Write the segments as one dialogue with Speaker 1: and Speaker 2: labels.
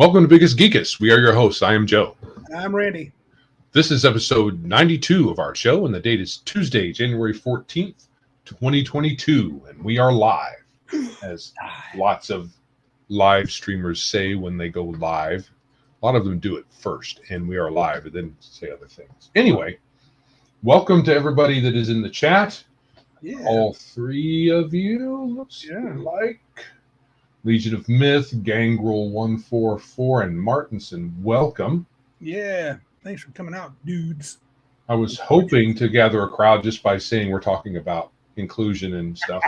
Speaker 1: Welcome to Biggest Geekus. We are your hosts. I am Joe.
Speaker 2: I'm Randy.
Speaker 1: This is episode 92 of our show, and the date is Tuesday, January 14th, 2022, and we are live, as lots of live streamers say when they go live. A lot of them do it first, and we are live, and then say other things. Anyway, welcome to everybody that is in the chat.
Speaker 2: Yeah.
Speaker 1: All three of you, looks like Legion of Myth, Gangrel 144, and Martinson. Welcome.
Speaker 2: Yeah. Thanks for coming out, dudes.
Speaker 1: I was hoping to gather a crowd just by saying we're talking about inclusion and stuff.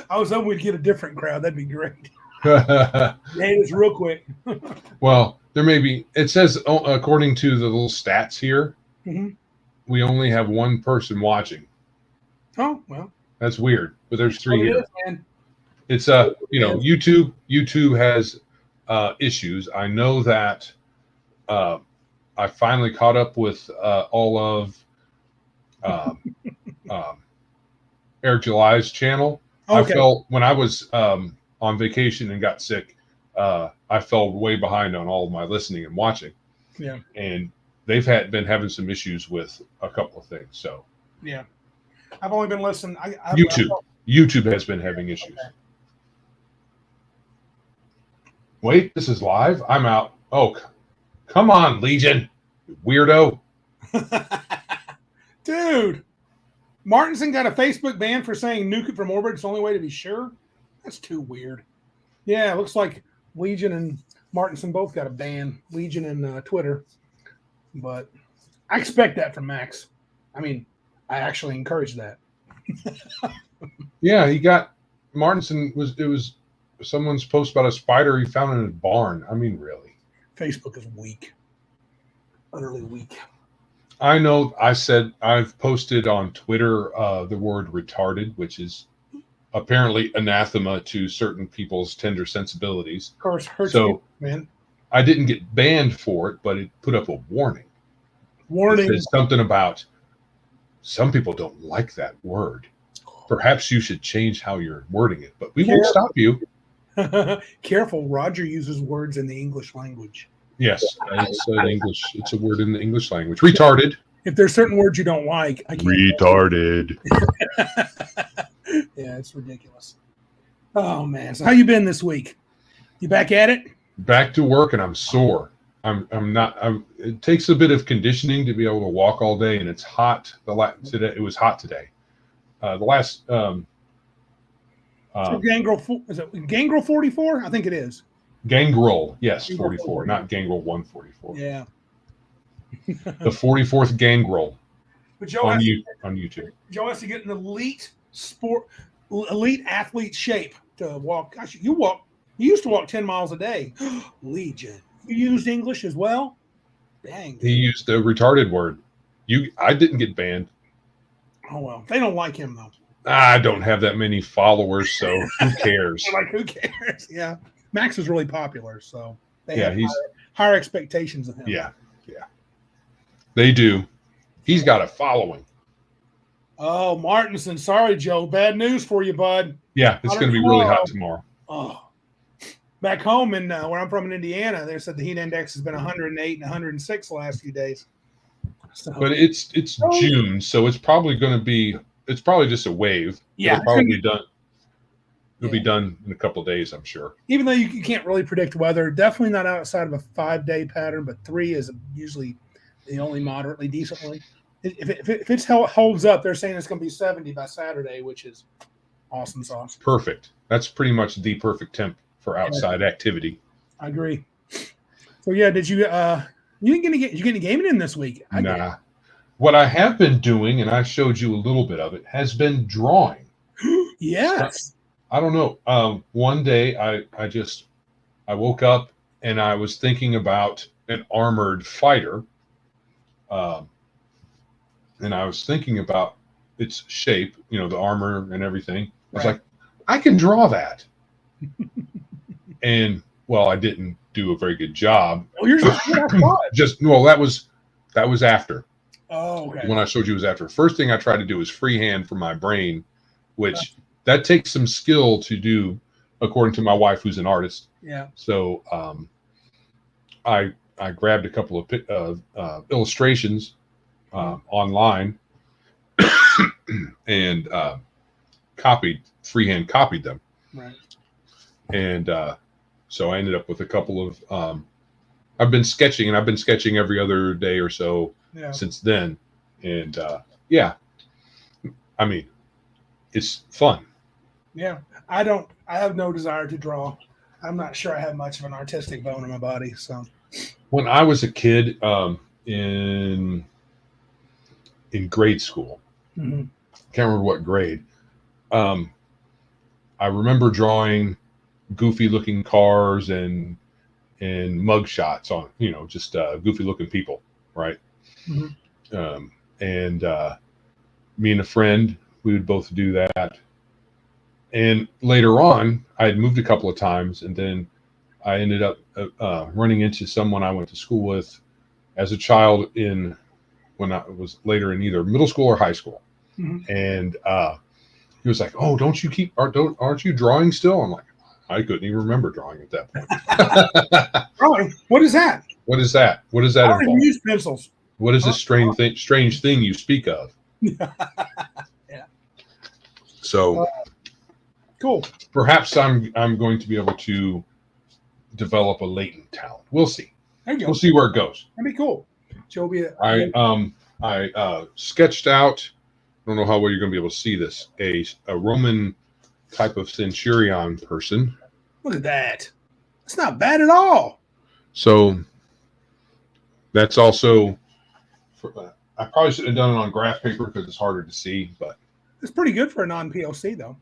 Speaker 2: I was hoping we'd get a different crowd. That'd be great.
Speaker 1: Well,
Speaker 2: It's real quick.
Speaker 1: there may be. It says, according to the little stats here, we only have one person watching.
Speaker 2: Oh, well.
Speaker 1: That's weird, but there's three here.
Speaker 2: Man.
Speaker 1: It's YouTube has issues. I know that I finally caught up with all of Eric July's channel.
Speaker 2: Okay.
Speaker 1: I felt when I was on vacation and got sick, I fell way behind on all of my listening and watching.
Speaker 2: Yeah.
Speaker 1: And they've been having some issues with a couple of things. So
Speaker 2: yeah, I've only been listening.
Speaker 1: YouTube has been having issues.
Speaker 2: Okay.
Speaker 1: Wait, this is live? I'm out. Oh, come on, Legion, you weirdo.
Speaker 2: Dude, Martinson got a Facebook ban for saying nuke it from orbit. It's the only way to be sure. That's too weird. Yeah, it looks like Legion and Martinson both got a ban. Legion and Twitter. But I expect that from Max. I mean, I actually encourage that.
Speaker 1: Yeah, he got Martinson was someone's post about a spider he found in his barn. I mean, really.
Speaker 2: Facebook is weak. Utterly weak.
Speaker 1: I know I've posted on Twitter the word retarded, which is apparently anathema to certain people's tender sensibilities.
Speaker 2: Of course, hurts
Speaker 1: so,
Speaker 2: you, man.
Speaker 1: I didn't get banned for it, but it put up a warning.
Speaker 2: Warning.
Speaker 1: It says something about some people don't like that word. Perhaps you should change how you're wording it, but we won't stop you.
Speaker 2: Careful, Roger uses words in the English language.
Speaker 1: Yes, it's an English. It's a word in the English language. Retarded.
Speaker 2: If there's certain words you don't like, I can't.
Speaker 1: Retarded.
Speaker 2: Yeah, it's ridiculous. Oh man, so how you been this week? You back at it?
Speaker 1: Back to work, and I'm sore. It takes a bit of conditioning to be able to walk all day, and it's hot. Today it was hot today. The last.
Speaker 2: So Gangrel, is it Gangrel 44? I think it is.
Speaker 1: Gangrel, yes, 44, not Gangrel 144.
Speaker 2: Yeah.
Speaker 1: The 44th Gangrel
Speaker 2: But Joe
Speaker 1: on YouTube.
Speaker 2: Joe has to get an elite athlete shape to walk. Gosh, you used to walk 10 miles a day. Legion. You used English as well? Dang.
Speaker 1: He used the retarded word. I didn't get banned.
Speaker 2: Oh well. They don't like him though.
Speaker 1: I don't have that many followers, so who cares?
Speaker 2: Like, who cares? Yeah. Max is really popular, so they have
Speaker 1: he's
Speaker 2: higher expectations of him.
Speaker 1: Yeah. They do. He's got a following.
Speaker 2: Oh, Martinson. Sorry, Joe. Bad news for you, bud.
Speaker 1: Yeah, it's going to be really hot tomorrow.
Speaker 2: Oh. Back home in where I'm from in Indiana, they said the heat index has been 108 and 106 the last few days. So,
Speaker 1: but it's June, so it's probably going to be. It's probably just a wave.
Speaker 2: Yeah,
Speaker 1: it'll probably be done. It'll be done in a couple of days, I'm sure.
Speaker 2: Even though you can't really predict weather, definitely not outside of a 5-day pattern, but 3 is usually the only moderately decently. If it's how it holds up, they're saying it's going to be 70 by Saturday, which is awesome sauce.
Speaker 1: Perfect. That's pretty much the perfect temp for outside activity.
Speaker 2: I agree. So yeah, did you get any gaming in this week?
Speaker 1: Nah. What I have been doing, and I showed you a little bit of it, has been drawing.
Speaker 2: Yes.
Speaker 1: I don't know. One day I woke up and I was thinking about an armored fighter. And I was thinking about its shape, the armor and everything. I was like, I can draw that. And well, I didn't do a very good job.
Speaker 2: Oh, yours was
Speaker 1: that was after.
Speaker 2: Oh, okay.
Speaker 1: When I showed you was after. First thing I tried to do was freehand for my brain, which that takes some skill to do, according to my wife, who's an artist.
Speaker 2: Yeah.
Speaker 1: So I grabbed a couple of illustrations online and freehand copied them.
Speaker 2: Right.
Speaker 1: And so I ended up with a couple of. I've been sketching, and I've been sketching every other day or so since then. And yeah, I mean, it's fun.
Speaker 2: Yeah, I have no desire to draw. I'm not sure I have much of an artistic bone in my body. So
Speaker 1: when I was a kid in grade school,
Speaker 2: mm-hmm.
Speaker 1: can't remember what grade. I remember drawing goofy looking cars and mug shots on, just goofy looking people, right?
Speaker 2: Mm-hmm.
Speaker 1: And me and a friend, we would both do that. And later on, I had moved a couple of times, and then I ended up running into someone I went to school with as a child when I was later in either middle school or high school.
Speaker 2: Mm-hmm.
Speaker 1: And he was like, "Oh, aren't you drawing still?" I'm like, I couldn't even remember drawing at that point.
Speaker 2: Drawing? What is that?
Speaker 1: What is that? What does that
Speaker 2: I don't
Speaker 1: involve?
Speaker 2: even use pencils.
Speaker 1: What is this strange thing you speak of?
Speaker 2: Yeah.
Speaker 1: So
Speaker 2: cool.
Speaker 1: Perhaps I'm going to be able to develop a latent talent. We'll see.
Speaker 2: There you go.
Speaker 1: We'll see where it goes.
Speaker 2: That'd be cool. Joby,
Speaker 1: I sketched out. I don't know how well you're going to be able to see this. A Roman type of centurion person.
Speaker 2: Look at that. It's not bad at all.
Speaker 1: So that's also. I probably should have done it on graph paper because it's harder to see, but
Speaker 2: it's pretty good for a non-POC though.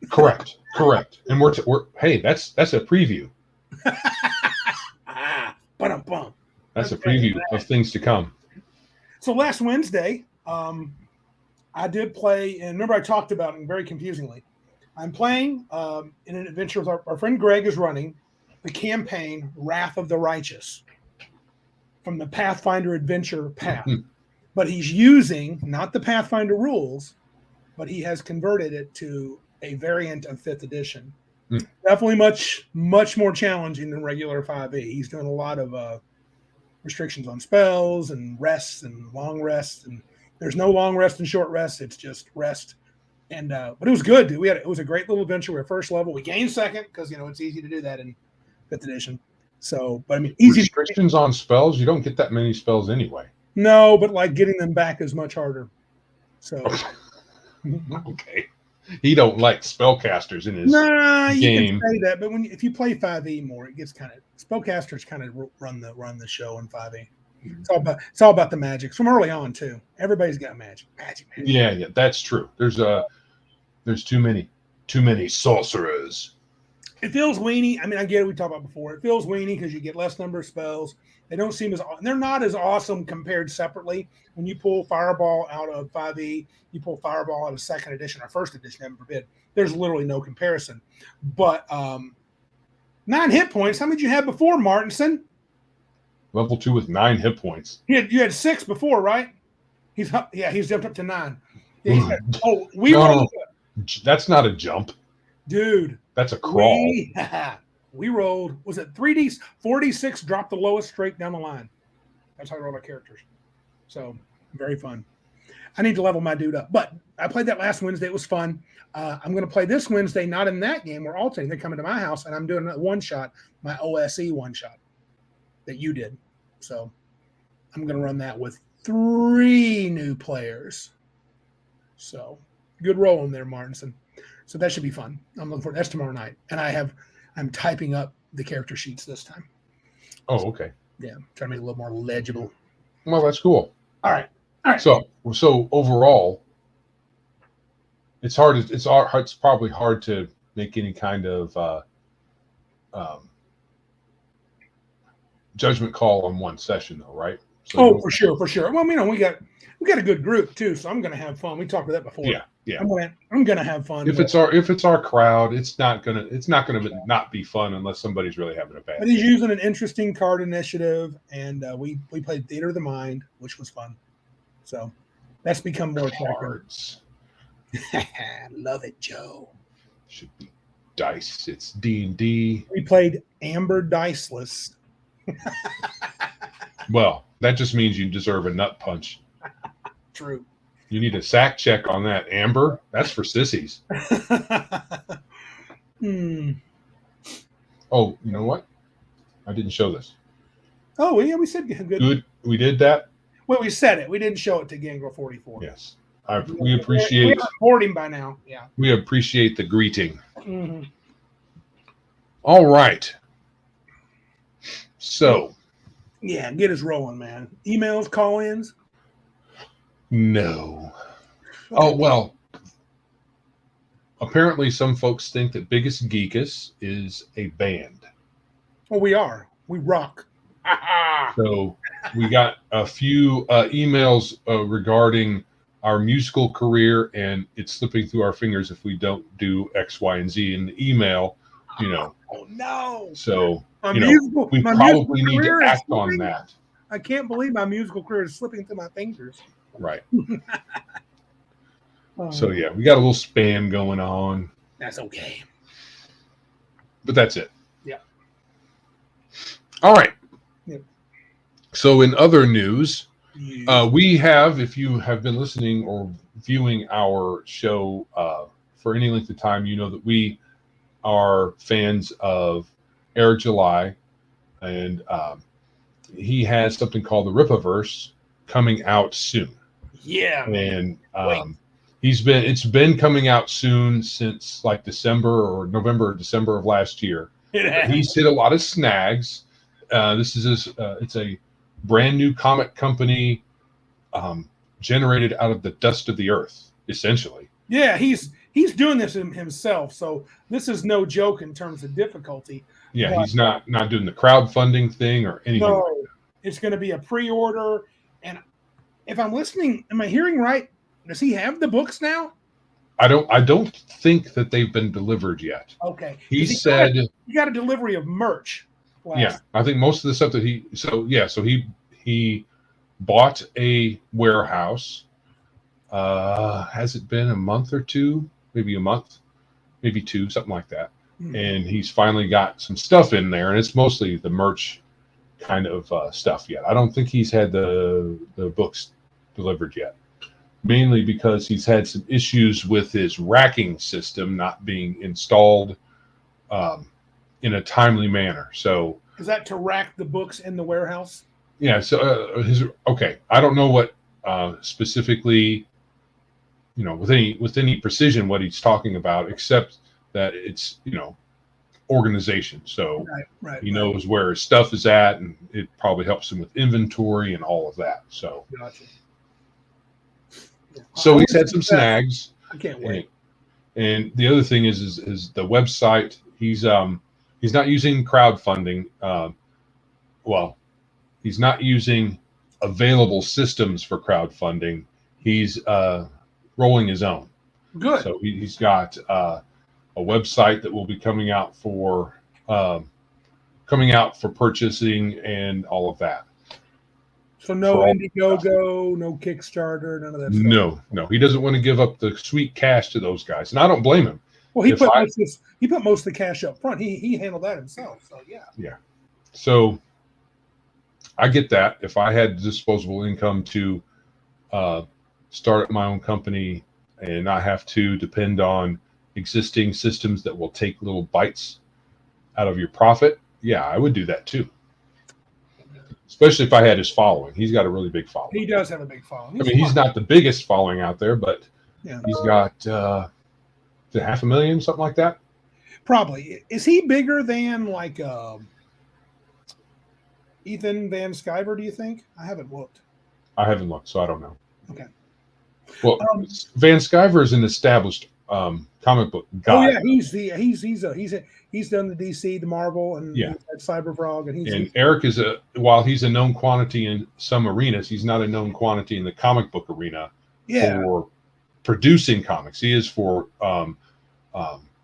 Speaker 1: Correct. And we're hey, that's a preview. That's a preview of things to come.
Speaker 2: So last Wednesday, I did play, and remember I talked about it very confusingly. I'm playing in an adventure with our friend Greg is running the campaign Wrath of the Righteous from the Pathfinder Adventure path. But he's using not the Pathfinder rules, but he has converted it to a variant of 5th edition. Definitely much more challenging than regular 5e. He's doing a lot of restrictions on spells and rests and long rests, and there's no long rest and short rest. It's just rest. And but it was good, dude. It was a great little adventure. We were first level. We gained second because it's easy to do that in 5th edition. So, but I mean, easy
Speaker 1: restrictions on spells. You don't get that many spells anyway.
Speaker 2: No, but like getting them back is much harder. So,
Speaker 1: okay. He don't like spellcasters in his game.
Speaker 2: You can say that, but if you play 5e more, it gets kind of spellcasters kind of run the show in 5e. It's all about the magic from early on too. Everybody's got magic.
Speaker 1: Yeah, that's true. There's too many sorcerers.
Speaker 2: It feels weenie. I mean, I get it. We talked about before. It feels weenie because you get less number of spells. They don't seem they're not as awesome compared separately. When you pull Fireball out of 5e, you pull Fireball out of 2nd edition or 1st edition, heaven forbid. There's literally no comparison. But 9 hit points. How many did you have before, Martinson?
Speaker 1: Level 2 with 9 hit points.
Speaker 2: You had 6 before, right? He's jumped up to 9. Yeah,
Speaker 1: that's not a jump,
Speaker 2: dude.
Speaker 1: That's a crawl.
Speaker 2: We rolled. Was it 3D 46? Dropped the lowest straight down the line. That's how I rolled our characters. So very fun. I need to level my dude up, but I played that last Wednesday. It was fun. I'm going to play this Wednesday, not in that game. We're alternating. They're coming to my house, and I'm doing a one shot, my OSE one shot that you did. So I'm going to run that with 3 new players. So good rolling there, Martinson. So that should be fun. I'm looking forward. That's tomorrow night, and I'm typing up the character sheets this time.
Speaker 1: Oh, okay.
Speaker 2: Yeah, trying to make it a little more legible.
Speaker 1: Well, that's cool.
Speaker 2: All right.
Speaker 1: So overall, it's hard. It's probably hard to make any kind of judgment call on one session, though, right?
Speaker 2: So for sure. Well, we got a good group too, so I'm going to have fun. We talked about that before.
Speaker 1: Yeah.
Speaker 2: I'm going to have fun.
Speaker 1: If it's our crowd, it's not going to not be fun unless somebody's really having a bad.
Speaker 2: But he's using an interesting card initiative, and we played Theater of the Mind, which was fun. So that's become more
Speaker 1: cards.
Speaker 2: Love it, Joe.
Speaker 1: Should be dice. It's D&D.
Speaker 2: We played Amber Diceless,
Speaker 1: Well, that just means you deserve a nut punch.
Speaker 2: True.
Speaker 1: You need a sack check on that, Amber. That's for sissies. Oh, you know what? I didn't show this.
Speaker 2: Oh, yeah, we said good.
Speaker 1: Good. We did that?
Speaker 2: Well, we said it. We didn't show it to Gangrel 44.
Speaker 1: Yes. We appreciate.
Speaker 2: We record him by now. Yeah.
Speaker 1: We appreciate the greeting.
Speaker 2: Mm-hmm.
Speaker 1: All right. So.
Speaker 2: Yeah, get us rolling, man. Emails, call-ins?
Speaker 1: No.
Speaker 2: Okay.
Speaker 1: Oh, well. Apparently, some folks think that Biggest Geekus is a band.
Speaker 2: Well, we are. We rock.
Speaker 1: So we got a few emails regarding our musical career, and it's slipping through our fingers if we don't do X, Y, and Z in the email, you know.
Speaker 2: Oh, no.
Speaker 1: So, we
Speaker 2: my
Speaker 1: probably need to
Speaker 2: career
Speaker 1: act on that.
Speaker 2: I can't believe my musical career is slipping through my fingers.
Speaker 1: Right. So, yeah, we got a little spam going on.
Speaker 2: That's okay.
Speaker 1: But that's it.
Speaker 2: Yeah.
Speaker 1: All right.
Speaker 2: Yep.
Speaker 1: So, in other news, we have, if you have been listening or viewing our show for any length of time, you know that we are fans of Eric July, and he has something called the Ripaverse coming out soon.
Speaker 2: Yeah,
Speaker 1: and it's been coming out soon since like December or November or December of last year. He's hit a lot of snags. It's a brand new comic company generated out of the dust of the earth, essentially.
Speaker 2: Yeah, he's doing this himself, so this is no joke in terms of difficulty.
Speaker 1: Yeah, but he's not doing the crowdfunding thing or anything.
Speaker 2: No,
Speaker 1: like that.
Speaker 2: It's going to be a pre-order, and if I'm listening, am I hearing right? Does he have the books now?
Speaker 1: I don't think that they've been delivered yet.
Speaker 2: Okay.
Speaker 1: He said
Speaker 2: he got a delivery of merch.
Speaker 1: Yeah, I think most of the stuff that he bought a warehouse. Has it been a month or two? Maybe a month, maybe two, something like that. Mm-hmm. And he's finally got some stuff in there, and it's mostly the merch kind of stuff yet. I don't think he's had the books delivered yet, mainly because he's had some issues with his racking system not being installed in a timely manner. So
Speaker 2: is that to rack the books in the warehouse? Yeah.
Speaker 1: So I don't know what specifically, with any precision what he's talking about, except that it's organization. So he knows where his stuff is at, and it probably helps him with inventory and all of that. So,
Speaker 2: gotcha.
Speaker 1: So he's had some snags.
Speaker 2: I can't wait.
Speaker 1: And the other thing is the website. He's not using crowdfunding. He's not using available systems for crowdfunding. He's rolling his own.
Speaker 2: Good.
Speaker 1: So he's got a website that will be coming out for purchasing and all of that.
Speaker 2: So no Indiegogo, no Kickstarter, none of that stuff.
Speaker 1: No. He doesn't want to give up the sweet cash to those guys, and I don't blame him.
Speaker 2: Well, he put most of the cash up front. He handled that himself. So yeah.
Speaker 1: Yeah. So I get that. If I had disposable income to start up my own company and not have to depend on existing systems that will take little bites out of your profit, yeah, I would do that too. Especially if I had his following. He's got a really big following.
Speaker 2: He does have a big following.
Speaker 1: He's not the biggest following out there, but he's got 500,000, something like that.
Speaker 2: Probably. Is he bigger than like Ethan Van Sciver, do you think? I haven't looked.
Speaker 1: I haven't looked, so I don't know.
Speaker 2: Okay.
Speaker 1: Well, Van Sciver is an established comic book guy.
Speaker 2: Oh yeah, he's done the DC, the Marvel, and Cyberfrog, and
Speaker 1: Eric is while he's a known quantity in some arenas, he's not a known quantity in the comic book arena for producing comics. He is for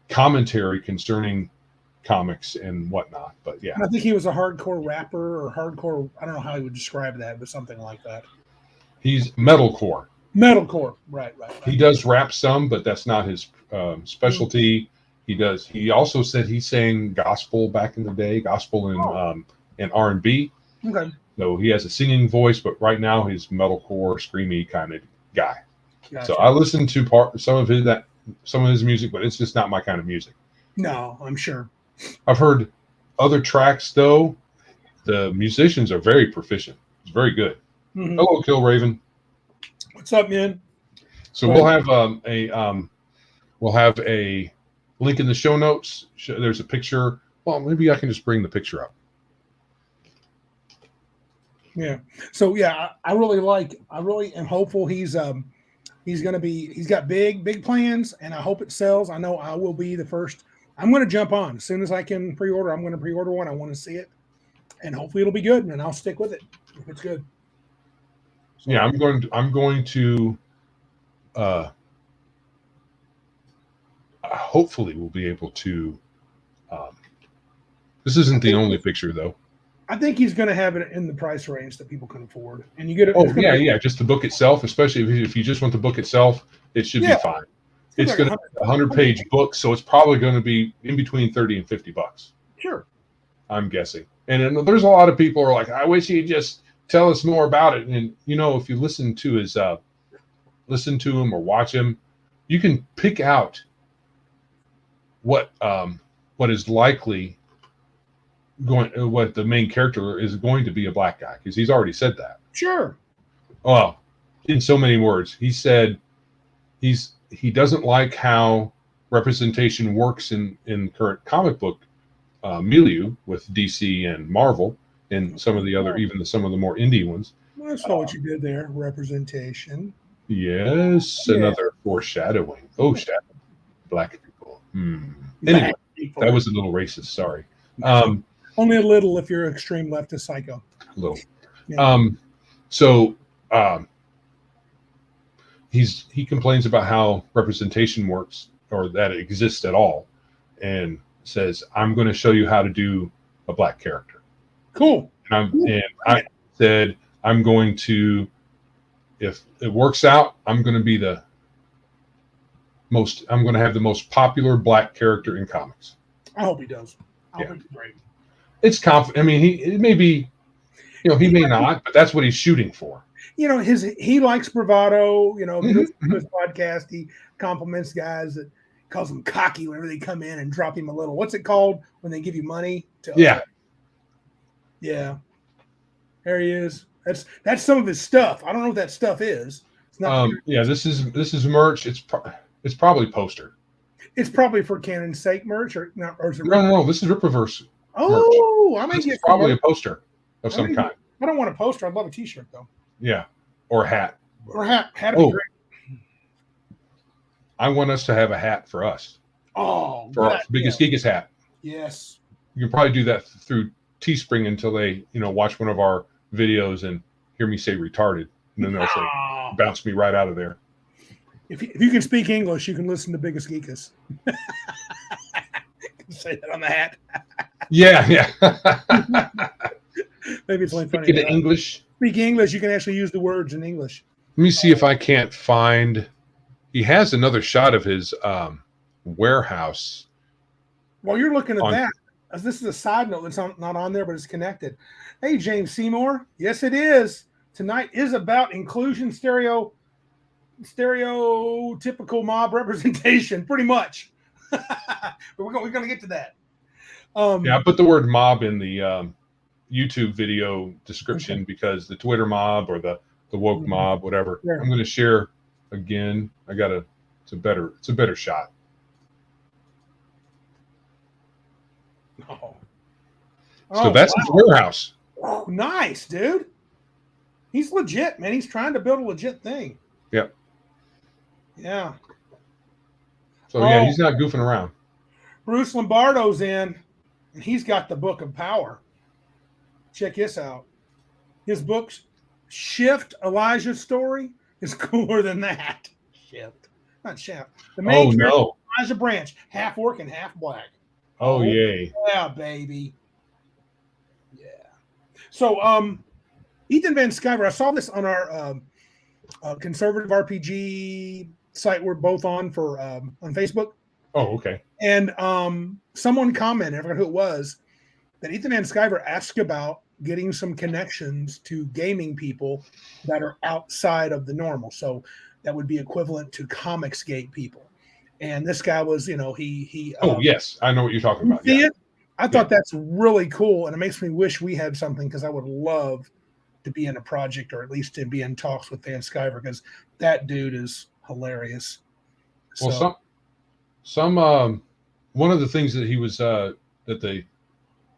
Speaker 1: commentary concerning comics and whatnot. But yeah,
Speaker 2: I think he was a hardcore rapper or hardcore. I don't know how he would describe that, but something like that.
Speaker 1: He's metalcore.
Speaker 2: Metalcore, right.
Speaker 1: He does rap some, but that's not his specialty. He also said he sang gospel back in the day, gospel and and R&B.
Speaker 2: Okay.
Speaker 1: So he has a singing voice, but right now he's metalcore, screamy kind of guy.
Speaker 2: Gotcha.
Speaker 1: So I listen to some of his music, but it's just not my kind of music.
Speaker 2: No, I'm sure.
Speaker 1: I've heard other tracks though. The musicians are very proficient. It's very good.
Speaker 2: Mm-hmm.
Speaker 1: Hello, Kill Raven.
Speaker 2: What's up, man?
Speaker 1: So we'll have a link in the show notes. There's a picture. Well, maybe I can just bring the picture up.
Speaker 2: Yeah. So yeah, I really am hopeful he's got big plans, and I hope it sells. I know I will be the first. I'm going to jump on as soon as I can pre-order. I'm going to pre-order one. I want to see it, and hopefully it'll be good, and I'll stick with it if it's good.
Speaker 1: So, yeah, I'm going to hopefully we'll be able to. This isn't the only picture though.
Speaker 2: I think he's going to have it in the price range that people can afford, and you get it.
Speaker 1: Oh yeah. Just the book itself, especially if you just want the book itself, it should be fine. It's going to be a 100-page book, so it's probably going to be in between $30 and $50.
Speaker 2: Sure,
Speaker 1: I'm guessing. And there's a lot of people who are like, I wish he'd just tell us more about it. And if you listen to him or watch him, you can pick out what is likely what the main character is going to be a black guy, because he's already said that.
Speaker 2: Sure.
Speaker 1: Well, in so many words, he said he doesn't like how representation works in current comic book milieu with DC and Marvel and some of the other, some of the more indie ones.
Speaker 2: Well, I saw what you did there. Representation.
Speaker 1: Yes, another foreshadowing. Oh, shadow. Black people. Anyway, that was a little racist. Sorry.
Speaker 2: Only a little if you're extreme leftist psycho.
Speaker 1: A little.
Speaker 2: Yeah.
Speaker 1: He complains about how representation works, or that it exists at all, and says, I'm going to show you how to do a black character.
Speaker 2: Cool.
Speaker 1: And I said, I'm going to, if it works out, I'm going to have the most popular black character in comics.
Speaker 2: I hope he does. I hope he's great.
Speaker 1: It's confident. I mean, it may be, he may not, but that's what he's shooting for.
Speaker 2: He likes bravado. His podcast, he compliments guys that calls them cocky whenever they come in and drop him a little. What's it called when they give you money? Yeah. There he is. That's some of his stuff. I don't know what that stuff is. It's not.
Speaker 1: This is merch. It's probably poster.
Speaker 2: It's probably for Canon's sake merch, or not? Or is it
Speaker 1: no. This is Rippaverse.
Speaker 2: Oh, I may get
Speaker 1: probably a poster of some kind.
Speaker 2: I don't want a poster. I'd love a T-shirt though.
Speaker 1: Yeah, or a hat.
Speaker 2: Hat would be great.
Speaker 1: I want us to have a hat for us.
Speaker 2: Oh,
Speaker 1: for our biggest geekest hat.
Speaker 2: Yes.
Speaker 1: You can probably do that through Teespring until they, watch one of our videos and hear me say retarded, and then they'll say, bounce me right out of there.
Speaker 2: If you can speak English, you can listen to Biggest Geekus. Say that on the hat.
Speaker 1: Yeah.
Speaker 2: Maybe it's only funny.
Speaker 1: Speaking English.
Speaker 2: Speak English, you can actually use the words in English.
Speaker 1: Let me see if I can't find. He has another shot of his warehouse.
Speaker 2: While you're looking at that, this is a side note that's not on there, but it's connected. Hey, James Seymour. Yes, it is. Tonight is about inclusion, stereotypical mob representation, pretty much. We're going to get to that.
Speaker 1: I put the word mob in the YouTube video description because the Twitter mob or the woke mob, whatever. Yeah. I'm going to share again. It's a better shot. So that's his warehouse.
Speaker 2: Oh, nice, dude. He's legit, man. He's trying to build a legit thing.
Speaker 1: Yep.
Speaker 2: Yeah.
Speaker 1: So he's not goofing around.
Speaker 2: Bruce Lombardo's in, and he's got the Book of Power. Check this out. His book's Shift, Elijah's story, is cooler than that. Shift. Not Shaft. The main character, Elijah Branch, half working, half black.
Speaker 1: Oh, yay.
Speaker 2: Yeah, baby. Yeah. So, Ethan Van Sciver, I saw this on our conservative RPG site we're both on on Facebook.
Speaker 1: Oh, okay.
Speaker 2: And someone commented, I forgot who it was, that Ethan Van Sciver asked about getting some connections to gaming people that are outside of the normal. So that would be equivalent to Comicsgate people. And this guy was, he.
Speaker 1: Oh yes, I know what you're talking about.
Speaker 2: See
Speaker 1: Yeah.
Speaker 2: it? I thought that's really cool, and it makes me wish we had something because I would love to be in a project or at least to be in talks with Van Sciver because that dude is hilarious.
Speaker 1: Well,
Speaker 2: So,
Speaker 1: some one of the things that he was that the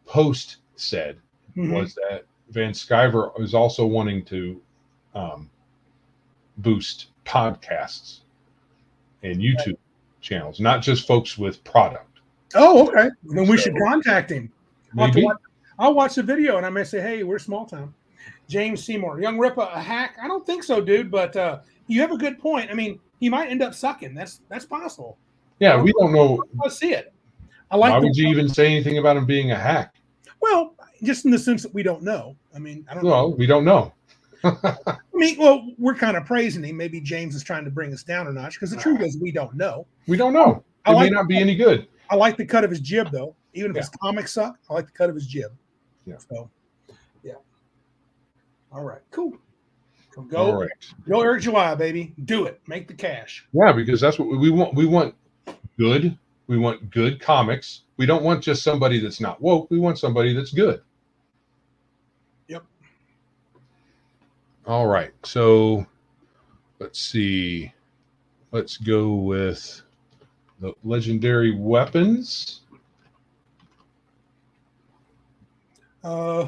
Speaker 1: post said was that Van Sciver was also wanting to boost podcasts and YouTube channels, not just folks with product.
Speaker 2: Oh, okay. Then we should contact him.
Speaker 1: Maybe.
Speaker 2: I'll watch the video and I may say, hey, we're small town. James Seymour, Young Ripa, a hack? I don't think so, dude, but you have a good point. I mean, he might end up sucking. That's possible.
Speaker 1: Yeah, we don't know.
Speaker 2: I see it. I like.
Speaker 1: Why would you even say anything about him being a hack?
Speaker 2: Well, just in the sense that we don't know. I mean, I don't know.
Speaker 1: Well, we don't know.
Speaker 2: I mean, well, we're kind of praising him. Maybe James is trying to bring us down a notch because the truth is we don't know.
Speaker 1: We don't know. It may not be any good.
Speaker 2: I like the cut of his jib, though. Even if his comics suck, I like the cut of his jib.
Speaker 1: Yeah.
Speaker 2: So, yeah. All right. Cool. So go Eric July, baby. Do it. Make the cash.
Speaker 1: Yeah, because that's what we want. We want good. We want good comics. We don't want just somebody that's not woke. We want somebody that's good.
Speaker 2: Yep.
Speaker 1: All right. So let's see. Let's go with the legendary weapons.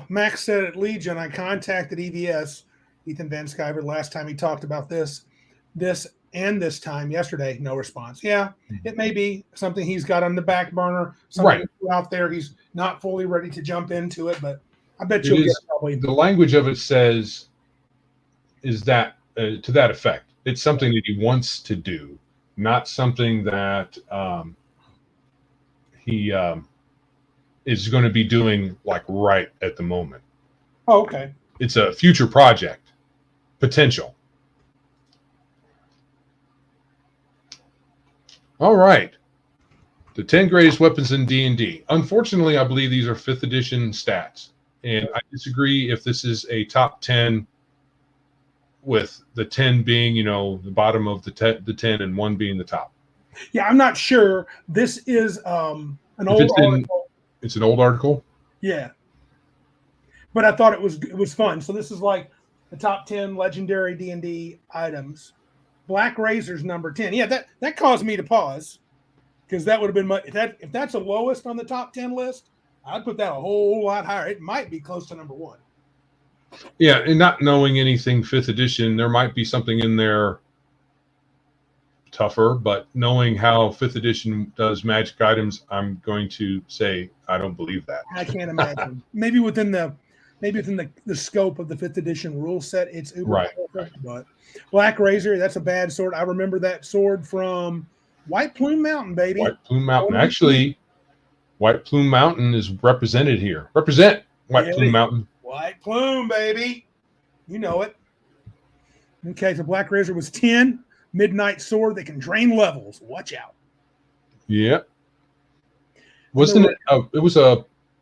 Speaker 2: Max said at Legion, I contacted EVS, Ethan Van Sciver, last time he talked about this and this time yesterday. No response. Yeah, it may be something he's got on the back burner. Something out there. He's not fully ready to jump into it, but I bet you'll get probably.
Speaker 1: The language of it says is that to that effect. It's something that he wants to do, not something that he is going to be doing like right at the moment.
Speaker 2: Oh, okay.
Speaker 1: It's a future project, potential. All right. The 10 greatest weapons in D&D. Unfortunately, I believe these are 5th edition stats. And I disagree if this is a top 10 with the 10 being, the bottom of the 10 and 1 being the top.
Speaker 2: Yeah, I'm not sure. This is an old article.
Speaker 1: It's an old article?
Speaker 2: Yeah. But I thought it was fun. So this is like the top 10 legendary D&D items. Black Razor's number 10. Yeah, that caused me to pause because that would have been if that's the lowest on the top 10 list, I'd put that a whole lot higher. It might be close to number 1.
Speaker 1: Yeah, and not knowing anything 5th edition, there might be something in there tougher, but knowing how 5th edition does magic items, I'm going to say I don't believe that.
Speaker 2: I can't imagine. Maybe within the scope of the 5th edition rule set, it's uber perfect, but Black Razor, that's a bad sword. I remember that sword from White Plume Mountain, baby.
Speaker 1: White Plume Mountain. Actually, White Plume Mountain is represented here. Represent White Plume Mountain.
Speaker 2: White Plume, baby. You know it. Okay, so Black Razor was 10. Midnight sword that can drain levels. Watch out.
Speaker 1: Yeah. Wasn't it? It was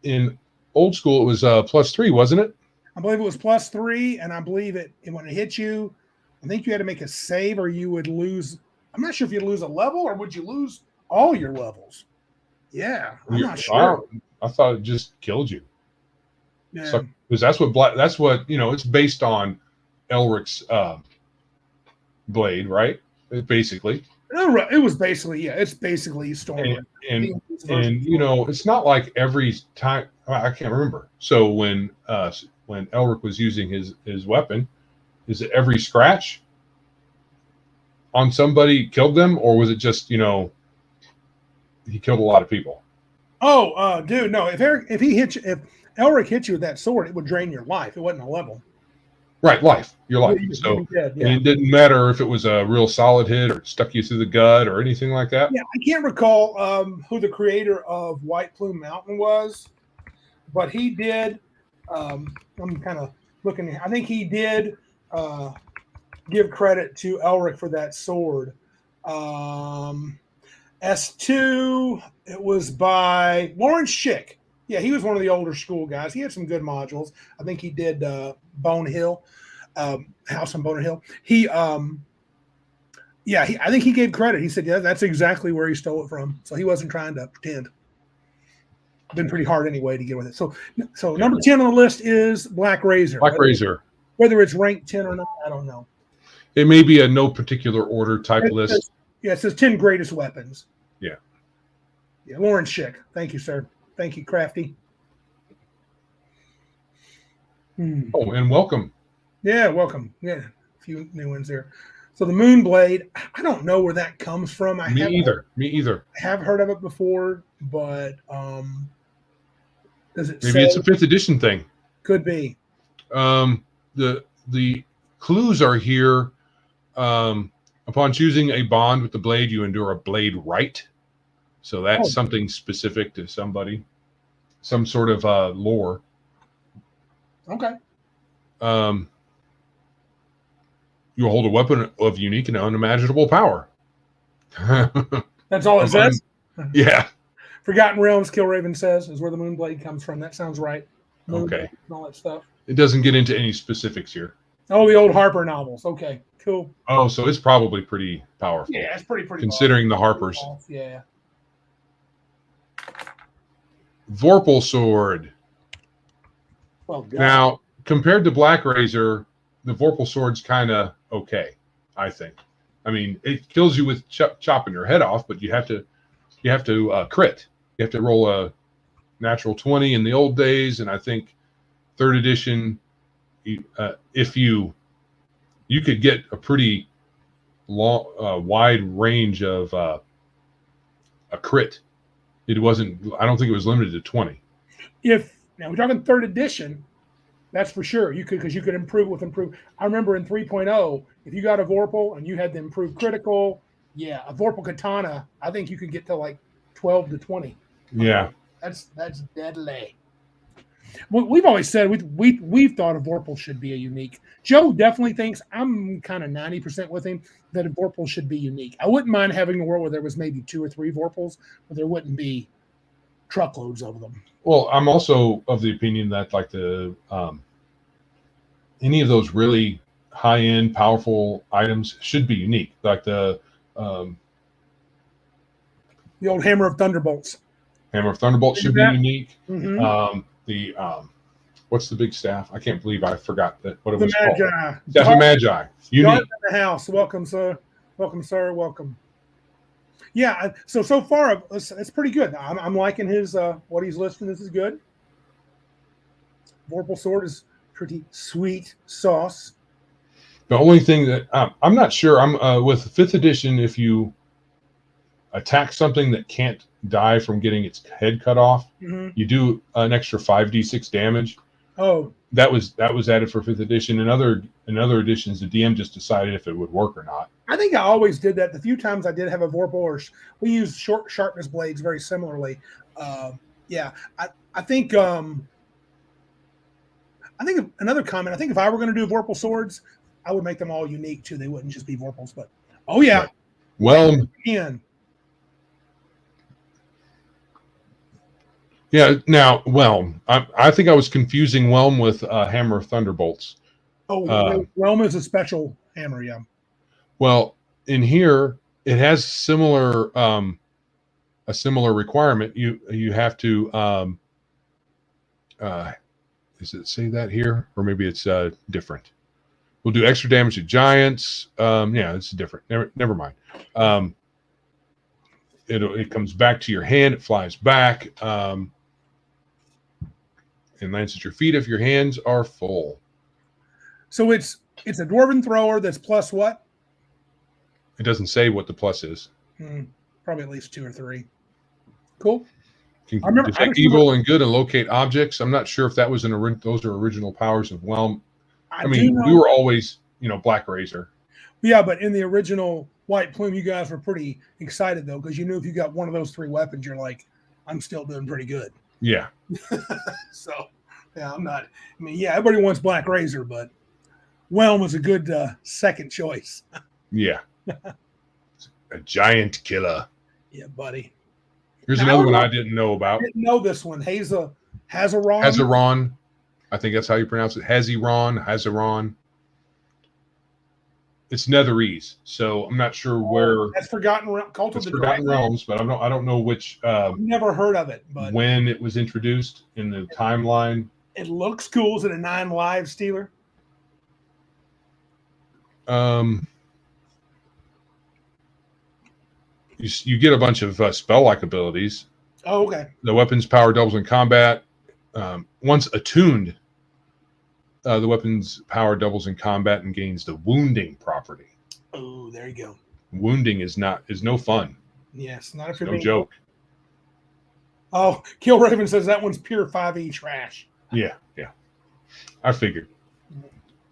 Speaker 1: in old school. It was +3, wasn't it?
Speaker 2: I believe it was +3, and I believe when it hit you, I think you had to make a save, or you would lose. I'm not sure if you'd lose a level, or would you lose all your levels? Yeah, I'm not sure.
Speaker 1: I thought it just killed you.
Speaker 2: Yeah,
Speaker 1: so, because that's what it's based on Elric's blade, right? Basically.
Speaker 2: It was basically, it's basically Storm.
Speaker 1: And it's not like every time. I can't remember. So when Elric was using his weapon, is it every scratch on somebody killed them, or was it just he killed a lot of people?
Speaker 2: Oh, dude, no. If Elric hit you with that sword, it would drain your life. It wasn't a level.
Speaker 1: Right, your life. So and it didn't matter if it was a real solid hit or stuck you through the gut or anything like that.
Speaker 2: Yeah, I can't recall who the creator of White Plume Mountain was, but he did. I'm kind of looking. I think he did give credit to Elric for that sword. S2. It was by Warren Schick. Yeah, he was one of the older school guys. He had some good modules. I think he did Bone Hill, House on Boner Hill. I think he gave credit. He said, yeah, that's exactly where he stole it from. So he wasn't trying to pretend. Been pretty hard anyway to get with it. So number 10 on the list is Black Razor.
Speaker 1: Black Razor.
Speaker 2: Whether it's ranked 10 or not, I don't know.
Speaker 1: It may be a no particular order type list.
Speaker 2: It says 10 greatest weapons.
Speaker 1: Yeah.
Speaker 2: Yeah, Lauren Schick. Thank you, sir. Thank you, Crafty.
Speaker 1: Oh, and welcome.
Speaker 2: Yeah, welcome. Yeah, a few new ones there. So the Moonblade, I don't know where that comes from.
Speaker 1: Me either.
Speaker 2: I have heard of it before, but does it
Speaker 1: maybe it's a 5th edition thing?
Speaker 2: Could be.
Speaker 1: The clues are here. Upon choosing a bond with the blade, you endure a blade right. So that's something specific to somebody, some sort of lore.
Speaker 2: Okay.
Speaker 1: You hold a weapon of unique and unimaginable power.
Speaker 2: That's all it says?
Speaker 1: Yeah.
Speaker 2: Forgotten Realms, Killraven says, is where the Moonblade comes from. That sounds right.
Speaker 1: Okay.
Speaker 2: And all that stuff.
Speaker 1: It doesn't get into any specifics here.
Speaker 2: Oh, the old Harper novels. Okay, cool.
Speaker 1: Oh, so it's probably pretty powerful.
Speaker 2: Yeah, it's pretty
Speaker 1: considering the Harpers.
Speaker 2: Yeah.
Speaker 1: Vorpal sword.
Speaker 2: Well, God.
Speaker 1: Now, compared to Black Razor, the Vorpal sword's kind of okay, I think. I mean, it kills you with chopping your head off, but you have to crit. You have to roll a natural 20 in the old days, and I think 3rd edition, if you could get a pretty long, wide range of a crit. It wasn't. I don't think it was limited to 20.
Speaker 2: Now we're talking 3rd edition, that's for sure. You could, because you could improve with improve. I remember in 3.0, if you got a Vorpal and you had the improved critical, a Vorpal katana, I think you could get to like 12 to 20.
Speaker 1: Yeah,
Speaker 2: that's deadly. We've always said we've thought a Vorpal should be a unique. Joe definitely thinks, I'm kind of 90% with him, that a Vorpal should be unique. I wouldn't mind having a world where there was maybe 2 or 3 Vorpals, but there wouldn't be truckloads of them.
Speaker 1: Well, I'm also of the opinion that like the any of those really high-end, powerful items should be unique. Like the
Speaker 2: old Hammer of Thunderbolts.
Speaker 1: Hammer of Thunderbolts should be unique.
Speaker 2: Mm-hmm.
Speaker 1: What's the big staff? I can't believe I forgot what it was
Speaker 2: Magi.
Speaker 1: called. Staff of Magi. Unique.
Speaker 2: In the house. Welcome, sir. Welcome, sir. Welcome. Yeah. So far, it's pretty good. I'm liking his what he's listing. This is good. Vorpal sword is pretty sweet sauce.
Speaker 1: The only thing that I'm not sure. I'm with 5th edition. If you attack something that can't die from getting its head cut off, you do an extra 5d6 damage.
Speaker 2: Oh,
Speaker 1: that was added for 5th edition. In other editions, the DM just decided if it would work or not.
Speaker 2: I think I always did that. The few times I did have a Vorpal, or we used short sharpness blades very similarly. I think another comment. I think if I were going to do Vorpal swords, I would make them all unique too. They wouldn't just be Vorpals, but
Speaker 1: right. Well, yeah. Now, Whelm. I think I was confusing Whelm with Hammer of Thunderbolts.
Speaker 2: Whelm is a special hammer, yeah.
Speaker 1: Well, in here it has a similar requirement. You have to does it say that here, or maybe it's different? We'll do extra damage to giants. It's different. Never mind. It comes back to your hand. It flies back and lands at your feet if your hands are full.
Speaker 2: So it's a dwarven thrower that's plus what?
Speaker 1: It doesn't say what the plus is.
Speaker 2: Probably at least 2 or 3. Cool.
Speaker 1: Can detect evil and good and locate objects. I'm not sure if that was those are original powers of Whelm. I mean, we were always, Black Razor.
Speaker 2: Yeah, but in the original White Plume, you guys were pretty excited though, because you knew if you got one of those 3 weapons, you're like, I'm still doing pretty good.
Speaker 1: Yeah.
Speaker 2: So, yeah, I'm not. I mean, yeah, everybody wants Black Razor, but Whelm was a good second choice.
Speaker 1: Yeah. A giant killer.
Speaker 2: Yeah, buddy.
Speaker 1: Here's
Speaker 2: Now,
Speaker 1: another one I didn't know
Speaker 2: I
Speaker 1: about.
Speaker 2: didn't know this one. Hazaron.
Speaker 1: Hazaron. I think that's how you pronounce it. Hazaron. It's Netherese, so I'm not sure where.
Speaker 2: That's Cult of
Speaker 1: It's
Speaker 2: the
Speaker 1: Forgotten
Speaker 2: Dragon.
Speaker 1: Realms, but I don't know which
Speaker 2: I've never heard of it, but
Speaker 1: when it was introduced in the timeline.
Speaker 2: it looks cool. Is it a 9 live stealer?
Speaker 1: You get a bunch of spell-like abilities.
Speaker 2: Oh, okay.
Speaker 1: The weapon's power doubles in combat. Once attuned, the weapon's power doubles in combat and gains the wounding property.
Speaker 2: Oh, there you go.
Speaker 1: Wounding is no fun.
Speaker 2: Yes, not if
Speaker 1: It's
Speaker 2: you're
Speaker 1: no
Speaker 2: being
Speaker 1: joke.
Speaker 2: Oh, Kill Raven says that one's pure 5e trash.
Speaker 1: Yeah. I figured.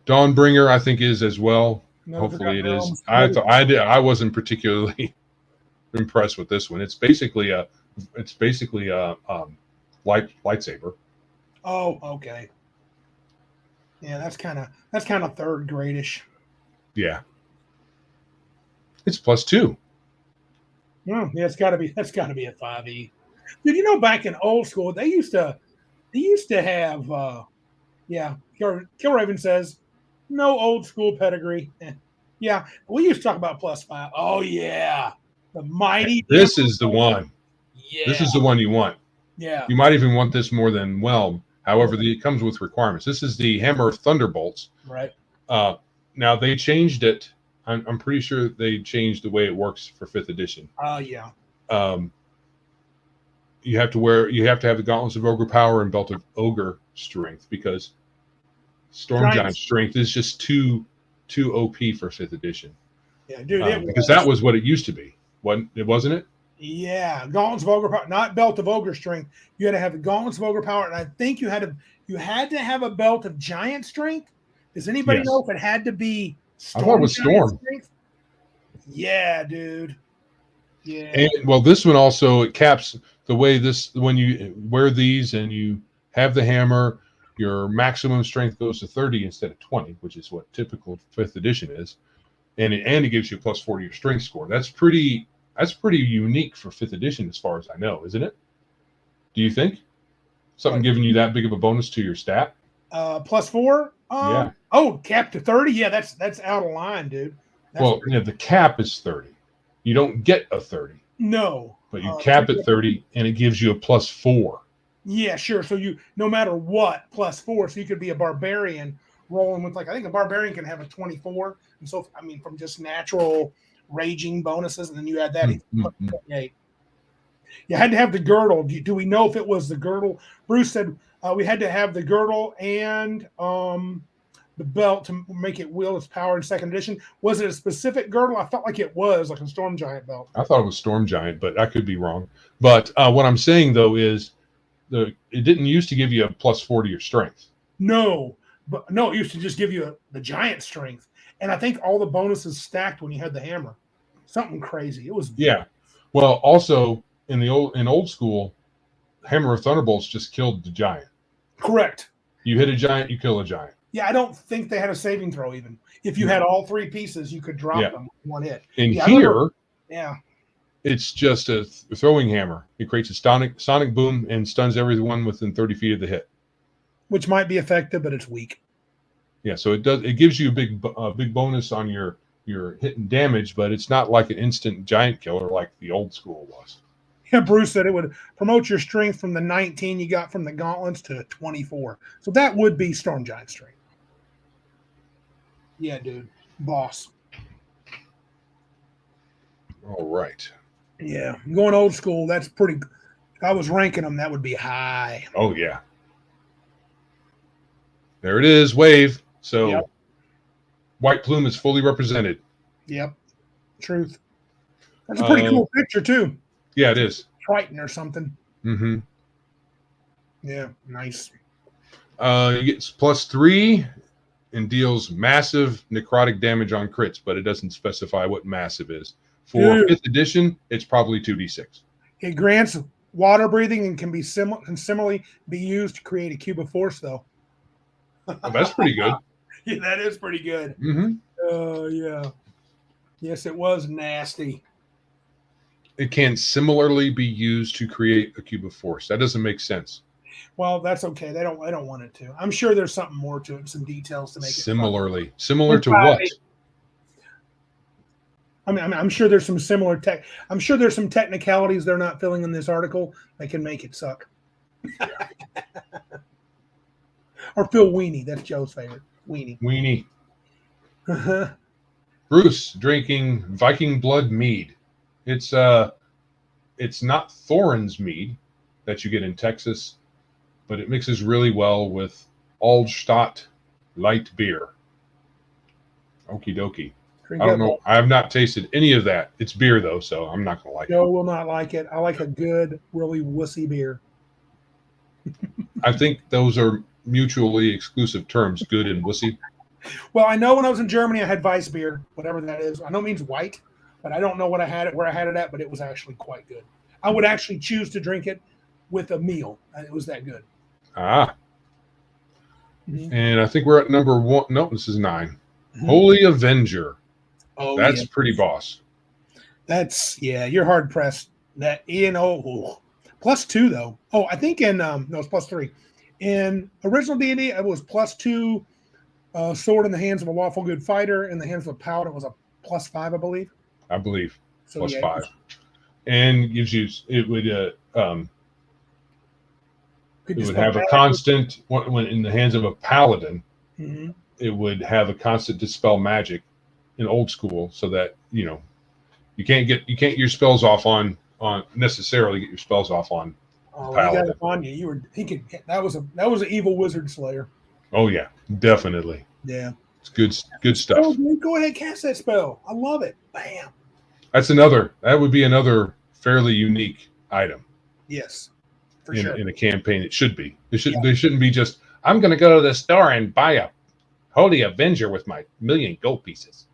Speaker 1: Dawnbringer, I think, is as well. Hopefully it is. I wasn't particularly impressed with this one. It's basically a lightsaber.
Speaker 2: Oh, okay. Yeah, that's kind of third gradish.
Speaker 1: Yeah. It's +2.
Speaker 2: Yeah, that's got to be a 5e. Dude, you know, back in old school, they used to have Kill Raven says no old school pedigree. Yeah, we used to talk about +5. Oh yeah. The mighty
Speaker 1: This is the one.
Speaker 2: Yeah.
Speaker 1: This is the one you want.
Speaker 2: Yeah.
Speaker 1: You might even want this more than Whelm. However, it comes with requirements. This is the Hammer of Thunderbolts.
Speaker 2: Right.
Speaker 1: Now they changed it. I'm pretty sure they changed the way it works for 5th edition.
Speaker 2: Yeah.
Speaker 1: You have to have the Gauntlets of Ogre Power and Belt of Ogre Strength, because Storm Giant Strength is just too OP for 5th edition.
Speaker 2: Yeah, dude.
Speaker 1: Because that was what it used to be. Wasn't it?
Speaker 2: Yeah, Gauntlets of Ogre Power, not Belt of Ogre Strength. You had to have the Gauntlets of Ogre Power, and I think you had to have a Belt of Giant Strength. Does anybody know if it had to be
Speaker 1: Storm? I thought it was Storm.
Speaker 2: Strength? Yeah, dude. Yeah.
Speaker 1: And well, this one also, it caps the way when you wear these and you have the hammer, your maximum strength goes to 30 instead of 20, which is what typical 5th edition is, and it gives you a +4 to your strength score. That's pretty unique for 5th edition, as far as I know, isn't it? Do you think something giving you that big of a bonus to your stat?
Speaker 2: +4.
Speaker 1: Yeah.
Speaker 2: Oh, cap to 30. Yeah, that's out of line, dude.
Speaker 1: The cap is 30. You don't get a 30.
Speaker 2: No.
Speaker 1: But you cap at 30, and it gives you a +4.
Speaker 2: Yeah, sure. So you, no matter what, +4. So you could be a barbarian rolling with, like, I think a barbarian can have a 24. And so, I mean, from just natural raging bonuses, and then you add that, it's +28. You had to have the girdle. Do we know if it was the girdle? Bruce said we had to have the girdle and the belt to make it wield its power in 2nd edition. Was it a specific girdle? I felt like it was like a Storm Giant belt.
Speaker 1: I thought it was Storm Giant, but I could be wrong. But what I'm saying, though, is it didn't used to give you a +4 to your strength.
Speaker 2: No, it used to just give you the giant strength. And I think all the bonuses stacked when you had the hammer. Something crazy. It was.
Speaker 1: Yeah. Well, also in old school, Hammer of Thunderbolts just killed the giant.
Speaker 2: Correct.
Speaker 1: You hit a giant, you kill a giant.
Speaker 2: Yeah, I don't think they had a saving throw even. If you had all 3 pieces, you could drop them in one hit.
Speaker 1: And it's just a throwing hammer. It creates a sonic boom and stuns everyone within 30 feet of the hit.
Speaker 2: Which might be effective, but it's weak.
Speaker 1: Yeah, so it gives you a big bonus on your hit and damage, but it's not like an instant giant killer like the old school was.
Speaker 2: Yeah, Bruce said it would promote your strength from the 19 you got from the gauntlets to 24. So that would be Storm Giant strength. Yeah, dude. Boss.
Speaker 1: All right.
Speaker 2: Yeah. Going old school, that's pretty. If I was ranking them, that would be high.
Speaker 1: Oh, yeah. There it is, wave. So White Plume is fully represented.
Speaker 2: Yep. Truth. That's a pretty cool picture, too.
Speaker 1: Yeah, it is.
Speaker 2: Triton or something.
Speaker 1: Mm-hmm.
Speaker 2: Yeah, nice.
Speaker 1: It gets +3 and deals massive necrotic damage on crits, but it doesn't specify what massive is. For 5th edition, it's probably 2d6.
Speaker 2: It grants water breathing and can similarly be used to create a cube of force, though.
Speaker 1: Oh, that's pretty good.
Speaker 2: Yeah, that is pretty good.
Speaker 1: Mm-hmm.
Speaker 2: Yeah. Yes, it was nasty.
Speaker 1: it can similarly be used to create a cube of force. That doesn't make sense.
Speaker 2: Well, that's okay. I don't want it to. I'm sure there's something more to it, some details to make it
Speaker 1: Similarly, similar to
Speaker 2: fun.
Speaker 1: what?
Speaker 2: I'm sure there's some similar tech. I'm sure there's some technicalities they're not filling in this article that can make it suck. Or Phil Weenie. That's Joe's favorite.
Speaker 1: Weenie. Bruce drinking Viking blood mead. It's not Thorin's mead that you get in Texas, but it mixes really well with Altstadt light beer. Okie dokie. I don't know. I have not tasted any of that. It's beer though, so I'm not gonna like it.
Speaker 2: Joe will not like it. I like a good, really wussy beer.
Speaker 1: I think those are mutually exclusive terms, good and wussy.
Speaker 2: Well, I know when I was in Germany, I had Weiss beer, whatever that is. I know it means white, but I don't know where I had it at, but it was actually quite good. I would actually choose to drink it with a meal. It was that good.
Speaker 1: Ah. Mm-hmm. And I think we're at number 1. No, this is 9. Mm-hmm. Holy Avenger. Oh, that's pretty boss.
Speaker 2: That's, you're hard pressed. That, +2 though. Oh, I think no, it's +3. In original D&D, it was +2 sword in the hands of a lawful good fighter. In the hands of a paladin, it was a +5, I believe. So, +5,
Speaker 1: and gives you it would have a constant when in the hands of a paladin. Mm-hmm. It would have a constant dispel magic in old school, so that you can't get your spells off on necessarily get your spells off on.
Speaker 2: Oh, he got it on you. That was an evil wizard slayer.
Speaker 1: Oh yeah, definitely.
Speaker 2: Yeah,
Speaker 1: it's good stuff.
Speaker 2: Oh, go ahead, cast that spell. I love it. Bam.
Speaker 1: That would be another fairly unique item.
Speaker 2: Yes,
Speaker 1: in a campaign. It should be. They shouldn't be just, I'm going to go to the store and buy a Holy Avenger with my 1,000,000 gold pieces.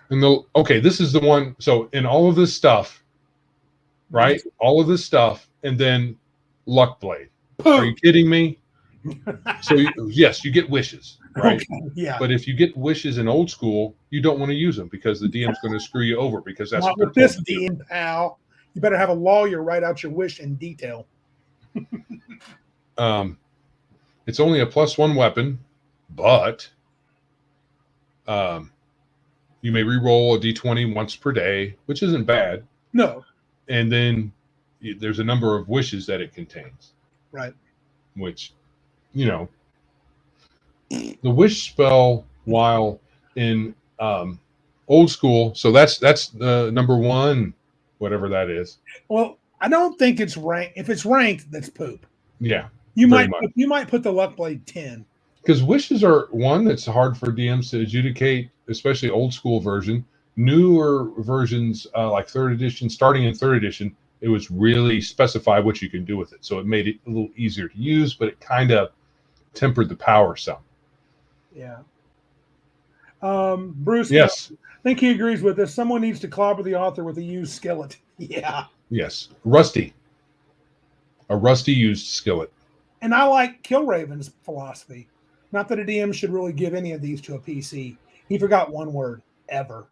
Speaker 1: And this is the one. So in all of this stuff, right? All of this stuff, and then Luck Blade. Are you kidding me? So yes, you get wishes, right?
Speaker 2: Okay, yeah.
Speaker 1: But if you get wishes in old school, you don't want to use them because the DM's going to screw you over because that's
Speaker 2: not with this DM, pal. You better have a lawyer write out your wish in detail.
Speaker 1: It's only a +1 weapon, but you may re-roll a d20 once per day, which isn't bad.
Speaker 2: No.
Speaker 1: And then there's a number of wishes that it contains.
Speaker 2: Right.
Speaker 1: Which, the wish spell, while in old school, so that's number 1, whatever that is.
Speaker 2: Well, I don't think it's ranked. If it's ranked, that's poop.
Speaker 1: Yeah.
Speaker 2: You might put the Luck Blade 10.
Speaker 1: Because wishes are one that's hard for DMs to adjudicate, especially old school version. Newer versions, like 3rd edition, starting in 3rd edition, it was really specified what you can do with it. So it made it a little easier to use, but it kind of tempered the power some.
Speaker 2: Yeah. Bruce,
Speaker 1: yes.
Speaker 2: I think he agrees with this. Someone needs to clobber the author with a used skillet. Yeah.
Speaker 1: Yes. Rusty. A rusty used skillet.
Speaker 2: And I like Killraven's philosophy. Not that a DM should really give any of these to a PC. He forgot one word, ever.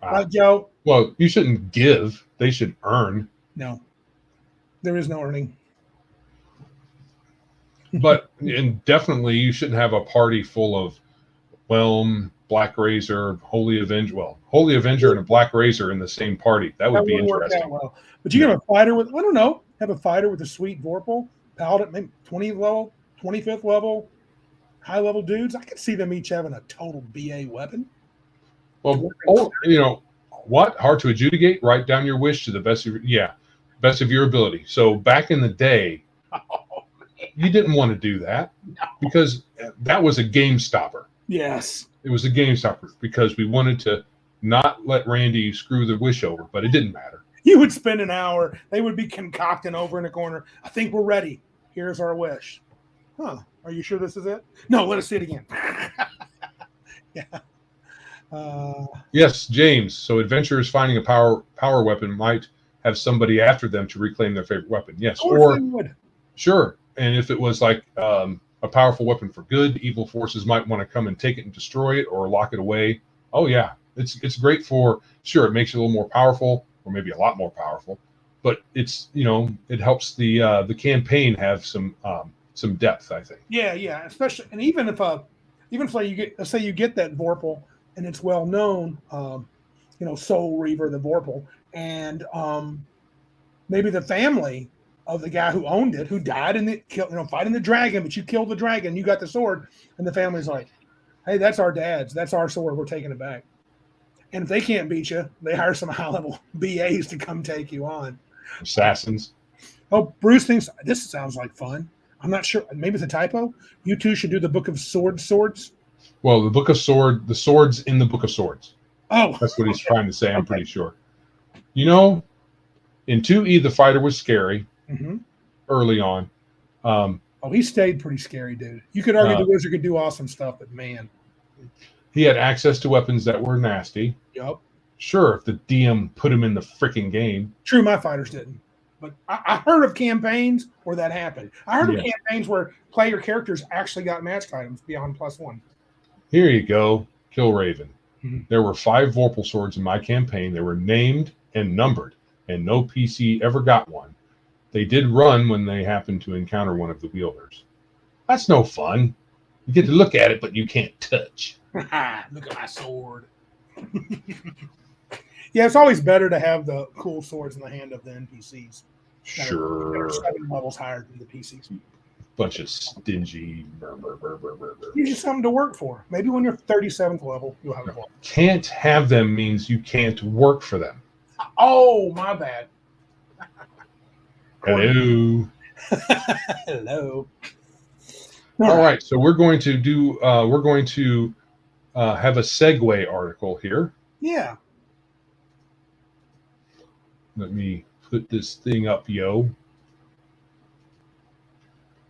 Speaker 2: Right, Joe?
Speaker 1: Well, you shouldn't give. They should earn.
Speaker 2: No. There is no earning.
Speaker 1: But and definitely you shouldn't have a party full of Whelm, Black Razor, Holy Avenger. Well, Holy Avenger and a Black Razor in the same party. That would be interesting.
Speaker 2: Well. But you have a fighter with, I don't know, have a fighter with a sweet Vorpal, Paladin, maybe 20th level, 25th level, high level dudes. I could see them each having a total BA weapon.
Speaker 1: Well, what? Hard to adjudicate? Write down your wish to the best of your ability. So back in the day, you didn't want to do that because that was a game stopper.
Speaker 2: Yes.
Speaker 1: It was a game stopper because we wanted to not let Randy screw the wish over, but it didn't matter.
Speaker 2: You would spend an hour. They would be concocting over in a corner. I think we're ready. Here's our wish. Huh. Are you sure this is it? No, let us see it again. Yeah.
Speaker 1: Yes, James. So adventurers finding a power weapon might have somebody after them to reclaim their favorite weapon. Yes. Or sure. And if it was like a powerful weapon for good, evil forces might want to come and take it and destroy it or lock it away. Oh yeah. It's great for, sure, it makes you a little more powerful, or maybe a lot more powerful, but it's, it helps the campaign have some depth, I think.
Speaker 2: Yeah, especially, and even if like you get, let's say you get that Vorpal and it's well known, Soul Reaver, the Vorpal, and maybe the family of the guy who owned it, who died in the fighting the dragon, but you killed the dragon, you got the sword, and the family's like, hey, that's our dad's, that's our sword, we're taking it back. And if they can't beat you, they hire some high level BAs to come take you on.
Speaker 1: Assassins.
Speaker 2: Oh, Bruce thinks this sounds like fun. I'm not sure. Maybe it's a typo. You two should do the Book of Swords.
Speaker 1: Well, the swords in the Book of Swords.
Speaker 2: Oh,
Speaker 1: that's what he's trying to say. I'm pretty sure. In 2E, the fighter was scary early on.
Speaker 2: He stayed pretty scary, dude. You could argue the wizard could do awesome stuff, but man,
Speaker 1: he had access to weapons that were nasty.
Speaker 2: Yep.
Speaker 1: Sure, if the DM put him in the freaking game.
Speaker 2: True, my fighters didn't. But I heard of campaigns where that happened. I heard of campaigns where player characters actually got magic items beyond +1.
Speaker 1: Here you go, Kill Raven. There were 5 Vorpal swords in my campaign. They were named and numbered, and no PC ever got one. They did run when they happened to encounter one of the wielders. That's no fun. You get to look at it, but you can't touch.
Speaker 2: Look at my sword. Yeah, it's always better to have the cool swords in the hand of the NPCs.
Speaker 1: Sure.
Speaker 2: 7 levels higher than the PCs.
Speaker 1: Bunch of stingy.
Speaker 2: Gives you something to work for. Maybe when you're 37th level, you'll have a ball.
Speaker 1: Can't have them means you can't work for them.
Speaker 2: Oh, my bad.
Speaker 1: Hello.
Speaker 2: Hello.
Speaker 1: All right, so we're going to do. We're going to have a segue article here.
Speaker 2: Yeah.
Speaker 1: Let me put this thing up, yo.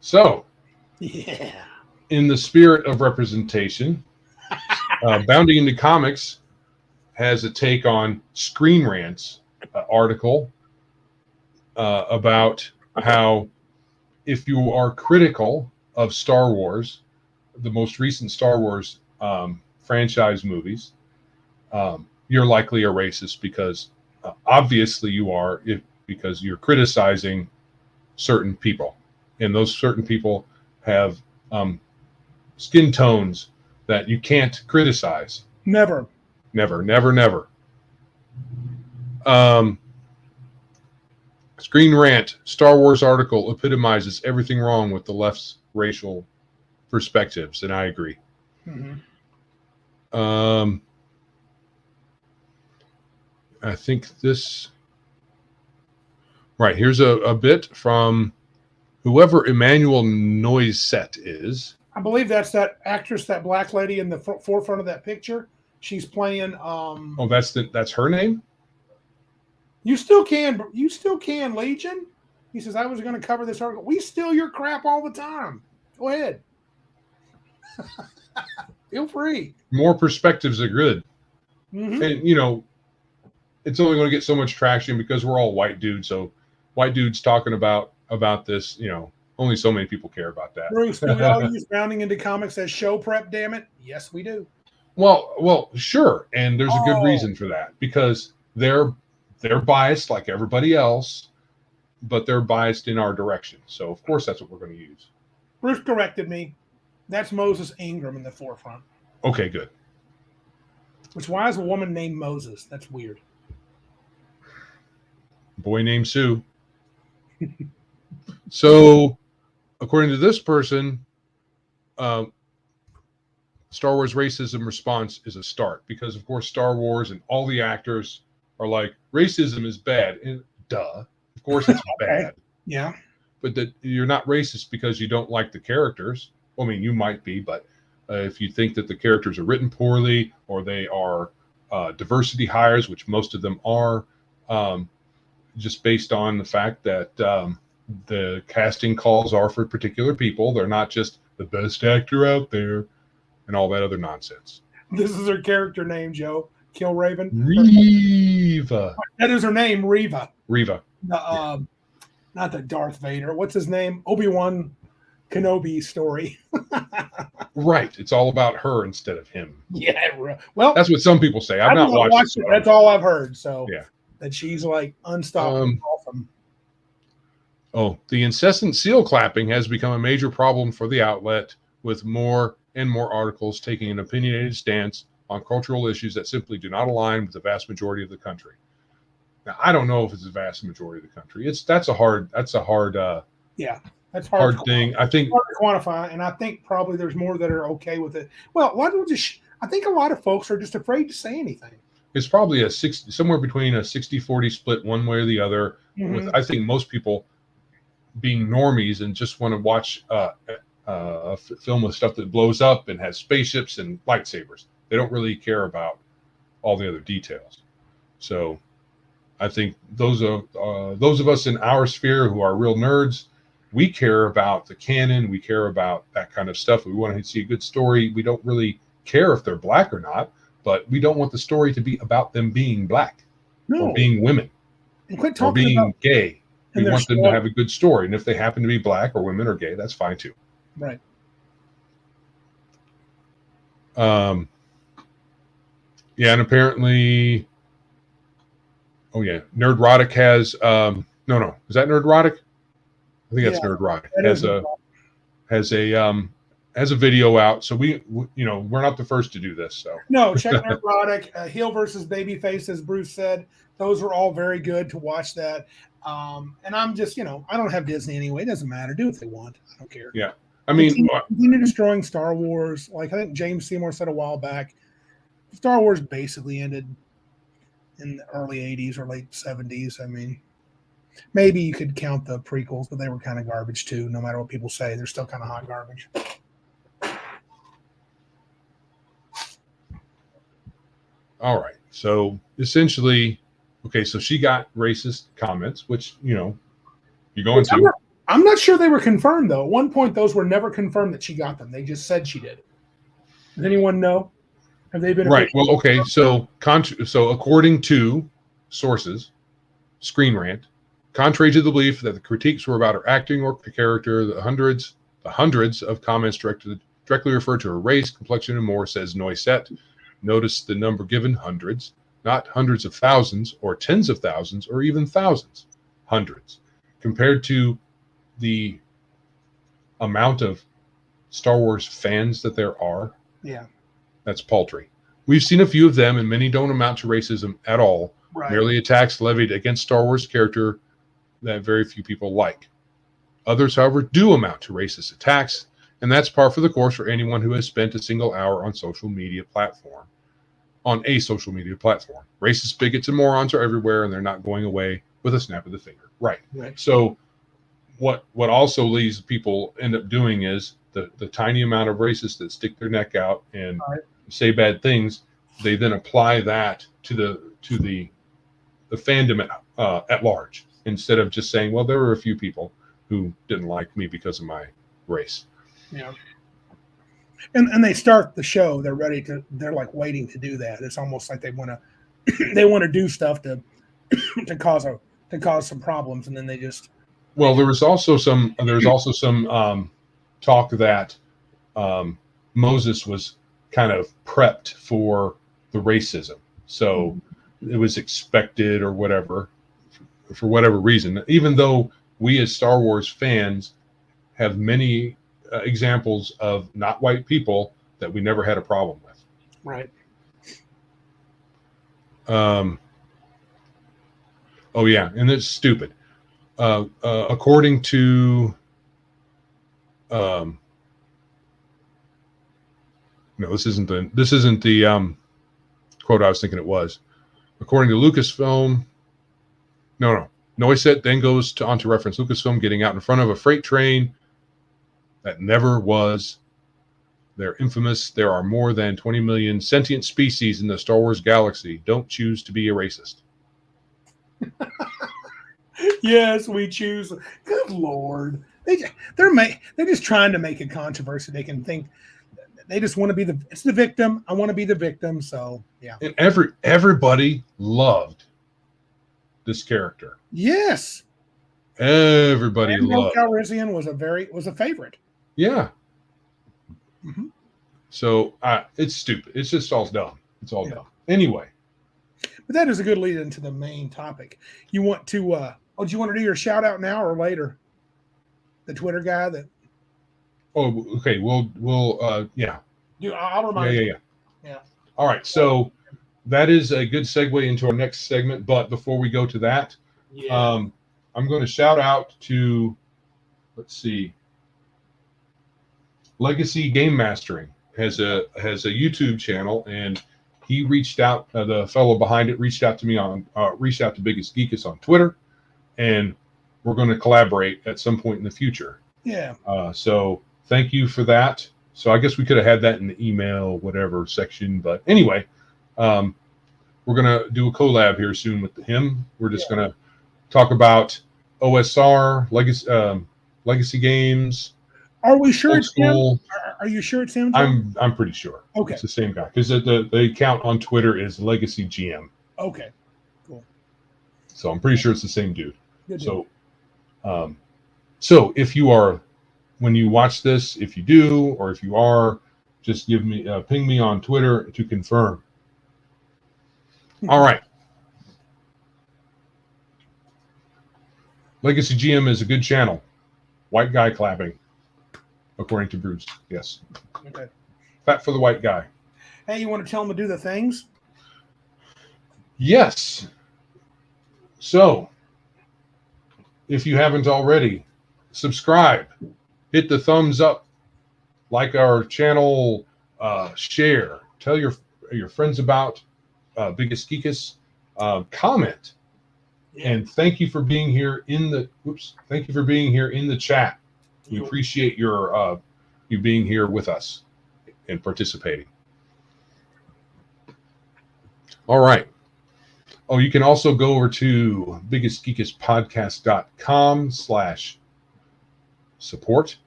Speaker 1: So, in the spirit of representation, Bounding into Comics has a take on Screen Rant's article about how if you are critical of Star Wars, the most recent Star Wars franchise movies, you're likely a racist because obviously you are, because you're criticizing certain people, and those certain people have skin tones that you can't criticize.
Speaker 2: Never.
Speaker 1: Screen Rant Star Wars article epitomizes everything wrong with the left's racial perspectives, and I agree. I think this. Right, here's a bit from whoever Emmanuel Noisette is.
Speaker 2: I believe that's that actress, that black lady in the forefront of that picture. She's playing.
Speaker 1: Oh, that's her name?
Speaker 2: You still can, Legion. He says, I was going to cover this article. We steal your crap all the time. Go ahead. Feel free.
Speaker 1: More perspectives are good. And, it's only going to get so much traction because we're all white dudes. So white dudes talking about this, only so many people care about that.
Speaker 2: Bruce, do we all use Bounding into Comics as show prep, damn it? Yes, we do.
Speaker 1: Well, sure. And there's a good reason for that, because they're biased like everybody else, but they're biased in our direction. So, of course, that's what we're going to use.
Speaker 2: Bruce corrected me. That's Moses Ingram in the forefront.
Speaker 1: Okay, good.
Speaker 2: Which, why is a woman named Moses? That's weird.
Speaker 1: Boy named Sue. So, according to this person, Star Wars racism response is a start, because, of course, Star Wars and all the actors are like, racism is bad. And duh. Of course it's bad.
Speaker 2: Yeah.
Speaker 1: But that you're not racist because you don't like the characters. Well, I mean, you might be, but if you think that the characters are written poorly, or they are diversity hires, which most of them are, just based on the fact that the casting calls are for particular people. They're not just the best actor out there and all that other nonsense.
Speaker 2: This is her character name, Joe. Kill Raven.
Speaker 1: Reva.
Speaker 2: That is her name, Reva.
Speaker 1: Reva.
Speaker 2: Not the Darth Vader. What's his name? Obi-Wan Kenobi story.
Speaker 1: Right. It's all about her instead of him.
Speaker 2: Yeah. Well,
Speaker 1: that's what some people say. I've not watched it.
Speaker 2: That's all I've heard. So
Speaker 1: yeah,
Speaker 2: that she's like unstoppable. Awesome.
Speaker 1: Oh, the incessant seal clapping has become a major problem for the outlet, with more and more articles taking an opinionated stance on cultural issues that simply do not align with the vast majority of the country. Now, I don't know if it's the vast majority of the country. That's a hard
Speaker 2: yeah. That's
Speaker 1: hard thing. I think
Speaker 2: hard to quantify, and I think probably there's more that are okay with it. Well, I think a lot of folks are just afraid to say anything.
Speaker 1: It's probably somewhere between a 60-40 split one way or the other. With I think most people being normies and just want to watch a film with stuff that blows up and has spaceships and lightsabers. They don't really care about all the other details. So I think those of us in our sphere who are real nerds, we care about the canon. We care about that kind of stuff. We want to see a good story. We don't really care if they're black or not, but we don't want the story to be about them being black or being women or being gay. We want them to have a good story. And if they happen to be black or women or gay, that's fine too.
Speaker 2: Right.
Speaker 1: Yeah, and apparently, Nerdrotic has no. Is that Nerdrotic? I think that's Nerdrotic. Has a video out. So we're not the first to do this. So
Speaker 2: no, check Nerdrotic. Heel versus Babyface, as Bruce said. Those are all very good to watch that. And I'm just, I don't have Disney anyway. It doesn't matter. Do what they want. I don't care.
Speaker 1: Yeah. I mean,
Speaker 2: continue destroying Star Wars. Like I think James Seymour said a while back, Star Wars basically ended in the early 80s or late 70s. I mean, maybe you could count the prequels, but they were kind of garbage too. No matter what people say, they're still kind of hot garbage.
Speaker 1: All right. So essentially, so she got racist comments, which, you're going to.
Speaker 2: I'm not sure they were confirmed, though. At one point, those were never confirmed that she got them. They just said she did. Does anyone know? Have they been
Speaker 1: right? Well, okay. So according to sources, Screen Rant, contrary to the belief that the critiques were about her acting or the character, the hundreds of comments directly refer to her race, complexion, and more, says Noisette. Notice the number given, hundreds, not hundreds of thousands or tens of thousands or even thousands, hundreds, compared to the amount of Star Wars fans that there are.
Speaker 2: Yeah.
Speaker 1: That's paltry. We've seen a few of them, and many don't amount to racism at all. Right. Merely attacks levied against Star Wars character that very few people like. Others, however, do amount to racist attacks, and that's par for the course for anyone who has spent a single hour on a social media platform. Racist bigots and morons are everywhere, and they're not going away with a snap of the finger. Right. So what also leads people end up doing is the tiny amount of racists that stick their neck out and say bad things, they then apply that to the fandom at large, instead of just saying, well, there were a few people who didn't like me because of my race.
Speaker 2: Yeah. And they start the show, they're like waiting to do that. It's almost like they want to do stuff to cause some problems, and then they just.
Speaker 1: Well, there's also some talk that Moses was kind of prepped for the racism, so it was expected or whatever, for whatever reason. Even though we as Star Wars fans have many examples of not white people that we never had a problem with.
Speaker 2: Right.
Speaker 1: Oh yeah, and it's stupid. According to no, this isn't the quote I was thinking it was. According to Lucasfilm, no. Noisette then goes on to reference Lucasfilm getting out in front of a freight train that never was. They're infamous. There are more than 20 million sentient species in the Star Wars galaxy. Don't choose to be a racist.
Speaker 2: Yes, we choose. Good Lord. They're just trying to make a controversy. They can think they just want to be it's the victim. I want to be the victim. So yeah.
Speaker 1: And everybody loved this character.
Speaker 2: Yes.
Speaker 1: Everybody loved.
Speaker 2: Calrissian was a favorite.
Speaker 1: Yeah.
Speaker 2: Mm-hmm.
Speaker 1: So it's stupid. It's just all dumb. It's all dumb. Anyway.
Speaker 2: But that is a good lead into the main topic. You want to, do you want to do your shout out now or later? The Twitter guy that.
Speaker 1: Oh, okay. We'll, yeah.
Speaker 2: I'll remind you.
Speaker 1: Yeah. All right. So that is a good segue into our next segment. But before we go to that, I'm going to shout out to, let's see, Legacy Game Mastering has a YouTube channel, and he reached out. The fellow behind it reached out to me reached out to Biggest Geekus on Twitter, and we're going to collaborate at some point in the future.
Speaker 2: Yeah.
Speaker 1: So thank you for that. So I guess we could have had that in the email, whatever section. But anyway, we're going to do a collab here soon with him. We're just going to talk about OSR, legacy games.
Speaker 2: Are we sure it's him? Are you sure it's him, John?
Speaker 1: I'm pretty sure.
Speaker 2: Okay.
Speaker 1: It's the same guy. Because the account on Twitter is Legacy GM.
Speaker 2: Okay. Cool.
Speaker 1: So I'm pretty sure it's the same dude.
Speaker 2: Good
Speaker 1: so if you are, when you watch this, if you do, or if you are, just give me ping me on Twitter to confirm. All right. Legacy GM is a good channel. White guy clapping, according to Bruce. Yes.
Speaker 2: Okay.
Speaker 1: Clap for the white guy.
Speaker 2: Hey, you want to tell him to do the things?
Speaker 1: Yes. So, if you haven't already, subscribe, hit the thumbs up, like our channel, share, tell your friends about Biggest Geekus, comment, and thank you for being here in the chat. We appreciate your you being here with us and participating. All right. Oh, you can also go over to biggestgeekuspodcast.com/support.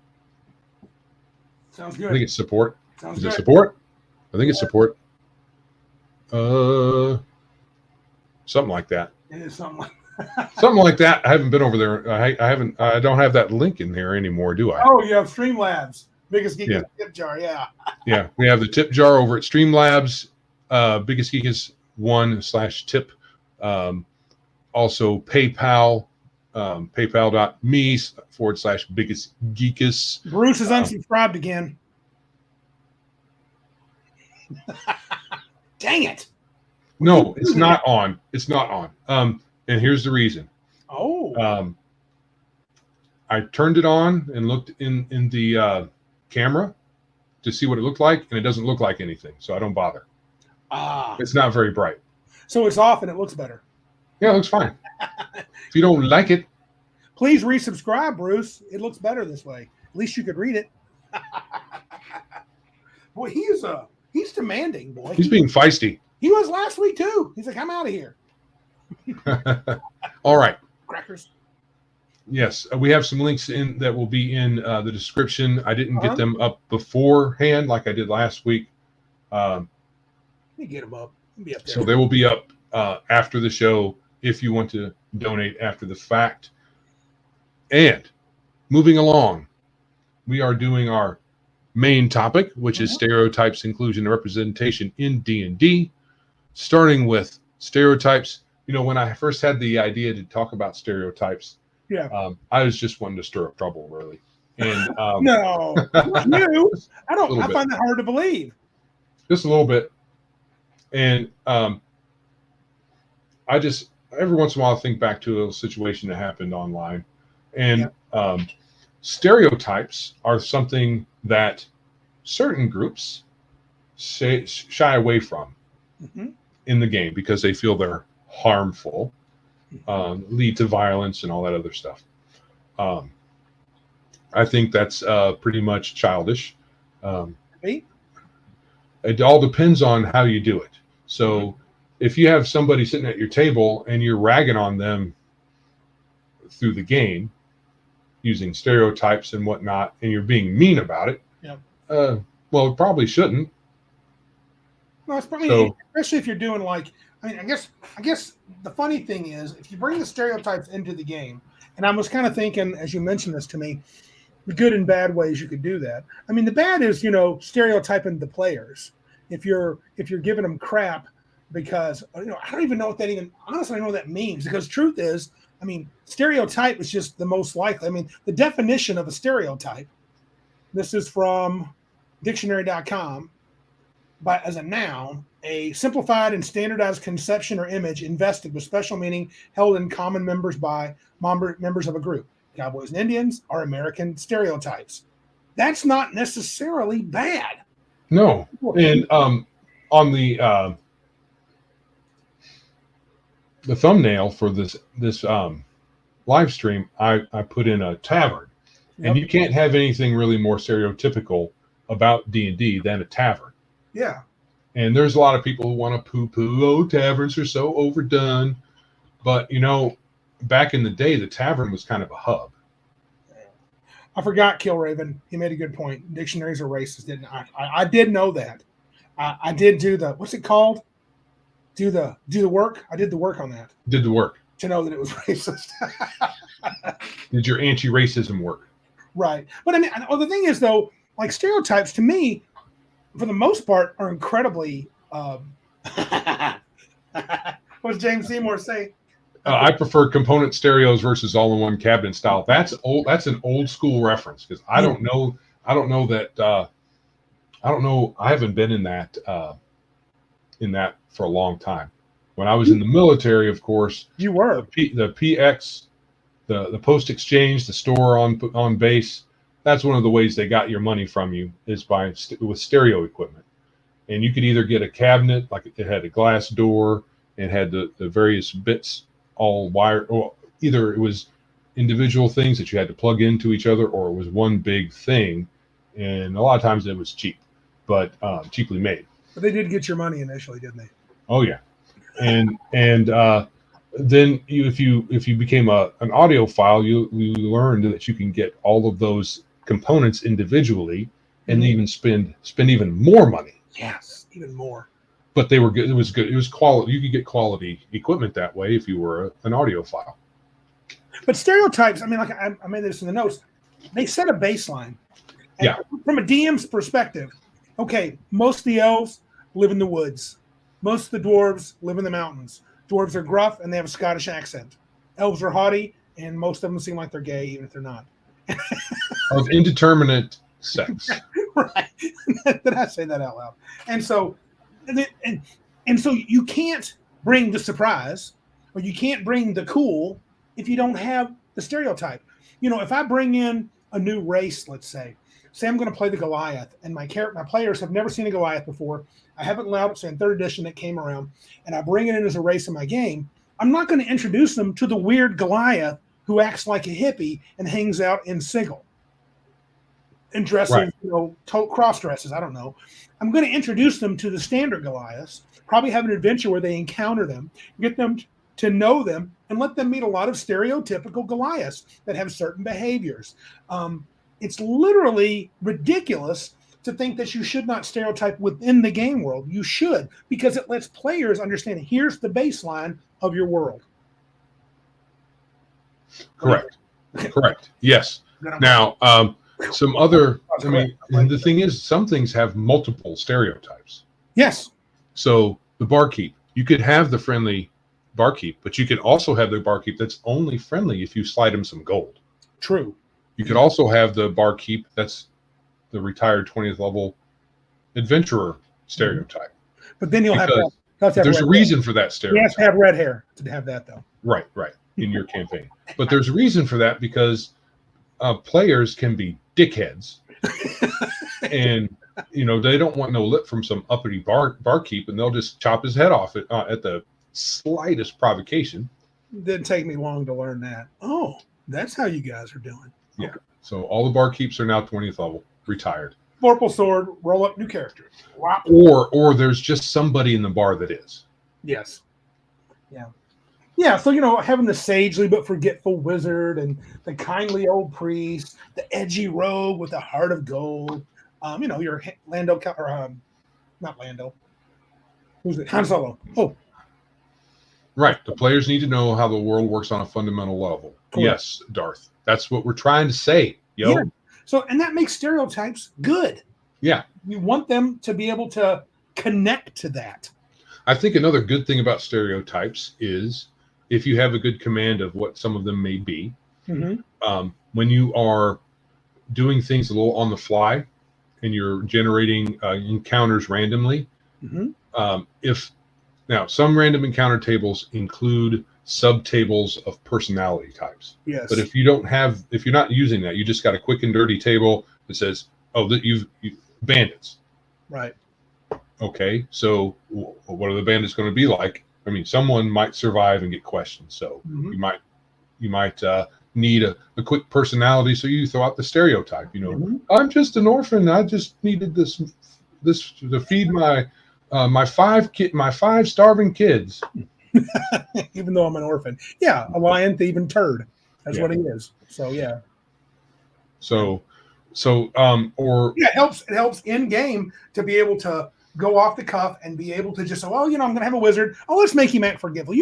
Speaker 2: Sounds good.
Speaker 1: I think it's support.
Speaker 2: Sounds
Speaker 1: Is
Speaker 2: good.
Speaker 1: it support? I think it's support. Something like that.
Speaker 2: It is something like
Speaker 1: Something like that. I haven't been over there. I don't have that link in here anymore, do I?
Speaker 2: Oh, you have Streamlabs. Biggest Geekus tip jar,
Speaker 1: Yeah, we have the tip jar over at Streamlabs. Biggest Geekus 1/tip. Also PayPal, paypal.me/biggest geekus.
Speaker 2: Bruce is unsubscribed again. Dang it.
Speaker 1: No, it's not on. It's not on. And here's the reason.
Speaker 2: Oh.
Speaker 1: I turned it on and looked in the camera to see what it looked like, and it doesn't look like anything, so I don't bother. It's not very bright.
Speaker 2: So it's off and it looks better.
Speaker 1: Yeah, it looks fine. If you don't like it,
Speaker 2: please resubscribe, Bruce. It looks better this way. At least you could read it. Boy, he's demanding, boy.
Speaker 1: He's being feisty.
Speaker 2: He was last week too. He's like, I'm out of here.
Speaker 1: All right.
Speaker 2: Crackers.
Speaker 1: Yes, we have some links in that will be in the description. I didn't get them up beforehand like I did last week.
Speaker 2: Let me get them up. Be up there.
Speaker 1: So they will be up after the show if you want to donate after the fact. And moving along, we are doing our main topic, which is stereotypes, inclusion, and representation in D&D, starting with stereotypes. You know, when I first had the idea to talk about stereotypes, I was just wanting to stir up trouble, really. And
Speaker 2: no, you. I find that hard to believe.
Speaker 1: Just a little bit. And I just every once in a while think back to a situation that happened online, and stereotypes are something that certain groups shy away from in the game because they feel they're harmful, lead to violence and all that other stuff. I think that's pretty much childish. It all depends on how you do it. So if you have somebody sitting at your table and you're ragging on them through the game using stereotypes and whatnot, and you're being mean about it, well, it probably shouldn't.
Speaker 2: No, it's probably, especially if you're doing like, I mean, I guess the funny thing is if you bring the stereotypes into the game, and I was kind of thinking as you mentioned this to me, the good and bad ways you could do that. I mean, the bad is, stereotyping the players. If you're giving them crap because, I don't even know what that even, honestly, I don't know what that means, because truth is, I mean, stereotype is just the most likely. I mean, the definition of a stereotype, this is from dictionary.com, as a noun, a simplified and standardized conception or image invested with special meaning held in common members by members of a group. Cowboys and Indians are American stereotypes. That's not necessarily bad.
Speaker 1: No. And on the thumbnail for this live stream, I put in a tavern. Yep. And you can't have anything really more stereotypical about D&D than a tavern.
Speaker 2: Yeah.
Speaker 1: And there's a lot of people who want to poo-poo, taverns are so overdone. But, back in the day, the tavern was kind of a hub.
Speaker 2: I forgot Killraven. He made a good point. Dictionaries are racist, didn't I? I did know that. I did do what's it called? Do the work. I did the work on that.
Speaker 1: Did the work.
Speaker 2: To know that it was racist.
Speaker 1: Did your anti-racism work.
Speaker 2: Right. But I mean, the thing is, though, like stereotypes to me, for the most part, are incredibly. What does James Seymour say?
Speaker 1: I prefer component stereos versus all-in-one cabinet style. That's old. That's an old school reference, because I don't know that. I don't know. I haven't been in that for a long time. When I was in the military, of course,
Speaker 2: you were
Speaker 1: the PX, the post exchange, the store on base. That's one of the ways they got your money from you, is with stereo equipment. And you could either get a cabinet, like it had a glass door, and had the various bits all wired, or either it was individual things that you had to plug into each other, or it was one big thing. And a lot of times it was cheap, but cheaply made.
Speaker 2: But they did get your money initially, didn't they?
Speaker 1: Oh yeah. And then if you became an audiophile, you learned that you can get all of those components individually, and even spend even more money.
Speaker 2: Yes, even more.
Speaker 1: But they were good. It was good. It was quality. You could get quality equipment that way if you were an audiophile.
Speaker 2: But stereotypes, I mean, like I made this in the notes, they set a baseline. And
Speaker 1: yeah.
Speaker 2: From a DM's perspective, okay, most of the elves live in the woods. Most of the dwarves live in the mountains. Dwarves are gruff and they have a Scottish accent. Elves are haughty, and most of them seem like they're gay, even if they're not.
Speaker 1: Of indeterminate sex.
Speaker 2: Right. Did I say that out loud? And so, and so you can't bring the surprise, or you can't bring the cool if you don't have the stereotype. If I bring in a new race, let's say I'm going to play the Goliath, and my players have never seen a Goliath before. I haven't allowed it, so in 3rd edition that came around, and I bring it in as a race in my game. I'm not going to introduce them to the weird Goliath who acts like a hippie and hangs out in Sigil and dresses,
Speaker 1: right.
Speaker 2: Cross dresses. I don't know. I'm going to introduce them to the standard Goliaths, probably have an adventure where they encounter them, get them to know them, and let them meet a lot of stereotypical Goliaths that have certain behaviors. It's literally ridiculous to think that you should not stereotype within the game world. You should, because it lets players understand, here's the baseline of your world.
Speaker 1: Correct. Correct. Yes. Now, some other, the thing is, some things have multiple stereotypes.
Speaker 2: Yes.
Speaker 1: So the barkeep, you could have the friendly barkeep, but you could also have the barkeep that's only friendly if you slide him some gold.
Speaker 2: True.
Speaker 1: You could also have the barkeep that's the retired 20th level adventurer stereotype.
Speaker 2: But then you'll have to have
Speaker 1: there's a reason for that stereotype.
Speaker 2: You have to have red hair to have that, though.
Speaker 1: Right, in your campaign. But there's a reason for that, because players can be dickheads. And, they don't want no lip from some uppity barkeep, and they'll just chop his head off at the slightest provocation.
Speaker 2: It didn't take me long to learn that. Oh, that's how you guys are doing.
Speaker 1: Yeah. So all the barkeeps are now 20th level, retired.
Speaker 2: Vorpal sword, roll up new character. Wow.
Speaker 1: Or there's just somebody in the bar that is.
Speaker 2: Yes. Yeah. Yeah, so, having the sagely but forgetful wizard, and the kindly old priest, the edgy rogue with a heart of gold, your Lando, or not Lando. Who's it? Han Solo. Oh.
Speaker 1: Right. The players need to know how the world works on a fundamental level. Cool. Yes, Darth. That's what we're trying to say, yo. Yeah.
Speaker 2: So, and that makes stereotypes good.
Speaker 1: Yeah.
Speaker 2: You want them to be able to connect to that.
Speaker 1: I think another good thing about stereotypes is if you have a good command of what some of them may be, when you are doing things a little on the fly and you're generating encounters randomly, if now some random encounter tables include subtables of personality types.
Speaker 2: Yes.
Speaker 1: But if you're not using that, you just got a quick and dirty table that says, oh, that you bandits.
Speaker 2: Right.
Speaker 1: Okay, so what are the bandits going to be like? I mean, someone might survive and get questioned, so you might need a quick personality, so you throw out the stereotype. I'm just an orphan. I just needed this to feed my five starving kids.
Speaker 2: Even though I'm an orphan, a lion, thief, and turd. That's what he is. So yeah.
Speaker 1: It
Speaker 2: helps in game to be able to go off the cuff and be able to just say, well, I'm going to have a wizard. Oh, let's make him act forgetful.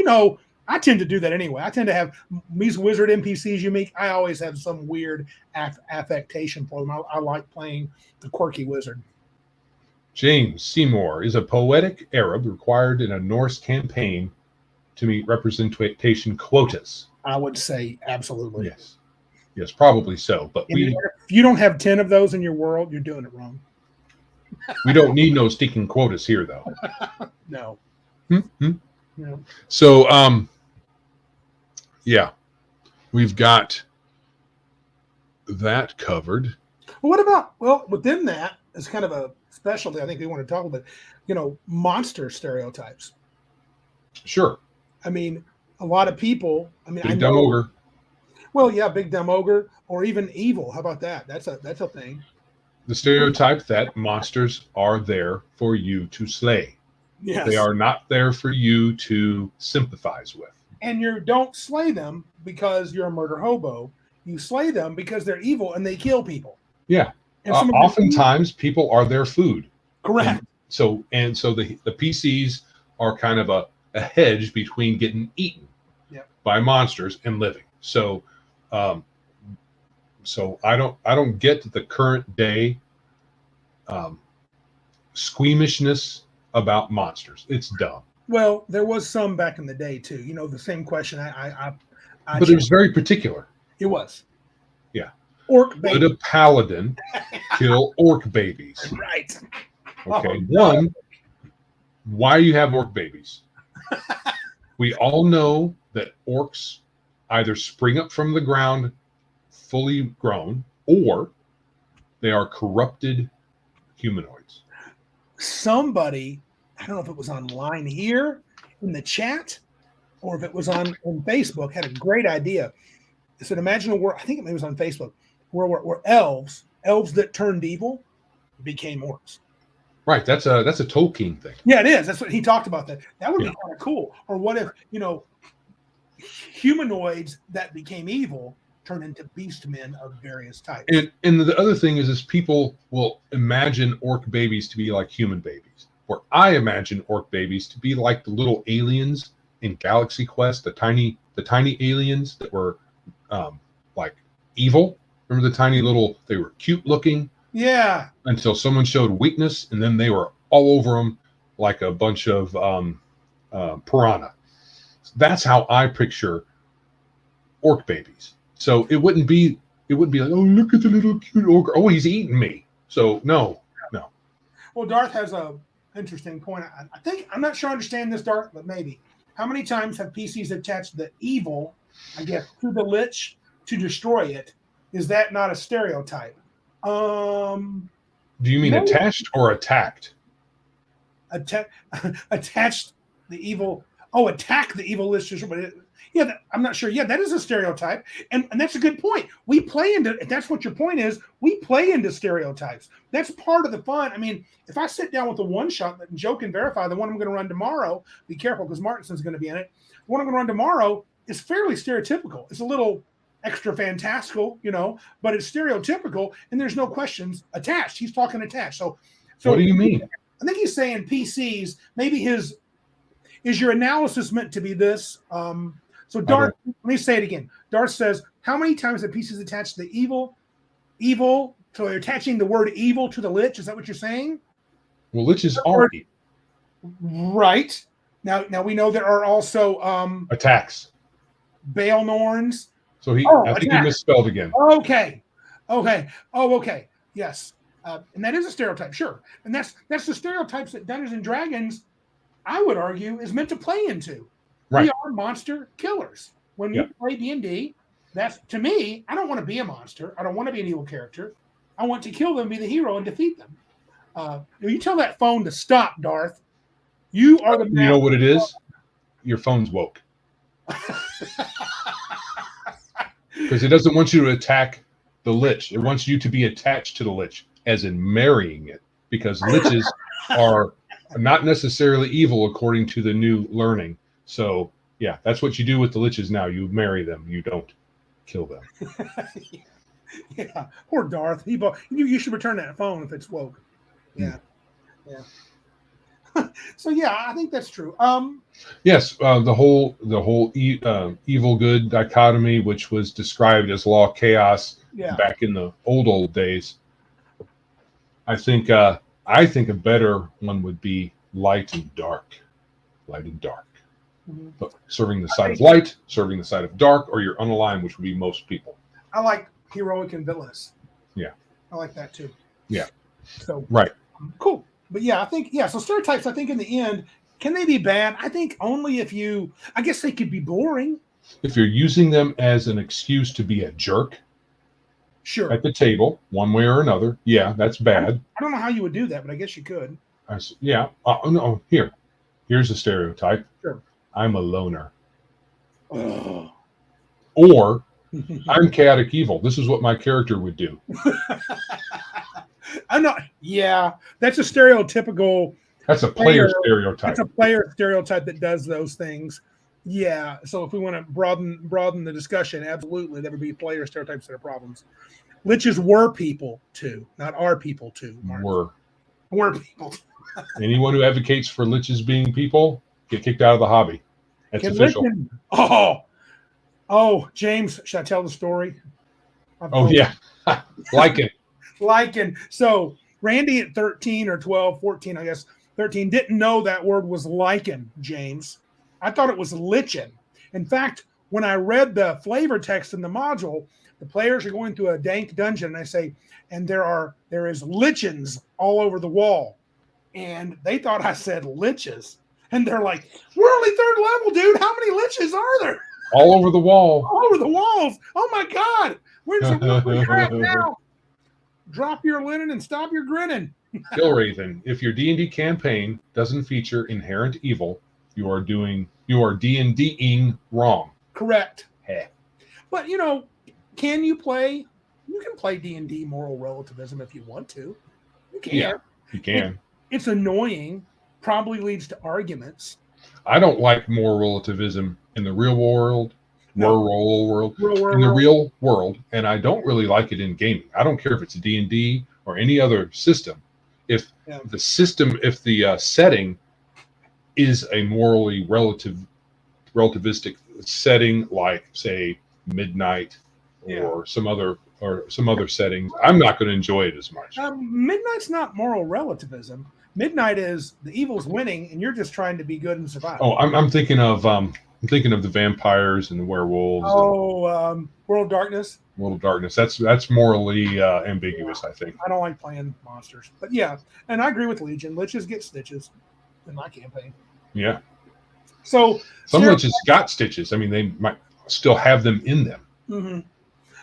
Speaker 2: I tend to do that anyway. I tend to have these wizard NPCs you make. I always have some weird affectation for them. I like playing the quirky wizard.
Speaker 1: James Seymour is a poetic Arab required in a Norse campaign to meet representation quotas.
Speaker 2: I would say absolutely.
Speaker 1: Yes, probably so. But
Speaker 2: if you don't have 10 of those in your world, you're doing it wrong.
Speaker 1: We don't need no sticking quotas here, though.
Speaker 2: No.
Speaker 1: No. So, we've got that covered.
Speaker 2: Well, what about, within that is kind of a specialty I think we want to talk about, monster stereotypes.
Speaker 1: Sure.
Speaker 2: I mean, a lot of people,
Speaker 1: Big dumb ogre.
Speaker 2: Well, yeah, big dumb ogre, or even evil. How about that? That's a thing.
Speaker 1: The stereotype that monsters are there for you to slay.
Speaker 2: Yes.
Speaker 1: They are not there for you to sympathize with.
Speaker 2: And you don't slay them because you're a murder hobo. You slay them because they're evil and they kill people.
Speaker 1: Yeah. Oftentimes people are their food.
Speaker 2: Correct.
Speaker 1: So the PCs are kind of a hedge between getting eaten by monsters and living. So I don't get the current day squeamishness about monsters. It's dumb.
Speaker 2: Well, there was some back in the day too. The same question.
Speaker 1: But it was very particular.
Speaker 2: It was.
Speaker 1: Yeah.
Speaker 2: Orc baby.
Speaker 1: Would a paladin kill orc babies?
Speaker 2: Right.
Speaker 1: Okay. One, why you have orc babies? We all know that orcs either spring up from the ground fully grown, or they are corrupted humanoids.
Speaker 2: Somebody, I don't know if it was online here in the chat or if it was on Facebook, had a great idea. It said, imagine a world, I think it was on Facebook, where elves that turned evil became orcs.
Speaker 1: Right. That's a Tolkien thing.
Speaker 2: Yeah, it is. That's what he talked about. That would be kind of cool. Or what if, humanoids that became evil turn into beast men of various types.
Speaker 1: And the other thing is people will imagine orc babies to be like human babies, or I imagine orc babies to be like the little aliens in Galaxy Quest, the tiny aliens that were like evil. Remember the tiny little? They were cute looking.
Speaker 2: Yeah.
Speaker 1: Until someone showed weakness, and then they were all over them like a bunch of piranha. That's how I picture orc babies. So it wouldn't be like, oh, look at the little cute ogre. Oh, he's eating me. So no.
Speaker 2: Well, Darth has a interesting point. I think I'm not sure I understand this, Darth, but maybe. How many times have PCs attached the evil, I guess, to the lich to destroy it? Is that not a stereotype?
Speaker 1: Do you mean attached or attacked?
Speaker 2: Attached the evil. Oh, attack the evil lich. I'm not sure. Yeah, that is a stereotype. And that's a good point. We play into, if that's what your point is, we play into stereotypes. That's part of the fun. I mean, if I sit down with a one-shot, and Joe can verify, the one I'm going to run tomorrow, be careful because Martinson's going to be in it. The one I'm going to run tomorrow is fairly stereotypical. It's a little extra fantastical, but it's stereotypical, and there's no questions attached. He's talking attached. So
Speaker 1: what do you mean?
Speaker 2: I think he's saying PCs, maybe is your analysis meant to be this? So Darth, let me say it again. Darth says, how many times have PCs attached the evil evil. So you're attaching the word evil to the lich. Is that what you're saying?
Speaker 1: Well, liches are evil.
Speaker 2: Right. Now we know there are also
Speaker 1: Attacks.
Speaker 2: Baelnorns.
Speaker 1: So I think he misspelled again.
Speaker 2: Okay. Oh, okay. Yes. And that is a stereotype, sure. And that's the stereotypes that Dungeons and Dragons, I would argue, is meant to play into.
Speaker 1: Right.
Speaker 2: We are monster killers. When you play D&D, that's, to me, I don't want to be a monster. I don't want to be an evil character. I want to kill them, be the hero, and defeat them. You tell that phone to stop, Darth. You are the.
Speaker 1: You know what it is? Your phone's woke. Because it doesn't want you to attack the lich. It wants you to be attached to the lich, as in marrying it. Because liches are not necessarily evil according to the new learning. So, yeah, that's what you do with the liches now. You marry them. You don't kill them.
Speaker 2: Yeah, poor Darth. You should return that phone if it's woke. Yeah. So yeah, I think that's true.
Speaker 1: Yes, the whole evil good dichotomy, which was described as law chaos back in the old days. I think a better one would be light and dark.
Speaker 2: Mm-hmm.
Speaker 1: But serving the side of light, serving the side of dark, or you're unaligned, which would be most people.
Speaker 2: I like heroic and villainous.
Speaker 1: Yeah,
Speaker 2: I like that too.
Speaker 1: Yeah.
Speaker 2: So
Speaker 1: right.
Speaker 2: Cool. But yeah, I think, so stereotypes, I think in the end, can they be bad? I think only if I guess they could be boring.
Speaker 1: If you're using them as an excuse to be a jerk.
Speaker 2: Sure.
Speaker 1: At the table, one way or another. Yeah, that's bad.
Speaker 2: I don't know how you would do that, but I guess you could.
Speaker 1: No, here's a stereotype.
Speaker 2: Sure.
Speaker 1: I'm a loner. Or I'm chaotic evil. This is what my character would do.
Speaker 2: I'm not. Yeah, that's a stereotypical.
Speaker 1: That's a player stereotype.
Speaker 2: That's a player stereotype that does those things. Yeah. So if we want to broaden the discussion, absolutely, there would be player stereotypes that are problems. Liches were people too, not are people too.
Speaker 1: Were
Speaker 2: people.
Speaker 1: Anyone who advocates for liches being people get kicked out of the hobby. That's official.
Speaker 2: Oh, James, should I tell the story?
Speaker 1: Yeah, Lycan.
Speaker 2: So Randy at 13 or 12, 14, I guess, 13, didn't know that word was Lycan, James. I thought it was lichen. In fact, when I read the flavor text in the module, the players are going through a dank dungeon, and I say, and there is lichens all over the wall. And they thought I said liches. And they're like, we're only third level, dude. How many liches are there?
Speaker 1: All over the wall.
Speaker 2: All over the walls. Oh, my God. Where's the crap now? Drop your linen and stop your grinning.
Speaker 1: Killraven, if your D&D campaign doesn't feature inherent evil, you are D&D-ing wrong.
Speaker 2: Correct.
Speaker 1: Heh.
Speaker 2: But, you can play D&D moral relativism if you want to. You can.
Speaker 1: Yeah, you can.
Speaker 2: It's annoying. Probably leads to arguments.
Speaker 1: I don't like moral relativism in the real world. In the real world, and I don't really like it in gaming. I don't care if it's D&D or any other system. If the setting is a morally relativistic setting, like say midnight or some other settings, I'm not going to enjoy it as much.
Speaker 2: Midnight's not moral relativism. Midnight is the evil's winning, and you're just trying to be good and survive.
Speaker 1: Oh, I'm thinking of the vampires and the werewolves.
Speaker 2: World of Darkness.
Speaker 1: World of Darkness. That's morally ambiguous, I think.
Speaker 2: I don't like playing monsters, but yeah, and I agree with Legion. Liches get stitches in my campaign.
Speaker 1: Yeah.
Speaker 2: So
Speaker 1: some liches got stitches. I mean, they might still have them in them.
Speaker 2: Mm-hmm.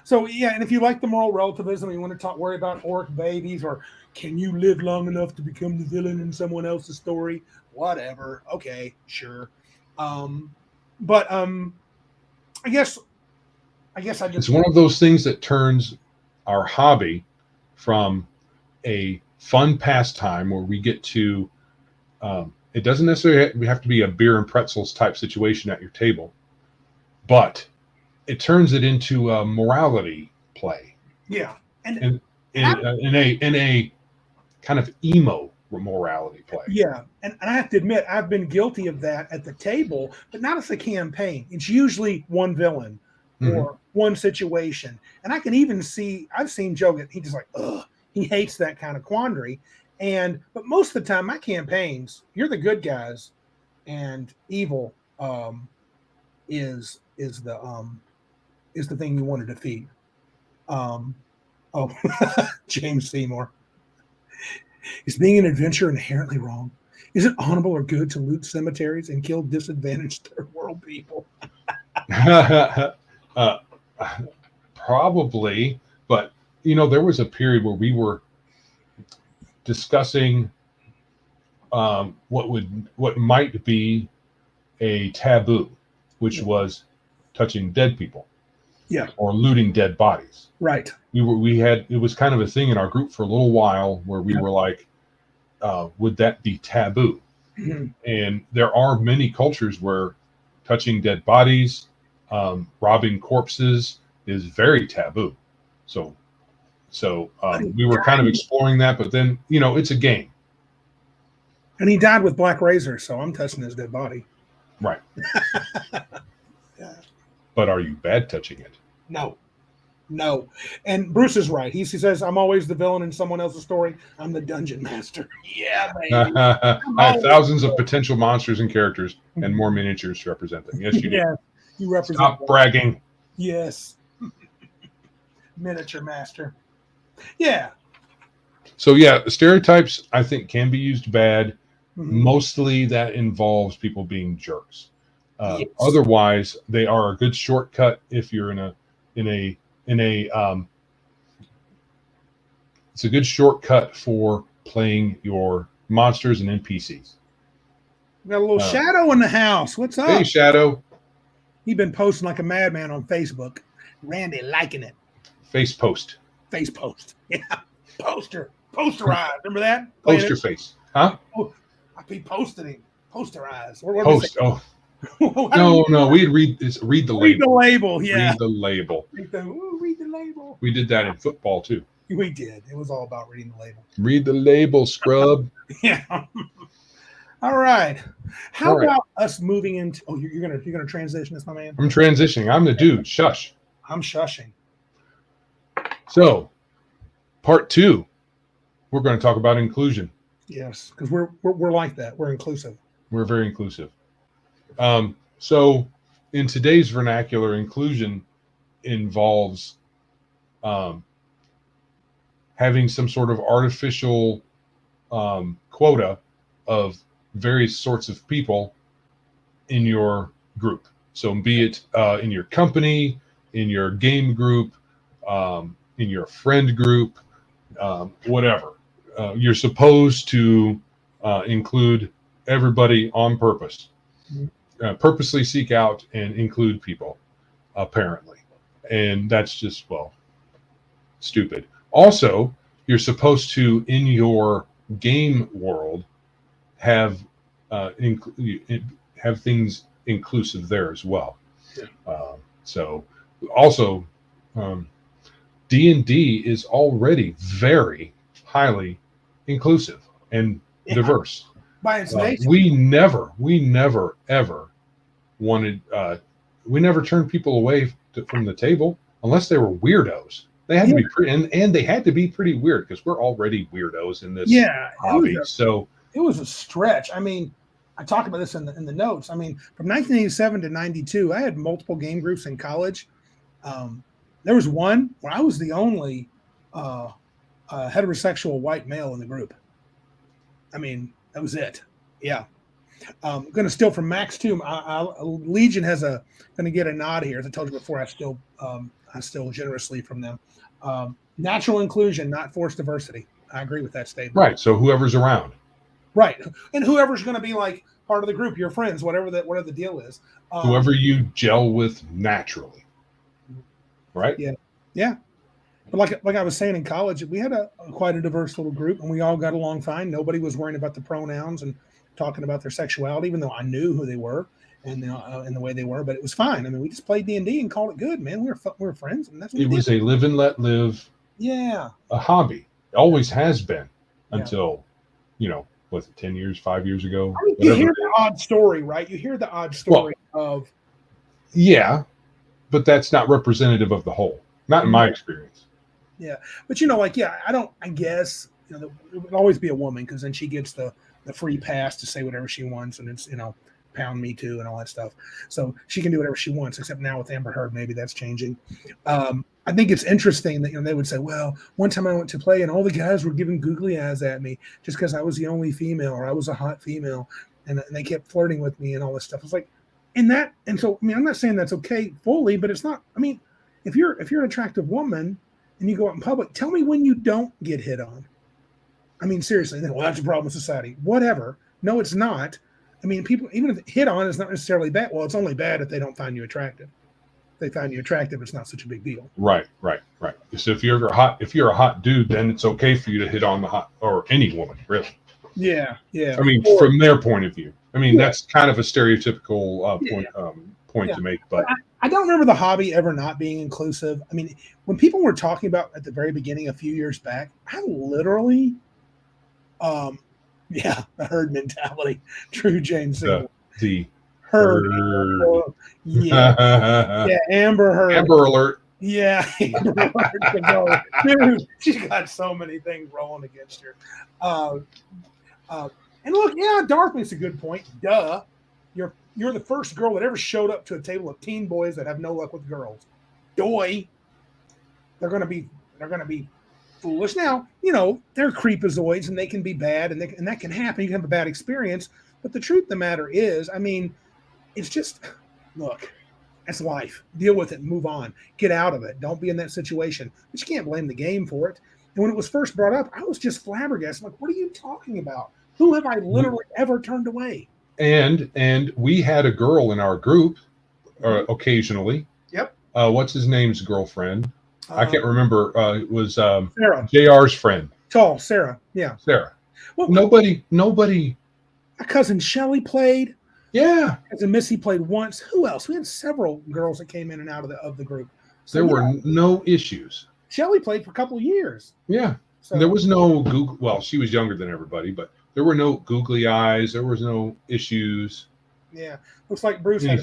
Speaker 2: So yeah, and if you like the moral relativism, you want to worry about orc babies, or can you live long enough to become the villain in someone else's story? Whatever. Okay, sure. But I guess
Speaker 1: it's one of those things that turns our hobby from a fun pastime where we get to it doesn't necessarily have to be a beer and pretzels type situation at your table, but it turns it into a morality play.
Speaker 2: Yeah,
Speaker 1: and in a kind of emo morality play.
Speaker 2: Yeah, and I have to admit, I've been guilty of that at the table, but not as a campaign. It's usually one villain, or one situation. And I can even see, I've seen Joe get, he just like, ugh, he hates that kind of quandary. But most of the time, my campaigns, you're the good guys, and evil is the thing you want to defeat. Oh, James Seymour. Is being an adventurer inherently wrong? Is it honorable or good to loot cemeteries and kill disadvantaged third world people?
Speaker 1: Probably, but there was a period where we were discussing what might be a taboo, which was touching dead people, or looting dead bodies.
Speaker 2: Right.
Speaker 1: It was kind of a thing in our group for a little while where we were like, would that be taboo?
Speaker 2: Mm-hmm.
Speaker 1: And there are many cultures where touching dead bodies, robbing corpses is very taboo. So we were kind of exploring that, but then it's a game.
Speaker 2: And he died with black razor, so I'm touching his dead body.
Speaker 1: Right. But are you bad touching it?
Speaker 2: No. And Bruce is right. He says, I'm always the villain in someone else's story. I'm the dungeon master. Yeah, baby.
Speaker 1: I have thousands of potential monsters and characters and more miniatures to represent them. Yes, you do.
Speaker 2: Yeah, you represent
Speaker 1: Stop
Speaker 2: them.
Speaker 1: bragging.
Speaker 2: Yes. Miniature master. Yeah.
Speaker 1: So, the stereotypes, I think, can be used bad.
Speaker 2: Mm-hmm.
Speaker 1: Mostly that involves people being jerks.
Speaker 2: Yes.
Speaker 1: Otherwise, they are a good shortcut if you're it's a good shortcut for playing your monsters and NPCs.
Speaker 2: We got a little Shadow in the house. What's up?
Speaker 1: Hey, Shadow.
Speaker 2: He's been posting like a madman on Facebook. Randy liking it.
Speaker 1: Face post.
Speaker 2: Yeah. Posterized. Remember that?
Speaker 1: Poster face. Huh?
Speaker 2: Oh, I be posting him. Posterized.
Speaker 1: Post. Oh. No. We'd read the label.
Speaker 2: Read the label. Yeah.
Speaker 1: Read the label.
Speaker 2: Read the label.
Speaker 1: We did that in football too.
Speaker 2: We did. It was all about reading the label.
Speaker 1: Read the label, scrub.
Speaker 2: Yeah. All right. How about us moving into? Oh, you're gonna transition this, my man.
Speaker 1: I'm transitioning. I'm the dude. Shush.
Speaker 2: I'm shushing.
Speaker 1: So, part 2, we're going to talk about inclusion.
Speaker 2: Yes, because we're like that. We're inclusive.
Speaker 1: We're very inclusive. So, in today's vernacular, inclusion involves having some sort of artificial quota of various sorts of people in your group. So be it in your company, in your game group, in your friend group, whatever. You're supposed to include everybody on purpose. Purposely seek out and include people, apparently. And that's just, stupid. Also, you're supposed to, in your game world, have things inclusive there as well. So also, D&D is already very highly inclusive and diverse.
Speaker 2: By its nature.
Speaker 1: We never ever wanted, we never turned people away from the table unless they were weirdos. They had to be pretty, and they had to be pretty weird because we're already weirdos in this hobby.
Speaker 2: It was a stretch. I mean, I talked about this in the notes. I mean, from 1987 to 92, I had multiple game groups in college. There was one where I was the only heterosexual white male in the group. I mean, that was it. Yeah. I'm going to steal from Max too. Legion has going to get a nod here. As I told you before, I steal generously from them. Natural inclusion, not forced diversity. I agree with that statement.
Speaker 1: Right. So whoever's around.
Speaker 2: Right. And whoever's going to be like part of the group, your friends, whatever the deal is.
Speaker 1: Whoever you gel with naturally. Right?
Speaker 2: Yeah. Yeah. But like I was saying in college, we had quite a diverse little group, and we all got along fine. Nobody was worrying about the pronouns and talking about their sexuality, even though I knew who they were and the way they were. But it was fine. I mean, we just played D&D and called it good, man. We were friends, and that's what
Speaker 1: it was a live and let live.
Speaker 2: Yeah.
Speaker 1: A hobby. It always has been until, 10 years, 5 years ago.
Speaker 2: I mean, you hear the odd story, right? You hear the odd story of.
Speaker 1: Yeah. but that's not representative of the whole. Not in my experience.
Speaker 2: Yeah, but I guess it would always be a woman because then she gets the free pass to say whatever she wants, and it's pound me too and all that stuff. So she can do whatever she wants. Except now with Amber Heard, maybe that's changing. I think it's interesting that they would say, well, one time I went to play and all the guys were giving googly eyes at me just because I was the only female or I was a hot female, and they kept flirting with me and all this stuff. It's like, and so I'm not saying that's okay fully, but it's not. I mean, if you're an attractive woman and you go out in public, tell me when you don't get hit on. I mean, seriously, well, that's a problem with society. Whatever. No, it's not. I mean, people, even if hit on is not necessarily bad. Well, it's only bad if they don't find you attractive. If they find you attractive, it's not such a big deal.
Speaker 1: Right. So if you're a hot dude, then it's okay for you to hit on the hot or any woman, really.
Speaker 2: Yeah.
Speaker 1: I mean, from their point of view. I mean, that's kind of a stereotypical point to make, but
Speaker 2: I don't remember the hobby ever not being inclusive. I mean, when people were talking about at the very beginning a few years back, I literally, the herd mentality. True, James.
Speaker 1: The
Speaker 2: herd. Yeah, Amber Heard.
Speaker 1: Amber Alert.
Speaker 2: Yeah, Amber Alert. Dude, she got so many things rolling against her. And look, Dark makes a good point. Duh. You're the first girl that ever showed up to a table of teen boys that have no luck with girls. Doy. They're gonna be foolish. Now, they're creepazoids and they can be bad and that can happen. You can have a bad experience. But the truth of the matter is, I mean, it's just, look, that's life. Deal with it and move on. Get out of it. Don't be in that situation. But you can't blame the game for it. And when it was first brought up, I was just flabbergasted. Like, what are you talking about? Who have I literally ever turned away?
Speaker 1: And we had a girl in our group occasionally.
Speaker 2: Yep.
Speaker 1: What's his name's girlfriend? I can't remember. It was
Speaker 2: Sarah.
Speaker 1: JR's friend.
Speaker 2: Tall, Sarah. Yeah.
Speaker 1: Sarah. Well, nobody.
Speaker 2: My cousin Shelly played.
Speaker 1: Yeah.
Speaker 2: Cousin Missy played once. Who else? We had several girls that came in and out of the group.
Speaker 1: So there were no issues.
Speaker 2: Shelly played for a couple of years.
Speaker 1: Yeah. So there was no Google. Well, she was younger than everybody, but there were no googly eyes. There was no issues.
Speaker 2: Yeah. Looks like Bruce had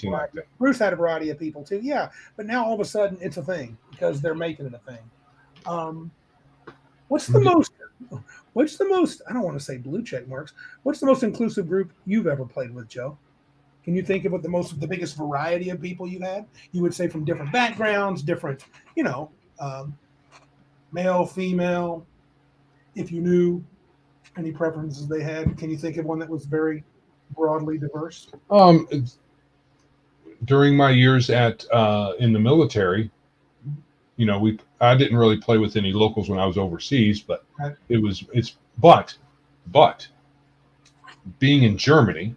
Speaker 2: a variety of people too. Yeah. But now all of a sudden it's a thing because they're making it a thing. What's the most, I don't want to say blue check marks. What's the most inclusive group you've ever played with, Joe? Can you think of what the biggest variety of people you've had? You would say from different backgrounds, different, male, female, if you knew any preferences they had. Can you think of one that was very broadly diverse?
Speaker 1: During my years in the military, I didn't really play with any locals when I was overseas, but but being in Germany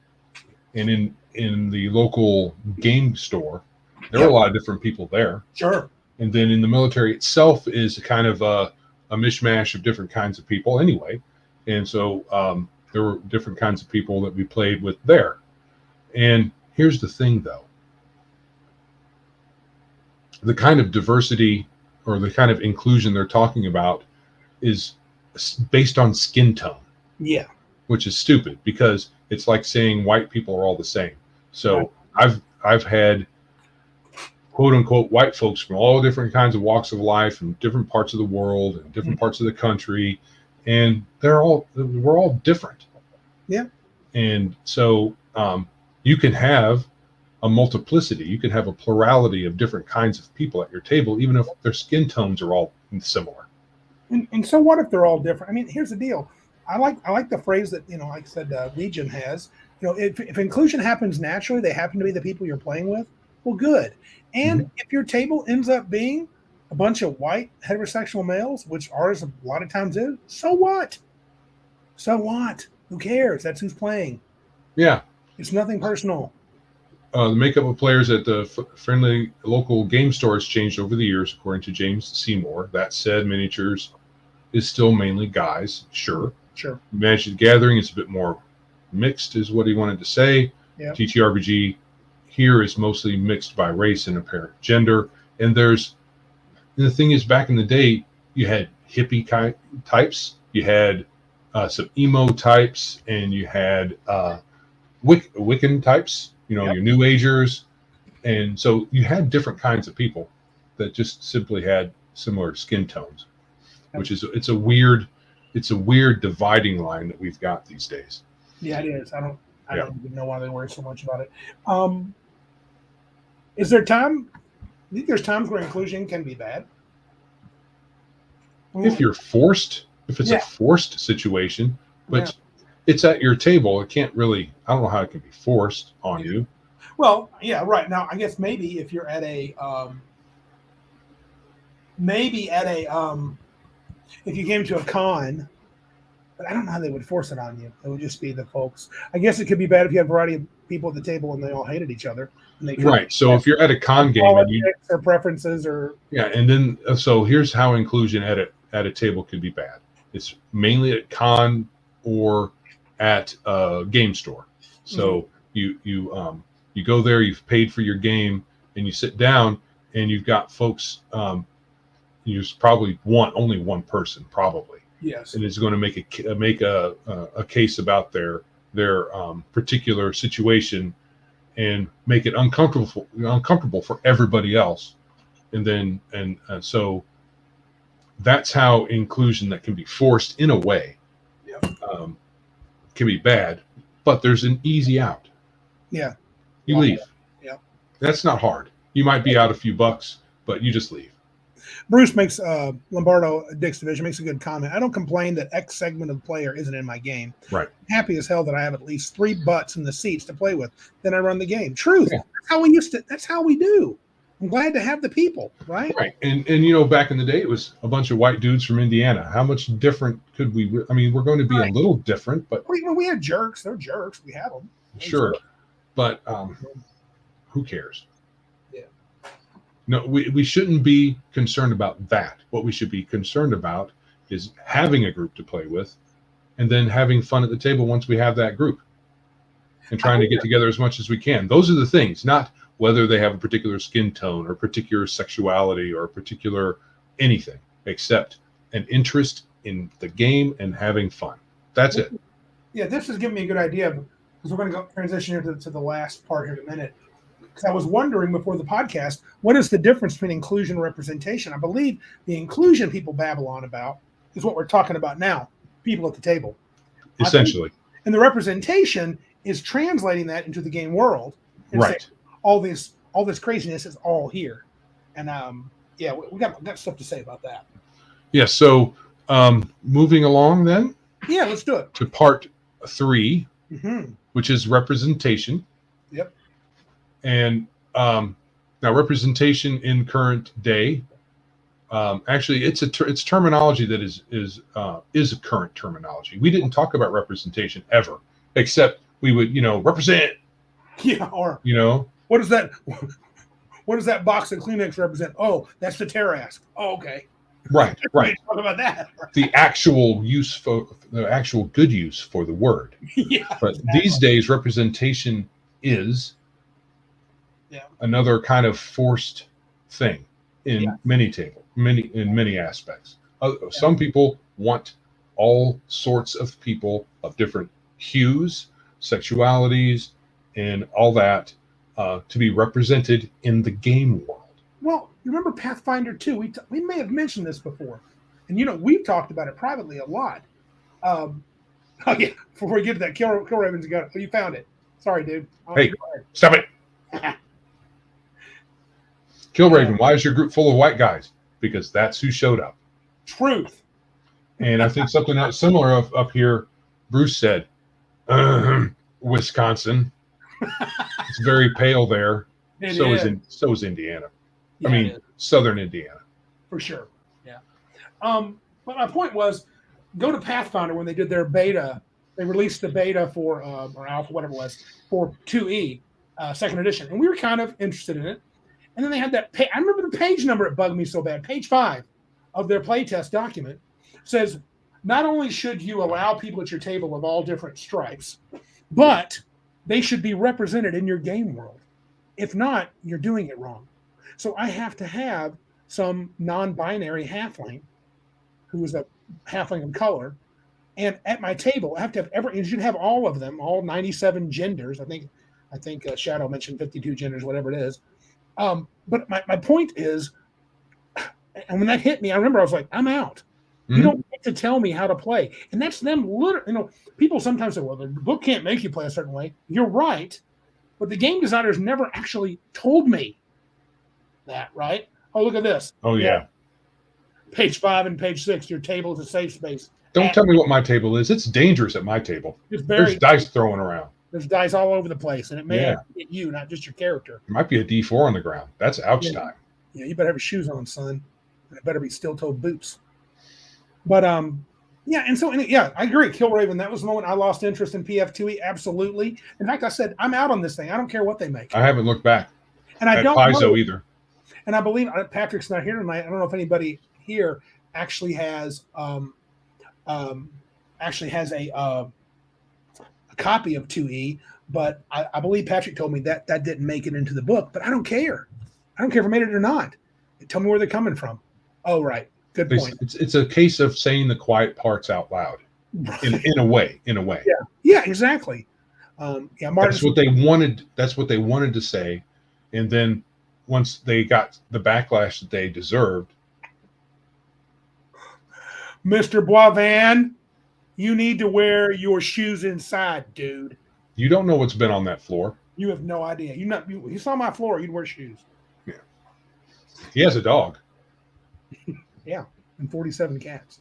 Speaker 1: and in the local game store, there were a lot of different people there.
Speaker 2: Sure.
Speaker 1: And then in the military itself is kind of a mishmash of different kinds of people anyway. And so there were different kinds of people that we played with there. And here's the thing, though. The kind of diversity or the kind of inclusion they're talking about is based on skin tone.
Speaker 2: Yeah.
Speaker 1: Which is stupid because it's like saying white people are all the same. So I've had quote unquote white folks from all different kinds of walks of life and different parts of the world and different parts of the country, and we're all different.
Speaker 2: Yeah.
Speaker 1: And so you can have a multiplicity. You can have a plurality of different kinds of people at your table, even if their skin tones are all similar.
Speaker 2: And so what if they're all different? I mean, here's the deal. I like the phrase that, like I said, Legion has, if inclusion happens naturally, they happen to be the people you're playing with. Well, good. And if your table ends up being a bunch of white heterosexual males, which ours a lot of times is, so what? So what? Who cares? That's who's playing.
Speaker 1: Yeah.
Speaker 2: It's nothing personal.
Speaker 1: The makeup of players at the friendly local game store has changed over the years, according to James Seymour. That said, miniatures is still mainly guys. Sure. Magic the Gathering is a bit more mixed, is what he wanted to say.
Speaker 2: Yeah.
Speaker 1: TTRPG here is mostly mixed by race and apparent gender. And the thing is, back in the day, you had hippie types, you had some emo types, and you had Wiccan types. Your New Agers. And so you had different kinds of people that just simply had similar skin tones, which is it's a weird dividing line that we've got these days.
Speaker 2: Yeah, it is. I don't even know why they worry so much about it. Is there time? I think there's times where inclusion can be bad.
Speaker 1: If you're forced, if it's a forced situation, but it's at your table, it can't really, I don't know how it can be forced on you.
Speaker 2: Well, yeah, right. Now, I guess maybe if you're at a, if you came to a con, but I don't know how they would force it on you. It would just be the folks. I guess it could be bad if you had a variety of people at the table and they all hated each other. And they
Speaker 1: right. So if you're at a con game and you
Speaker 2: or preferences or
Speaker 1: and then so here's how inclusion at a table could be bad. It's mainly at con or at a game store. So you go there, you've paid for your game, and you sit down, and you've got folks. You just probably want only one person, probably.
Speaker 2: Yes.
Speaker 1: And is going to make a case about their particular situation, and make it uncomfortable for everybody else, and so that's how inclusion that can be forced in a way can be bad, but there's an easy out.
Speaker 2: Yeah.
Speaker 1: You leave.
Speaker 2: Yeah.
Speaker 1: That's not hard. You might be out a few bucks, but you just leave.
Speaker 2: Bruce makes Lombardo Dick's Division makes a good comment. I don't complain that X segment of the player isn't in my game.
Speaker 1: Right.
Speaker 2: I'm happy as hell that I have at least 3 butts in the seats to play with. Then I run the game. Truth.
Speaker 1: Yeah.
Speaker 2: That's how we used to. That's how we do. I'm glad to have the people. Right.
Speaker 1: Right. And back in the day, it was a bunch of white dudes from Indiana. How much different could we? I mean, we're going to be a little different, but
Speaker 2: we had jerks. They're jerks. We have them.
Speaker 1: Sure. But who cares?
Speaker 2: Yeah.
Speaker 1: No, we shouldn't be concerned about that. What we should be concerned about is having a group to play with, and then having fun at the table once we have that group, and trying to get together as much as we can. Those are the things, not whether they have a particular skin tone or particular sexuality or particular anything, except an interest in the game and having fun. That's it.
Speaker 2: Yeah, this is giving me a good idea, because we're going to go transition here to the last part here in a minute. Because I was wondering before the podcast, what is the difference between inclusion and representation? I believe the inclusion people babble on about is what we're talking about now, people at the table.
Speaker 1: Essentially.
Speaker 2: And the representation is translating that into the game world. And
Speaker 1: right.
Speaker 2: All this craziness is all here. And we got stuff to say about that.
Speaker 1: Yeah, so moving along then.
Speaker 2: Yeah, let's do it.
Speaker 1: To part 3, which is representation.
Speaker 2: Yep.
Speaker 1: And now representation in current day, actually it's terminology that is a current terminology. We didn't talk about representation ever, except we would, represent.
Speaker 2: Yeah, or what does that box of Kleenex represent? Oh, that's the Terrask. Oh, okay.
Speaker 1: Right.
Speaker 2: Talk about that.
Speaker 1: The actual good use for the word.
Speaker 2: Yeah.
Speaker 1: But these days, representation is another kind of forced thing in many aspects. Some people want all sorts of people of different hues, sexualities, and all that to be represented in the game world.
Speaker 2: Well, you remember Pathfinder 2? We may have mentioned this before, and we've talked about it privately a lot. Before we get to that, Kill Raven's got it. Oh, you found it. Sorry, dude.
Speaker 1: Hey, stop it. Kill Raven, why is your group full of white guys? Because that's who showed up.
Speaker 2: Truth.
Speaker 1: And I think something else similar up here, Bruce said, Wisconsin. It's very pale there. So is Indiana. Yeah, southern Indiana.
Speaker 2: For sure. Yeah. But my point was, go to Pathfinder when they did their beta. They released the beta for, or alpha, whatever it was, for 2E, second edition. And we were kind of interested in it. And then they had that I remember the page number, it bugged me so bad. Page 5 of their playtest document says, not only should you allow people at your table of all different stripes, but they should be represented in your game world. If not, you're doing it wrong. So I have to have some non-binary halfling who is a halfling of color, and at my table I have to have you should have all of them, all 97 genders. I think Shadow mentioned 52 genders, whatever it is. But my point is, and when that hit me, I remember I was like, I'm out. You
Speaker 1: Mhm.
Speaker 2: don't get to tell me how to play. And that's them literally, people sometimes say, well, the book can't make you play a certain way. You're right. But the game designers never actually told me that, right? Oh, look at this.
Speaker 1: Oh yeah.
Speaker 2: Page 5 and page 6, your table is a safe space.
Speaker 1: Don't tell me what my table is. It's dangerous at my table.
Speaker 2: It's
Speaker 1: There's
Speaker 2: very
Speaker 1: dice throwing around.
Speaker 2: There's dice all over the place, and it may
Speaker 1: Yeah.
Speaker 2: hit you, not just your character.
Speaker 1: There might be a D4 on the ground. That's ouch
Speaker 2: Yeah.
Speaker 1: time.
Speaker 2: Yeah, you better have your shoes on, son. And it better be steel-toed boots. But yeah, and so yeah, I agree. Killraven, that was the moment I lost interest in PF2E. Absolutely. In fact, I said, I'm out on this thing. I don't care what they make.
Speaker 1: I haven't looked back
Speaker 2: And I
Speaker 1: at
Speaker 2: don't
Speaker 1: Paizo
Speaker 2: know,
Speaker 1: either.
Speaker 2: and I believe Patrick's not here tonight. I don't know if anybody here actually has a copy of 2E, but I believe Patrick told me that didn't make it into the book. But I don't care. I don't care if I made it or not. Tell me where they're coming from. Oh, right. Good point.
Speaker 1: It's a case of saying the quiet parts out loud. In a way.
Speaker 2: Yeah, exactly. Yeah, Martin.
Speaker 1: That's what they wanted. That's what they wanted to say, and then once they got the backlash that they deserved,
Speaker 2: Mr. Boivin, you need to wear your shoes inside, dude.
Speaker 1: you don't know what's been on that floor.
Speaker 2: You have no idea. You saw my floor. You'd wear shoes.
Speaker 1: Yeah, he has a dog.
Speaker 2: Yeah, and 47 cats.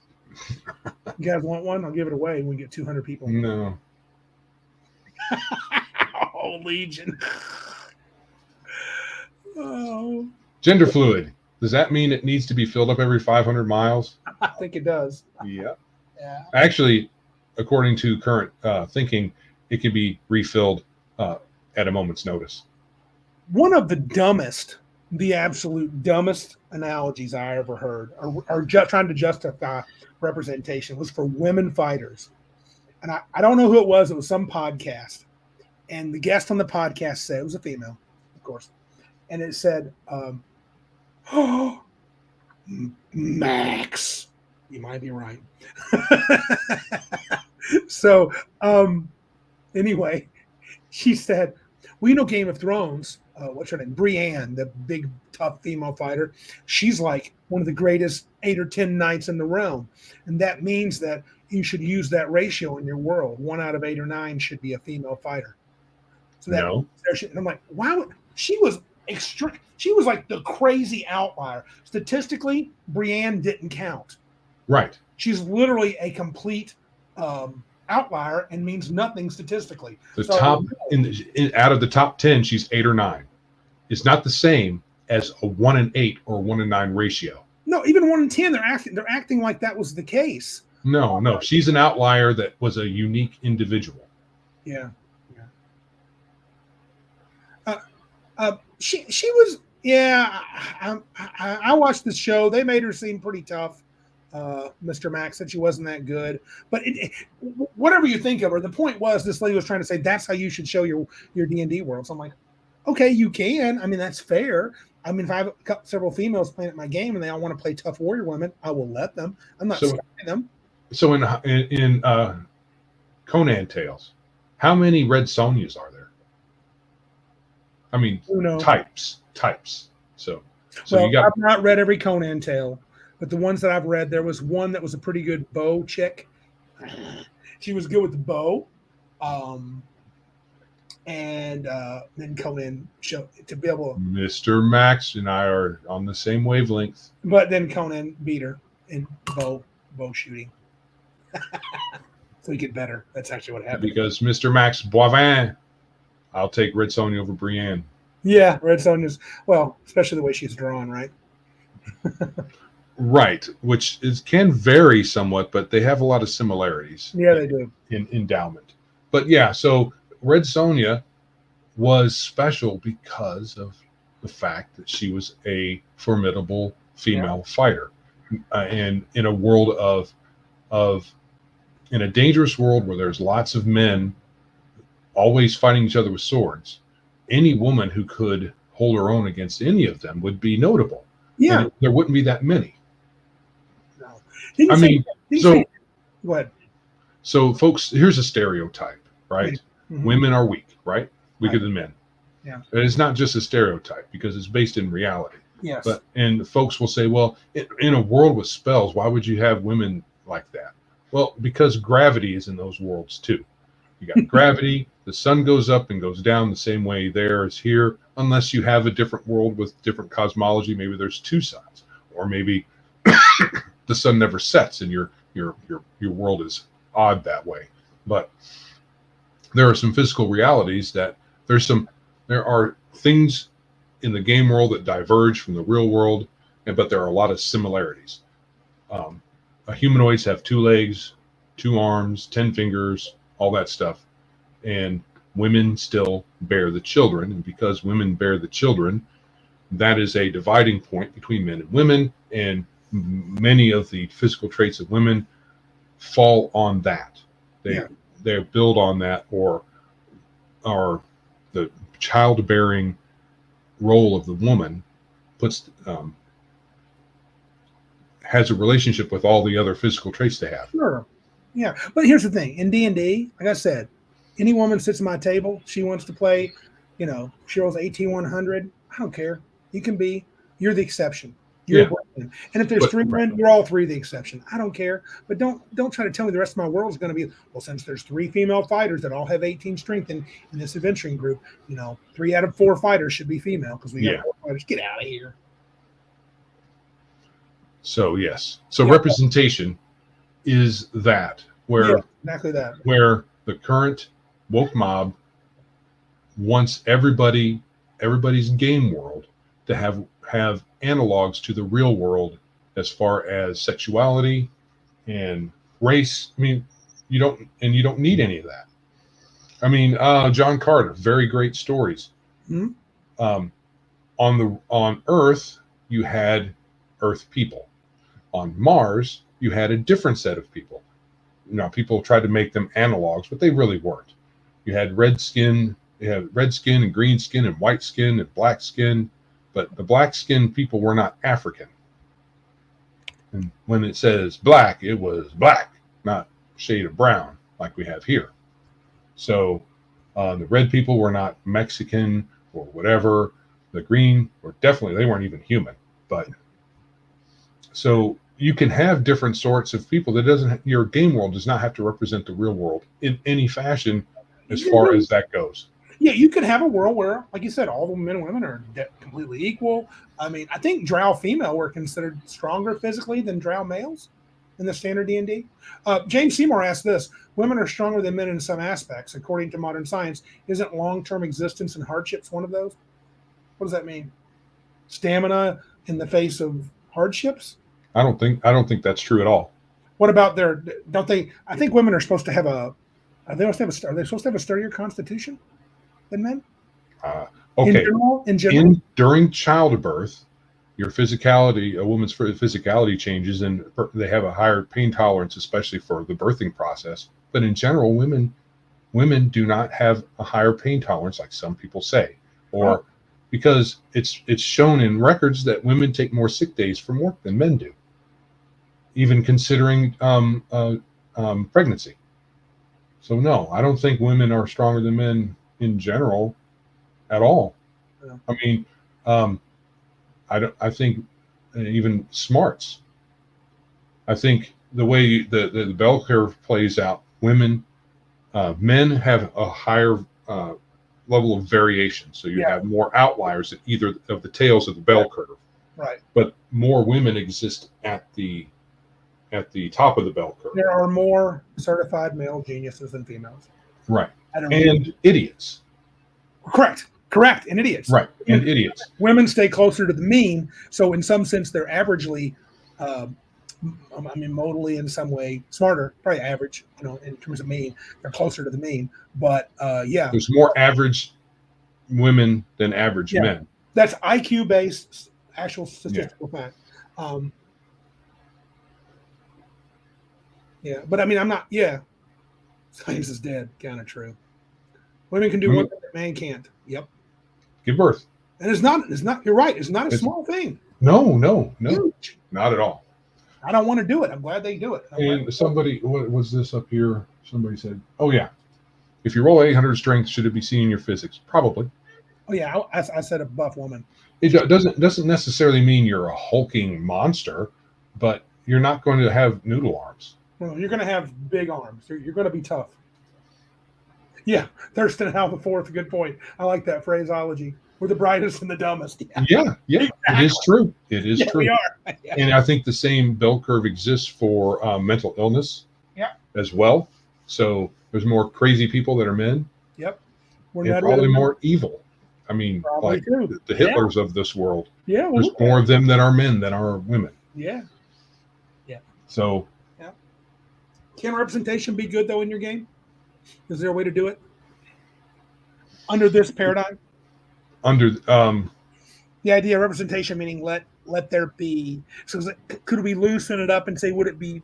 Speaker 2: You guys want one? I'll give it away when we get 200 people.
Speaker 1: No.
Speaker 2: Oh, Legion. Oh,
Speaker 1: Gender fluid. Does that mean it needs to be filled up every 500 miles?
Speaker 2: I think it does.
Speaker 1: Yeah.
Speaker 2: Yeah.
Speaker 1: Actually, according to current thinking, it can be refilled at a moment's notice.
Speaker 2: One of the absolute dumbest analogies I ever heard, or trying to justify representation, was for women fighters. And I don't know who it was. It was some podcast. And the guest on the podcast said, it was a female, of course. And it said, oh, Max, you might be right. So, anyway, she said, well, you know, Game of Thrones, what's her name? Brienne, the big, tough female fighter. She's like one of the greatest 8 or 10 knights in the realm. And that means that you should use that ratio in your world. 1 out of 8 or 9 should be a female fighter. So that,
Speaker 1: No.
Speaker 2: and I'm like, wow, she was extra. She was like the crazy outlier. Statistically, Brienne didn't count.
Speaker 1: Right.
Speaker 2: She's literally a complete outlier and means nothing statistically.
Speaker 1: The top out of the top 10, she's 8 or 9. It's not the same as a 1 in 8 or 1 in 9 ratio.
Speaker 2: No, even 1 in 10, they're acting like that was the case.
Speaker 1: No, she's an outlier that was a unique individual.
Speaker 2: Yeah. She was, yeah. I watched the show. They made her seem pretty tough. Mr. Max said she wasn't that good, but whatever you think of her, the point was this lady was trying to say that's how you should show your D&D world. So I'm like, okay, you can. I mean, that's fair. I mean, if I have several females playing at my game and they all want to play tough warrior women, I will let them. I'm not stopping them. So
Speaker 1: in Conan Tales, how many Red Sonjas are there? I mean, types. So
Speaker 2: well,
Speaker 1: you got.
Speaker 2: I've not read every Conan tale, but the ones that I've read, there was one that was a pretty good bow chick. She was good with the bow, and then Conan showed to be able.
Speaker 1: Mr. Max and I are on the same wavelength.
Speaker 2: But then Conan beat her in bow shooting, so he get better. That's actually what happened.
Speaker 1: Because Mr. Max Boivin. I'll take Red Sonja over Brienne.
Speaker 2: Yeah, Red Sonja's, well, especially the way she's drawn, right?
Speaker 1: Right, which can vary somewhat, but they have a lot of similarities.
Speaker 2: Yeah, they do.
Speaker 1: In endowment. But yeah, so Red Sonja was special because of the fact that she was a formidable female fighter. And in a world in a dangerous world where there's lots of men always fighting each other with swords, any woman who could hold her own against any of them would be notable.
Speaker 2: Yeah.
Speaker 1: And there wouldn't be that many.
Speaker 2: No. Go ahead.
Speaker 1: So folks, here's a stereotype, right?
Speaker 2: Mm-hmm.
Speaker 1: Women are weak, right? Weaker than men.
Speaker 2: Yeah.
Speaker 1: And it's not just a stereotype because it's based in reality.
Speaker 2: Yes.
Speaker 1: And folks will say, well, in a world with spells, why would you have women like that? Well, because gravity is in those worlds too. You got gravity, the sun goes up and goes down the same way there as here, unless you have a different world with different cosmology. Maybe there's two suns, or maybe the sun never sets and your world is odd that way. But there are some physical realities that there are things in the game world that diverge from the real world, but there are a lot of similarities. Humanoids have 2 legs, 2 arms, 10 fingers, all that stuff, and women still bear the children. And because women bear the children, that is a dividing point between men and women, and many of the physical traits of women fall on that. They build on that, or are the childbearing role of the woman has a relationship with all the other physical traits they have.
Speaker 2: Sure. Yeah. But here's the thing. In D&D, like I said, any woman sits at my table, she wants to play, she rolls 18-100. I don't care. You're the exception. You're and if there's 3 men, you're all 3 the exception. I don't care. But don't try to tell me the rest of my world is going to be, well, since there's 3 female fighters that all have 18 strength in this adventuring group, 3 out of 4 fighters should be female because we got 4 fighters. Get out of here.
Speaker 1: So yes. So representation is that
Speaker 2: exactly that.
Speaker 1: Where the current woke mob wants everybody's game world to have analogs to the real world as far as sexuality and race. I mean, you don't need any of that. I mean, John Carter, very great stories.
Speaker 2: Mm-hmm.
Speaker 1: On Earth, you had Earth people. On Mars, you had a different set of people. People tried to make them analogs, but they really weren't. You had red skin and green skin and white skin and black skin, but the black skinned people were not African. And when it says black, it was black, not shade of brown like we have here. So the red people were not Mexican or whatever. The green were they weren't even human. But so you can have different sorts of people. Your game world does not have to represent the real world in any fashion as far as that goes.
Speaker 2: Yeah, you could have a world where, like you said, all the men and women are completely equal. I mean, I think drow female were considered stronger physically than drow males in the standard D&D. James Seymour asked this: women are stronger than men in some aspects, according to modern science. Isn't long-term existence and hardships one of those? What does that mean? Stamina in the face of hardships?
Speaker 1: I don't think that's true at all.
Speaker 2: What about don't they? I think women are supposed to have are they supposed to have a sturdier constitution than men?
Speaker 1: Okay.
Speaker 2: In general?
Speaker 1: During childbirth, a woman's physicality changes, and they have a higher pain tolerance, especially for the birthing process. But in general, women do not have a higher pain tolerance, like some people say, because it's shown in records that women take more sick days from work than men do, even considering pregnancy. So no, I don't think women are stronger than men in general at all.
Speaker 2: Yeah.
Speaker 1: I mean, I think even smarts. I think the way the bell curve plays out, men have a higher level of variation. So you have more outliers at either of the tails of the bell curve.
Speaker 2: Right.
Speaker 1: But more women exist at the top of the bell curve.
Speaker 2: There are more certified male geniuses than females.
Speaker 1: Right. And idiots.
Speaker 2: Correct. And idiots.
Speaker 1: Right. And idiots.
Speaker 2: Women stay closer to the mean. So in some sense, they're averagely, modally in some way smarter, probably average, in terms of mean. They're closer to the mean. But there's
Speaker 1: more average women than average men.
Speaker 2: That's IQ based, actual statistical fact. But I mean, I'm not. Science is dead. Kind of true. Women can do one thing that man can't. Yep.
Speaker 1: Give birth.
Speaker 2: And it's not. You're right. It's not a small thing.
Speaker 1: No. Huge. Not at all.
Speaker 2: I don't want to do it. I'm glad they do it.
Speaker 1: And somebody, what was this up here? Somebody said, "Oh yeah, if you roll 800 strength, should it be seen in your physics? Probably.
Speaker 2: Oh yeah, I said a buff woman.
Speaker 1: It doesn't necessarily mean you're a hulking monster, but you're not going to have noodle arms.
Speaker 2: Well, you're going to have big arms. You're going to be tough. Yeah, Thurston Howell the fourth. Good point. I like that phraseology. We're the brightest and the dumbest.
Speaker 1: Yeah,
Speaker 2: Exactly.
Speaker 1: it is true. It is
Speaker 2: Yeah,
Speaker 1: true.
Speaker 2: we are. Yeah.
Speaker 1: And I think the same bell curve exists for mental illness as well. So there's more crazy people that are men.
Speaker 2: Yep. We're
Speaker 1: And
Speaker 2: not
Speaker 1: probably more evil. I mean,
Speaker 2: Probably
Speaker 1: like
Speaker 2: too.
Speaker 1: the Hitlers of this world.
Speaker 2: Yeah, well,
Speaker 1: There's
Speaker 2: look at
Speaker 1: more
Speaker 2: it.
Speaker 1: of them that are men than are women.
Speaker 2: Yeah.
Speaker 1: So
Speaker 2: Can representation be good though in your game? Is there a way to do it under this paradigm?
Speaker 1: under
Speaker 2: The idea of representation meaning let there be. So could we loosen it up and say, would it be?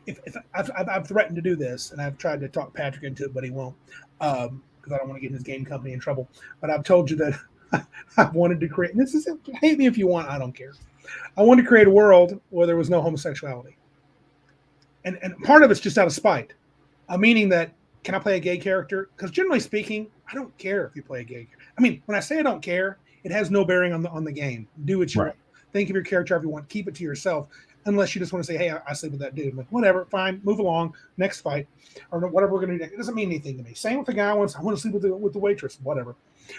Speaker 2: If I've threatened to do this, and I've tried to talk Patrick into it, but he won't, because I don't want to get his game company in trouble. But I've told you that I've wanted to create. This is hate me if you want. I don't care. I wanted to create a world where there was no homosexuality, and part of it's just out of spite, meaning that can I play a gay character? Because generally speaking, I don't care if you play a gay character. I mean, when I say I don't care, it has no bearing on the game. Do what you want. Think of your character if you want. Keep it to yourself, unless you just want to say, "Hey, I sleep with that dude." I'm like, whatever, fine, move along. Next fight, or whatever we're gonna do. It doesn't mean anything to me. Same with the guy. I want to sleep with the waitress, whatever.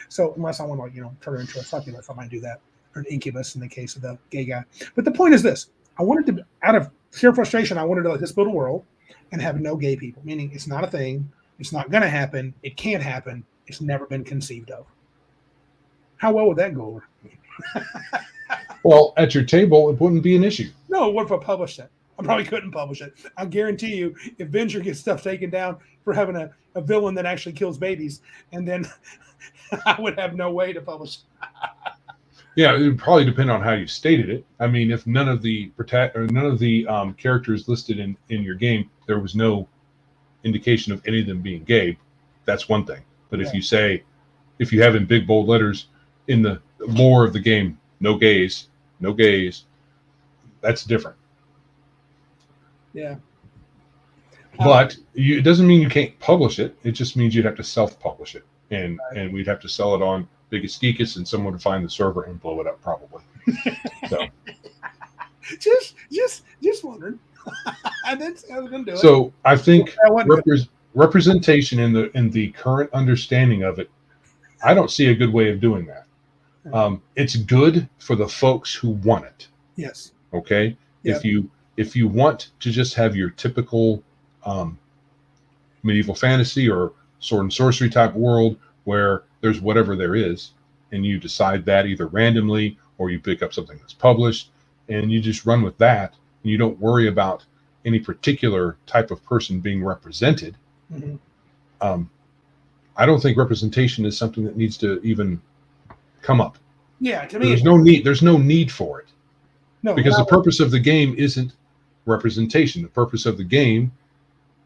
Speaker 2: So unless I want to, turn her into a succubus, I might do that, or an incubus in the case of the gay guy. But the point is this: I wanted to, out of sheer frustration, I wanted to just build a world and have no gay people. Meaning, it's not a thing. It's not going to happen. It can't happen. It's never been conceived of. How well would that go over?
Speaker 1: Well, at your table, it wouldn't be an issue.
Speaker 2: No, what if I published it? I probably couldn't publish it. I guarantee you, if Venture gets stuff taken down for having a villain that actually kills babies, and then I would have no way to publish it.
Speaker 1: Yeah, it would probably depend on how you stated it. I mean, if none of the characters listed in your game, there was no indication of any of them being gay, that's one thing. But if you say, if you have in big bold letters in the lore of the game, no gays, that's different.
Speaker 2: Yeah.
Speaker 1: But it doesn't mean you can't publish it. It just means you'd have to self-publish it, and we'd have to sell it on Biggest Geekus, and someone would find the server and blow it up probably. So
Speaker 2: just wondering. I was gonna do it.
Speaker 1: So I think representation in the current understanding of it, I don't see a good way of doing that. It's good for the folks who want it.
Speaker 2: Yes.
Speaker 1: Okay.
Speaker 2: Yep.
Speaker 1: If you want to just have your typical medieval fantasy or sword and sorcery type world where there's whatever there is, and you decide that either randomly or you pick up something that's published and you just run with that, and you don't worry about any particular type of person being represented.
Speaker 2: Mm-hmm.
Speaker 1: I don't think representation is something that needs to even come up.
Speaker 2: Yeah, to me,
Speaker 1: there's no need for it.
Speaker 2: No,
Speaker 1: because the purpose of the game isn't representation. The purpose of the game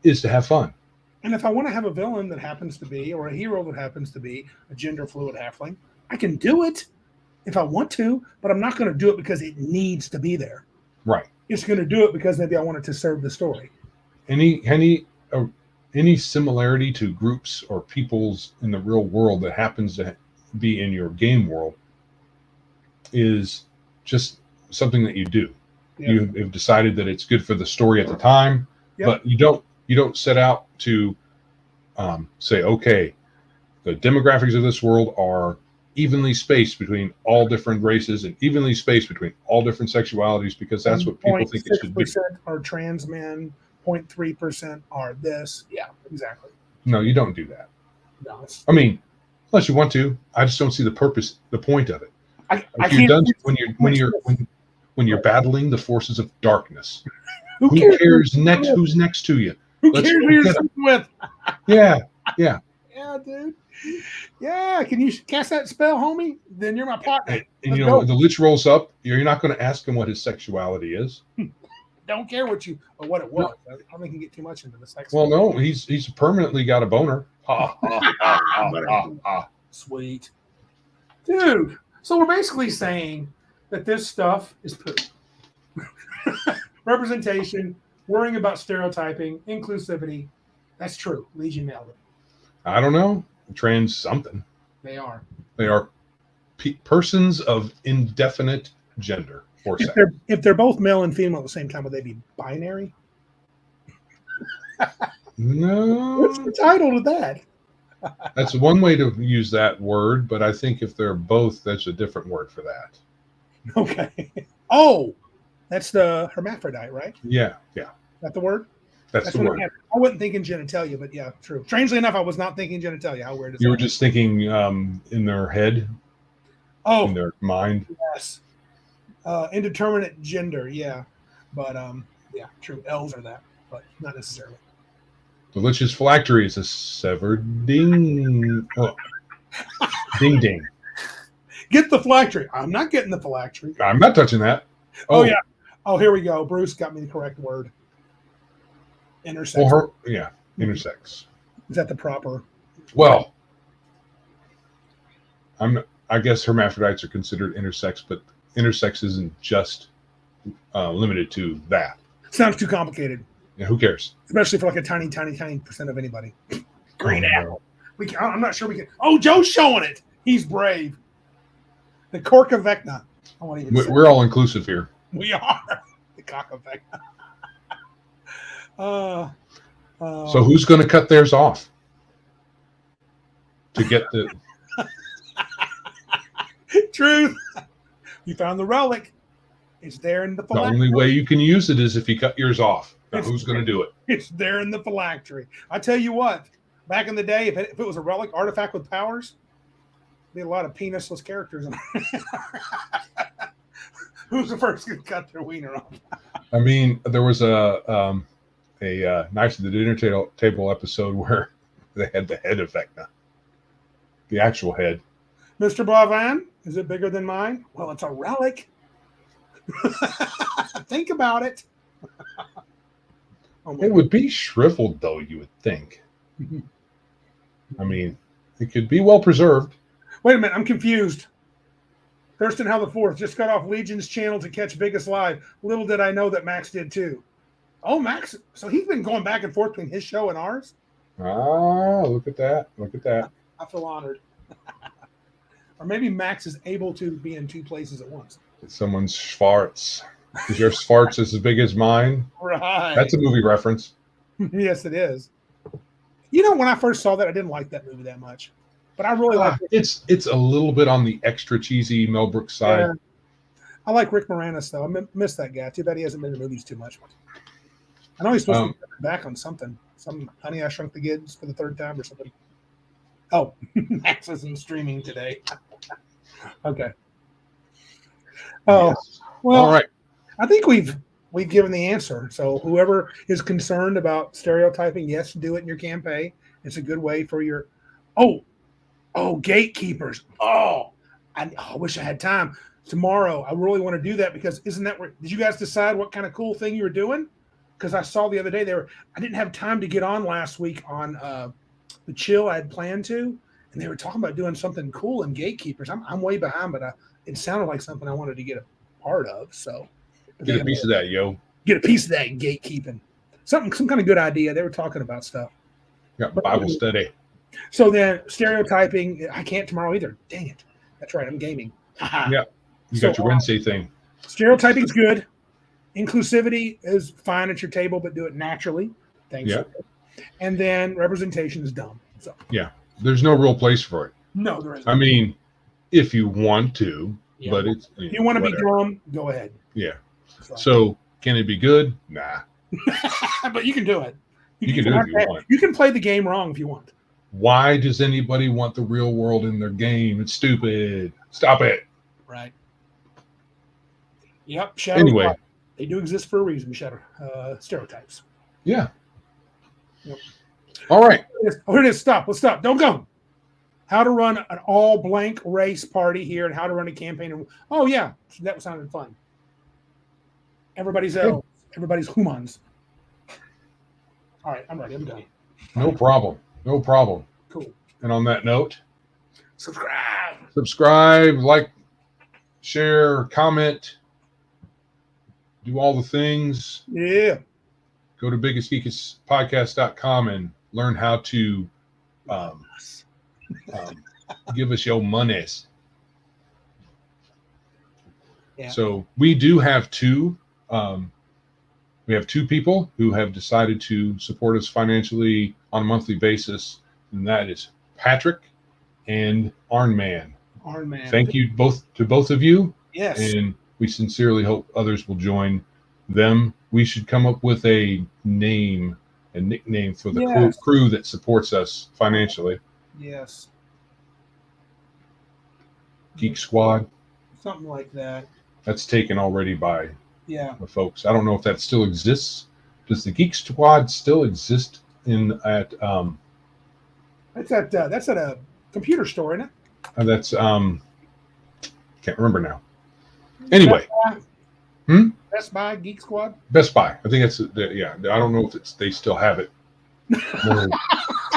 Speaker 1: is to have fun.
Speaker 2: And if I want to have a villain that happens to be, or a hero that happens to be a gender fluid halfling, I can do it if I want to, but I'm not going to do it because it needs to be there.
Speaker 1: Right.
Speaker 2: It's going to do it because maybe I want it to serve the story.
Speaker 1: Any similarity to groups or peoples in the real world that happens to be in your game world is just something that you do. Yep. You have decided that it's good for the story at the time, but you don't set out to say, okay, the demographics of this world are evenly spaced between all different races and evenly spaced between all different sexualities, because that's what people think it should be. 0.6%
Speaker 2: are trans men, 0.3% are this. Yeah, exactly.
Speaker 1: No, you don't do that.
Speaker 2: No,
Speaker 1: I mean, unless you want to. I just don't see the point of it. When you're battling the forces of darkness, who cares who's next to you?
Speaker 2: Who cares who you're sleeping with?
Speaker 1: Yeah.
Speaker 2: Yeah, dude. Yeah, can you cast that spell, homie? Then you're my partner.
Speaker 1: And the lich rolls up. You're not going to ask him what his sexuality is.
Speaker 2: Don't care what it was. No. I think he can get too much into the sex.
Speaker 1: Well, no, he's permanently got a boner.
Speaker 2: Sweet, dude. So we're basically saying that this stuff is poop. Representation, worrying about stereotyping, inclusivity. That's true. Legion nailed it.
Speaker 1: I don't know. Trans something.
Speaker 2: They are.
Speaker 1: They are persons of indefinite gender or sex.
Speaker 2: If they're both male and female at the same time, would they be binary?
Speaker 1: No.
Speaker 2: What's the title to that?
Speaker 1: That's one way to use that word, but I think if they're both, that's a different word for that.
Speaker 2: Okay. Oh, that's the hermaphrodite, right?
Speaker 1: Yeah.
Speaker 2: Is that the word?
Speaker 1: That's the word.
Speaker 2: I wasn't thinking genitalia, but yeah, true. Strangely enough, I was not thinking genitalia. How weird is that?
Speaker 1: You were just thinking in their head, in their mind.
Speaker 2: Yes. Indeterminate gender, yeah. But yeah, true. L's are that, but not necessarily.
Speaker 1: Delicious phylactery is a severed ding. Oh. Ding ding.
Speaker 2: Get the phylactery. I'm not getting the phylactery.
Speaker 1: I'm not touching that.
Speaker 2: Oh yeah. Oh, here we go. Bruce got me the correct word. Intersex.
Speaker 1: Well, intersex.
Speaker 2: Is that the proper?
Speaker 1: Well, I guess hermaphrodites are considered intersex, but intersex isn't just limited to that.
Speaker 2: Sounds too complicated.
Speaker 1: Yeah, who cares?
Speaker 2: Especially for like a tiny percent of anybody. Green apple. I'm not sure we can. Oh, Joe's showing it. He's brave. The cork of Vecna.
Speaker 1: We're all inclusive here.
Speaker 2: We are. The cock of Vecna.
Speaker 1: So who's going to cut theirs off to get the
Speaker 2: truth? You found the relic. It's there in the phylactery.
Speaker 1: The only way you can use it is if you cut yours off. Now, who's going to do it?
Speaker 2: It's there in the phylactery. I tell you what, back in the day, if it was a relic artifact with powers, there'd be a lot of penisless characters in it. Who's the first to cut their wiener off?
Speaker 1: I mean, there was a Knights of the Dinner Table episode where they had the head of Vecna, the actual head.
Speaker 2: Mr. Blavan, is it bigger than mine? Well, it's a relic. Think about it.
Speaker 1: It would be shriveled, though, you would think. I mean, it could be well preserved.
Speaker 2: Wait a minute, I'm confused. Thurston Hell IV just got off Legion's channel to catch Biggest Live. Little did I know that Max did too. Oh, Max. So he's been going back and forth between his show and ours?
Speaker 1: Ah, look at that. Look at that.
Speaker 2: I feel honored. Or maybe Max is able to be in two places at once.
Speaker 1: It's someone's Schwartz. Is your Schwartz as big as mine?
Speaker 2: Right.
Speaker 1: That's a movie reference.
Speaker 2: Yes, it is. You know, when I first saw that, I didn't like that movie that much. But I really like it.
Speaker 1: It's a little bit on the extra cheesy Mel Brooks side. Yeah.
Speaker 2: I like Rick Moranis, though. I miss that guy. Too bad he hasn't been in movies too much. I know he's supposed to be back on something. Some Honey, I Shrunk the Kids for the third time or something. Oh, Max isn't streaming today. Okay. Oh, yes. Well, all right. I think we've given the answer. So whoever is concerned about stereotyping, yes, do it in your campaign. It's a good way for your gatekeepers. I wish I had time tomorrow. I really want to do that because isn't that where did you guys decide what kind of cool thing you were doing? Because I saw the other day I didn't have time to get on last week on the chill I had planned to, and they were talking about doing something cool in gatekeepers. I'm way behind, but it sounded like something I wanted to get a part of. So
Speaker 1: get a piece of that, yo.
Speaker 2: Get a piece of that in gatekeeping. Some kind of good idea. They were talking about stuff.
Speaker 1: Yeah, Bible study.
Speaker 2: So then stereotyping, I can't tomorrow either. Dang it. That's right. I'm gaming.
Speaker 1: Yeah. You got your Wednesday thing.
Speaker 2: Stereotyping is good. Inclusivity is fine at your table, but do it naturally. Thanks. Yeah. And then representation is dumb. So yeah,
Speaker 1: there's no real place for it.
Speaker 2: No, there isn't.
Speaker 1: I mean, if you want to, but it's
Speaker 2: if you want to be dumb, go ahead.
Speaker 1: Yeah. So can it be good? Nah.
Speaker 2: But you can do it.
Speaker 1: You can do it if you want.
Speaker 2: You can play the game wrong if you want.
Speaker 1: Why does anybody want the real world in their game? It's stupid. Stop it.
Speaker 2: Right. Yep. Shadow
Speaker 1: anyway.
Speaker 2: They do exist for a reason, stereotypes.
Speaker 1: Yeah. Yep. All right.
Speaker 2: Here it is. Stop. Let's stop. Don't go. How to run an all blank race party here and how to run a campaign. Oh, yeah. That sounded fun. Everybody's humans. All right. I'm ready. I'm done.
Speaker 1: No problem. No problem.
Speaker 2: Cool.
Speaker 1: And on that note,
Speaker 2: subscribe,
Speaker 1: like, share, comment. Do all the things.
Speaker 2: Yeah.
Speaker 1: Go to biggestgeekspodcast.com and learn how to Give us your monies.
Speaker 2: Yeah.
Speaker 1: So we do have two. We have two people who have decided to support us financially on a monthly basis, and that is Patrick and Arnman.
Speaker 2: Arnman.
Speaker 1: Thank you both of you.
Speaker 2: Yes.
Speaker 1: And we sincerely hope others will join them. We should come up with a nickname for the crew that supports us financially.
Speaker 2: Yes.
Speaker 1: Geek Squad.
Speaker 2: Something like that.
Speaker 1: That's taken already by
Speaker 2: the
Speaker 1: folks. I don't know if that still exists. Does the Geek Squad still exist at
Speaker 2: that's at a computer store, isn't it?
Speaker 1: That's can't remember now. Anyway.
Speaker 2: Best Buy, Geek Squad?
Speaker 1: Best Buy. I think that's yeah. I don't know if they still have it. No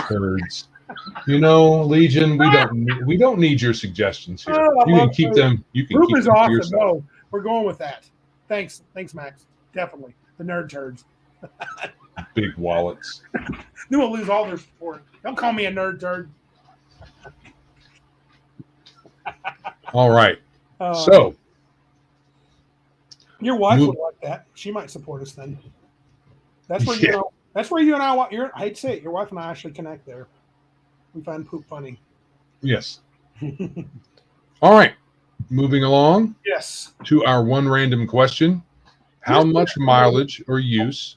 Speaker 1: turds. Legion, we don't need your suggestions here. You can keep them. You can
Speaker 2: Group
Speaker 1: keep
Speaker 2: is
Speaker 1: them
Speaker 2: awesome.
Speaker 1: to yourself.
Speaker 2: No, we're going with that. Thanks, Max. Definitely the nerd turds.
Speaker 1: Big wallets.
Speaker 2: Then we'll lose all their support. Don't call me a nerd turd.
Speaker 1: All right. So
Speaker 2: your wife would like that. She might support us then. That's where that's where you and I want. I hate to say it. Your wife and I actually connect there. We find poop funny.
Speaker 1: Yes. All right. Moving along.
Speaker 2: Yes.
Speaker 1: To our one random question: how much mileage or use?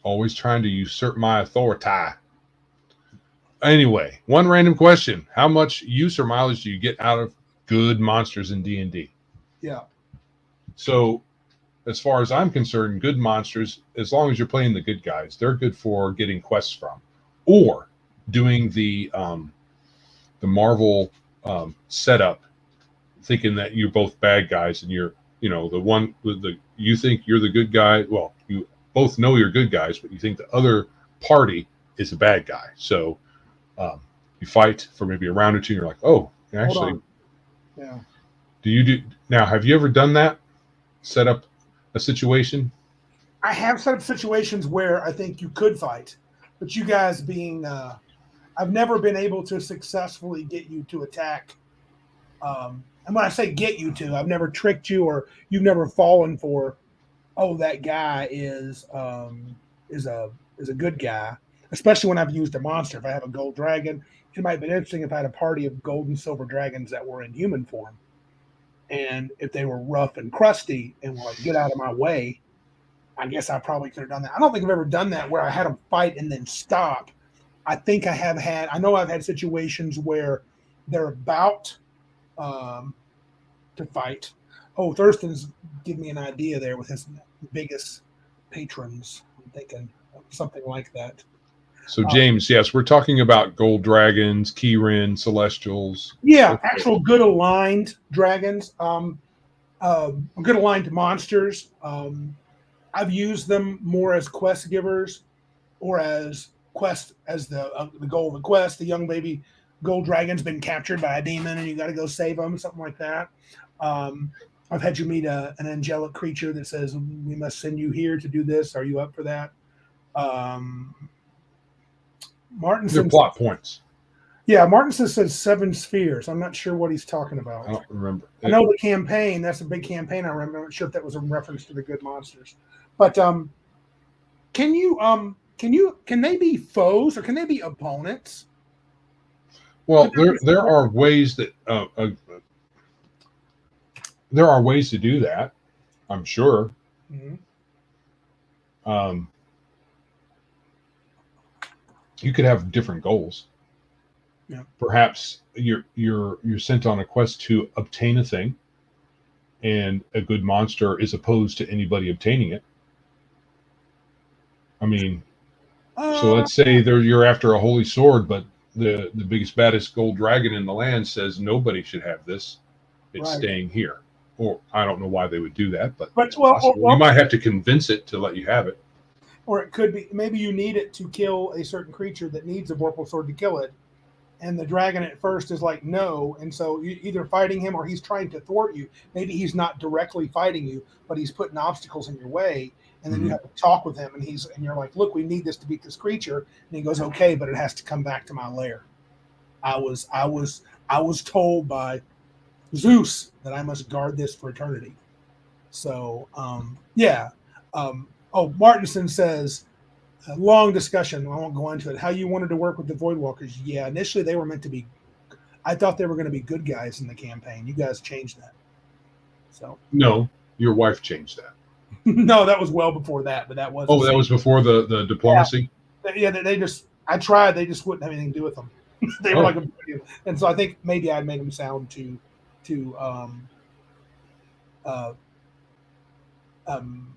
Speaker 1: Always trying to usurp my authority. Anyway, one random question: how much use or mileage do you get out of good monsters in D&D?
Speaker 2: Yeah.
Speaker 1: So, as far as I'm concerned, good monsters, as long as you're playing the good guys, they're good for getting quests from, or doing the Marvel setup, thinking that you're both bad guys and you're the one with you think you're the good guy. Well, you both know you're good guys, but you think the other party is a bad guy. So you fight for maybe a round or two. And you're like, oh, actually,
Speaker 2: yeah.
Speaker 1: Have you ever done that? Set up a situation?
Speaker 2: I have set up situations where I think you could fight, but you guys being, I've never been able to successfully get you to attack. And when I say get you to, I've never tricked you or you've never fallen for, oh, that guy is a good guy. Especially when I've used a monster. If I have a gold dragon, it might have been interesting if I had a party of gold and silver dragons that were in human form. And if they were rough and crusty and were like, get out of my way, I guess I probably could have done that. I don't think I've ever done that where I had them fight and then stop. I think I've had situations where they're about to fight. Oh, Thurston's give me an idea there with his biggest patrons. I'm thinking something like that.
Speaker 1: So, James, yes, we're talking about gold dragons, Keyrin, celestials.
Speaker 2: Yeah, actual good aligned dragons. Good aligned monsters. I've used them more as quest givers, or as the goal of the quest. The young baby gold dragon's been captured by a demon, and you got to go save them, something like that. I've had you meet an angelic creature that says, "We must send you here to do this. Are you up for that?" Martinson.
Speaker 1: Plot points.
Speaker 2: Yeah, Martinson says 7 spheres. I'm not sure what he's talking about.
Speaker 1: I don't remember.
Speaker 2: I know the campaign. That's a big campaign. I remember. I'm not sure if that was a reference to the good monsters. But can they be foes or can they be opponents?
Speaker 1: Well, there are ways that there are ways to do that. I'm sure. Mm-hmm. You could have different goals. Yeah. Perhaps you're sent on a quest to obtain a thing, and a good monster is opposed to anybody obtaining it. I mean, so let's say you're after a holy sword, but the biggest, baddest gold dragon in the land says nobody should have this. It's staying here. Or I don't know why they would do that, but it's possible. You might have to convince it to let you have it.
Speaker 2: Or it could be maybe you need it to kill a certain creature that needs a vorpal sword to kill it. and the dragon at first is like no, and so you either fighting him or he's trying to thwart you. Maybe he's not directly fighting you, but he's putting obstacles in your way, and then you
Speaker 1: Mhm.
Speaker 2: have to talk with him, and you're like, look, we need this to beat this creature, and he goes, okay, but it has to come back to my lair. I was told by Zeus that I must guard this for eternity. So yeah. Oh, Martinson says, a long discussion. I won't go into it. How you wanted to work with the Voidwalkers? Yeah, initially they were meant to be. I thought they were going to be good guys in the campaign. You guys changed that. So
Speaker 1: No, your wife changed that.
Speaker 2: no, that was well before that. But that was.
Speaker 1: Oh, that was before the diplomacy.
Speaker 2: Yeah. They just. I tried. They just wouldn't have anything to do with them. They were
Speaker 1: Oh.
Speaker 2: like a, and so I think maybe I made them sound too uh, um,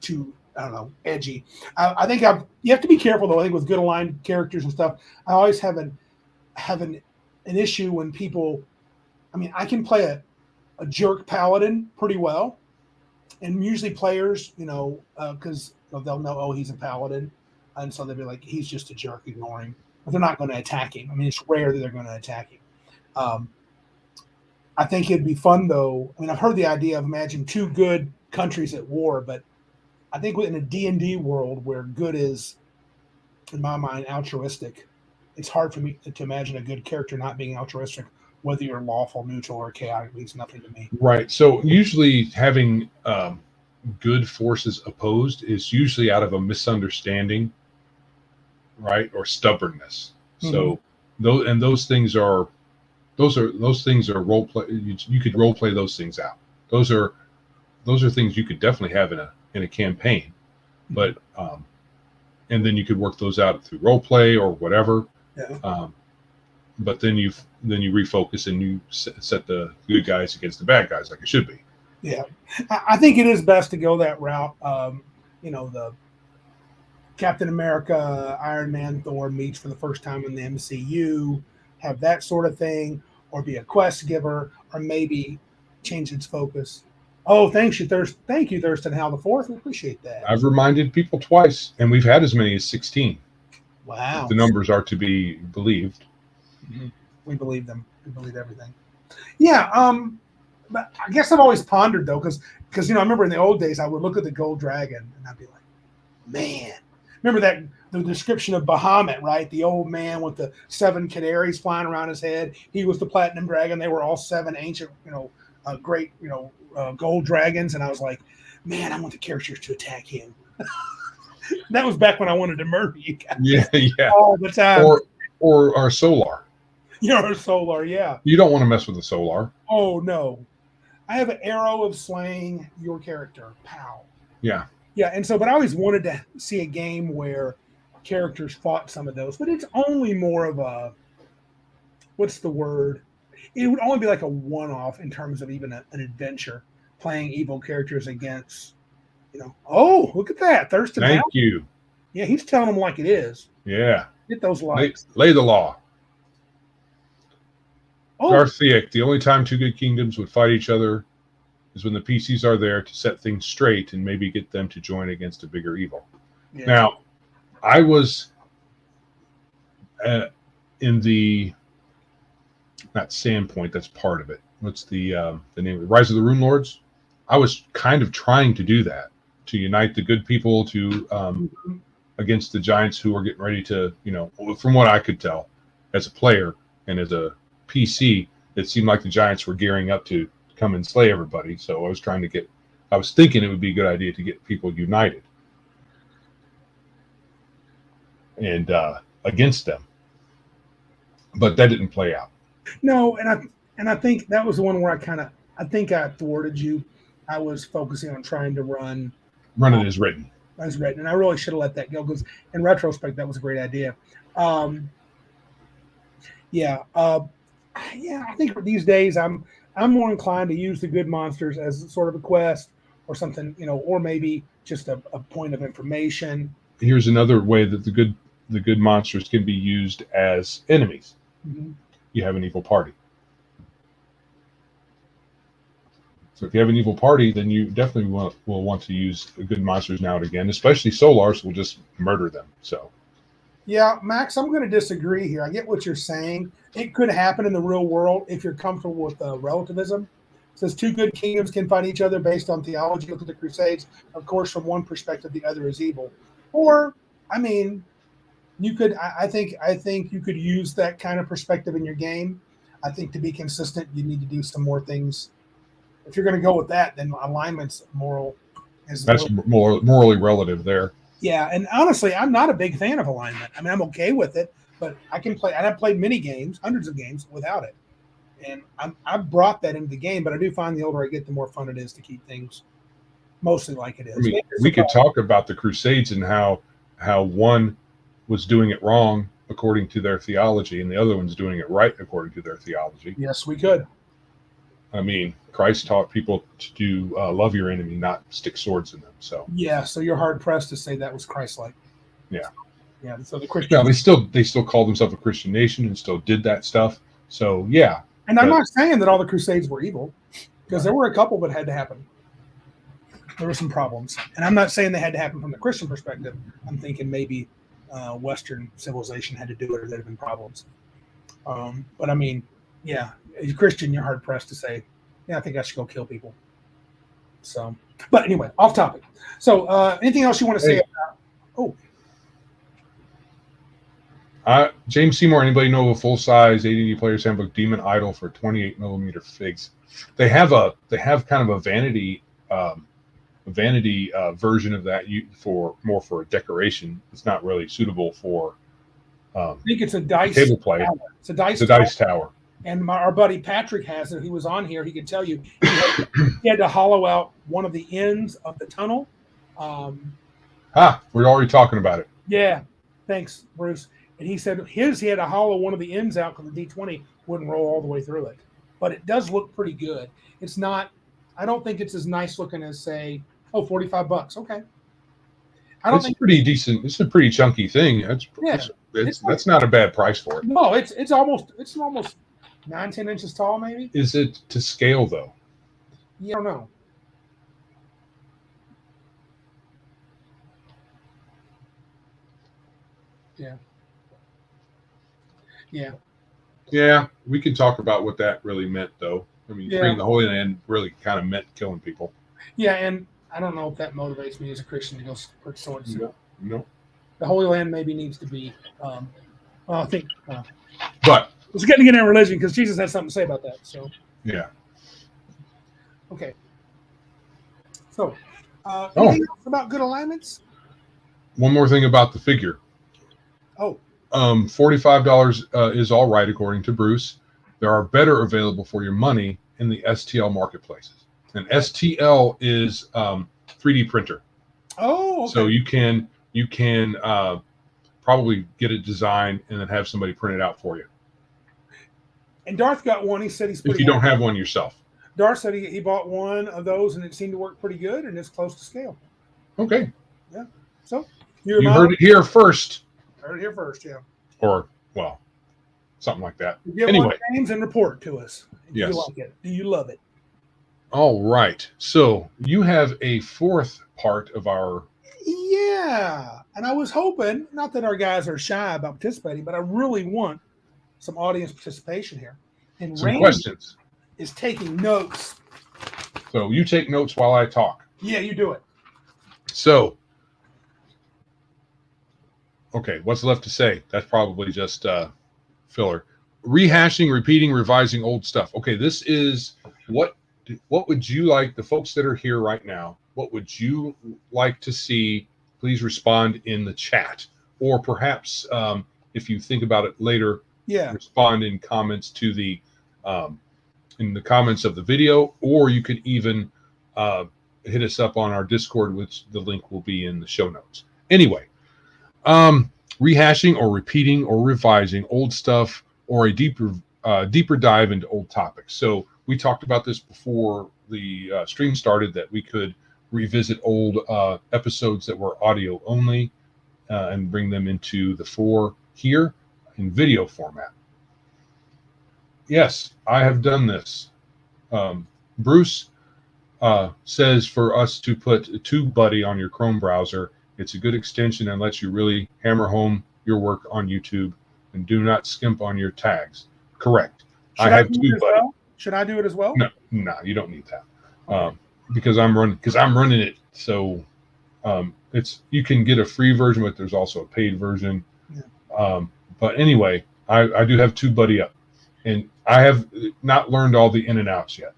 Speaker 2: too, I don't know, edgy. I think you have to be careful though. I think with good aligned characters and stuff, I always have an issue when people. I mean, I can play a jerk paladin pretty well, and usually players, because they'll know, oh, he's a paladin, and so they'll be like, he's just a jerk, ignore him. But they're not going to attack him. I mean, it's rare that they're going to attack him. I think it'd be fun though. I mean, I've heard the idea of imagine two good countries at war, but I think in a D&D world where good is, in my mind, altruistic, it's hard for me to imagine a good character not being altruistic, whether you're lawful, neutral, or chaotic. Means nothing to me.
Speaker 1: Right. So usually having good forces opposed is usually out of a misunderstanding, right, or stubbornness.
Speaker 2: Mm-hmm.
Speaker 1: So those things are role play. You could role play those things out. Those are things you could definitely have in a campaign, but and then you could work those out through role play or whatever.
Speaker 2: Yeah.
Speaker 1: But then you refocus and you set the good guys against the bad guys like it should be.
Speaker 2: Yeah, I think it is best to go that route. The Captain America, Iron Man, Thor meets for the first time in the MCU, have that sort of thing, or be a quest giver, or maybe change its focus. Oh, thank you, Thurston Hal the Fourth. We appreciate that.
Speaker 1: I've reminded people twice, and we've had as many as 16.
Speaker 2: Wow.
Speaker 1: If the numbers are to be believed.
Speaker 2: Mm-hmm. We believe them. We believe everything. Yeah. But I guess I've always pondered though, because I remember in the old days I would look at the gold dragon and I'd be like, man. Remember the description of Bahamut, right? The old man with the 7 canaries flying around his head. He was the platinum dragon. They were all 7 ancient, great, gold dragons. And I was like, man, I want the characters to attack him. That was back when I wanted to murder you guys.
Speaker 1: Yeah.
Speaker 2: All the time.
Speaker 1: Or our Solar.
Speaker 2: Your Solar, yeah.
Speaker 1: You don't want to mess with the Solar.
Speaker 2: Oh no. I have an arrow of slaying your character. Pow.
Speaker 1: Yeah.
Speaker 2: Yeah, and so, but I always wanted to see a game where characters fought some of those, but it's only more of a, what's the word? It would only be like a one-off in terms of even an adventure, playing evil characters against, oh, look at that. Thurston.
Speaker 1: Thank you.
Speaker 2: Yeah, he's telling them like it is.
Speaker 1: Yeah.
Speaker 2: Get those likes.
Speaker 1: Lay the law.
Speaker 2: Oh.
Speaker 1: Garthic, the only time 2 good kingdoms would fight each other is when the PCs are there to set things straight and maybe get them to join against a bigger evil. Yeah. Now, I was in the, not Sandpoint, that's part of it. What's the name of it? Rise of the Rune Lords? I was kind of trying to do that, to unite the good people to against the giants who were getting ready to, from what I could tell as a player and as a PC, it seemed like the giants were gearing up to come and slay everybody. So I was thinking it would be a good idea to get people united and against them, but that didn't play out.
Speaker 2: No, and I think that was the one where I think I thwarted you. I was focusing on trying to run
Speaker 1: it as written.
Speaker 2: And I really should have let that go because in retrospect that was a great idea. I think these days I'm more inclined to use the good monsters as sort of a quest or something, or maybe just a point of information.
Speaker 1: Here's another way that the good monsters can be used as enemies. Mm-hmm. You have an evil party. So if you have an evil party, then you definitely will want to use the good monsters now and again, especially Solars will just murder them. So
Speaker 2: Yeah, Max, I'm going to disagree here. I get what you're saying. It could happen in the real world if you're comfortable with relativism. It says two good kingdoms can fight each other based on theology. Look at the Crusades. Of course, from one perspective, the other is evil. Or, I mean, you could. I think you could use that kind of perspective in your game. I think to be consistent, you need to do some more things. If you're going to go with that, then alignment's moral.
Speaker 1: That's more morally relative there.
Speaker 2: Yeah, and honestly, I'm not a big fan of alignment. I mean, I'm okay with it, but I can play. And I've played many games, hundreds of games, without it. And I've brought that into the game, but I do find the older I get, the more fun it is to keep things mostly like it is.
Speaker 1: I mean, we could talk about the Crusades and how one was doing it wrong according to their theology, and the other one's doing it right according to their theology.
Speaker 2: Yes, we could.
Speaker 1: I mean, Christ taught people to do love your enemy, not stick swords in them. So
Speaker 2: yeah, so you're hard pressed to say that was Christ-like.
Speaker 1: Yeah.
Speaker 2: So the Christian.
Speaker 1: Yeah, they still called themselves a Christian nation and still did that stuff. So yeah.
Speaker 2: And I'm not saying that all the Crusades were evil, because there were a couple that had to happen. There were some problems, and I'm not saying they had to happen from the Christian perspective. I'm thinking maybe Western civilization had to do it, or there'd have been problems. But I mean, yeah, as a Christian, you're hard pressed to say, yeah, I think I should go kill people. So, but anyway, off topic. So, anything else you want to say about?
Speaker 1: James Seymour, anybody know of a full-size AD&D Player's Handbook Demon Idol for 28mm figs? They have kind of a vanity version of that for a decoration. It's not really suitable for
Speaker 2: I think it's a dice
Speaker 1: table play.
Speaker 2: Tower. It's a dice
Speaker 1: tower.
Speaker 2: And our buddy Patrick has it. He was on here. He could tell you he had to hollow out one of the ends of the tunnel.
Speaker 1: We're already talking about it.
Speaker 2: Yeah, thanks, Bruce. And he said he had to hollow one of the ends out because the D20 wouldn't roll all the way through it. But it does look pretty good. It's not. I don't think it's as nice looking as, say, $45. Okay.
Speaker 1: It's pretty decent. It's a pretty chunky thing. That's not a bad price for it.
Speaker 2: No, it's almost 9-10 inches tall, maybe.
Speaker 1: Is it to scale though?
Speaker 2: Yeah, I don't know. Yeah.
Speaker 1: We can talk about what that really meant, though. I mean, freeing the Holy Land really kind of meant killing people.
Speaker 2: Yeah, and I don't know if that motivates me as a Christian to go put swords.
Speaker 1: No.
Speaker 2: The Holy Land maybe needs to be. I think.
Speaker 1: But
Speaker 2: it's getting into religion because Jesus has something to say about that. So.
Speaker 1: Yeah.
Speaker 2: Okay. So, anything else about good alignments?
Speaker 1: One more thing about the figure. $45 is all right according to Bruce. There are better available for your money in the STL marketplaces. And STL is 3D printer.
Speaker 2: Oh, okay.
Speaker 1: So you can probably get it designed and then have somebody print it out for you.
Speaker 2: And Darth got one. He said he's
Speaker 1: if you don't have one yourself.
Speaker 2: Darth said he bought one of those and it seemed to work pretty good and it's close to scale.
Speaker 1: Okay.
Speaker 2: Yeah. So
Speaker 1: you heard it here first.
Speaker 2: Heard it here first, yeah.
Speaker 1: Or something like that.
Speaker 2: Anyway, names and report to us. Do
Speaker 1: yes.
Speaker 2: you like it? Do you love it?
Speaker 1: All right. So you have a fourth part of our.
Speaker 2: Yeah, and I was hoping, not that our guys are shy about participating, but I really want some audience participation here. And
Speaker 1: some
Speaker 2: Randy
Speaker 1: questions.
Speaker 2: Is taking notes.
Speaker 1: So you take notes while I talk.
Speaker 2: Yeah, you do it.
Speaker 1: So. Okay, what's left to say? That's probably just filler. Rehashing, repeating, revising old stuff. Okay, this is what would you like, the folks that are here right now, what would you like to see? Please respond in the chat. Or perhaps if you think about it later, respond in comments to the in the comments of the video, or you could even hit us up on our Discord, which the link will be in the show notes. Anyway. Rehashing or repeating or revising old stuff or a deeper dive into old topics. So we talked about this before the stream started, that we could revisit old episodes that were audio only and bring them into the fore here in video format. Yes, I have done this. Bruce says for us to put TubeBuddy on your Chrome browser. It's a good extension and lets you really hammer home your work on YouTube and do not skimp on your tags. Correct.
Speaker 2: Should
Speaker 1: I have
Speaker 2: do it
Speaker 1: two
Speaker 2: as
Speaker 1: buddies.
Speaker 2: well? Should I do it as well?
Speaker 1: No, you don't need that. Because I'm running it. So it's, you can get a free version, but there's also a paid version.
Speaker 2: Yeah.
Speaker 1: But anyway, I do have TubeBuddy up, and I have not learned all the in and outs yet.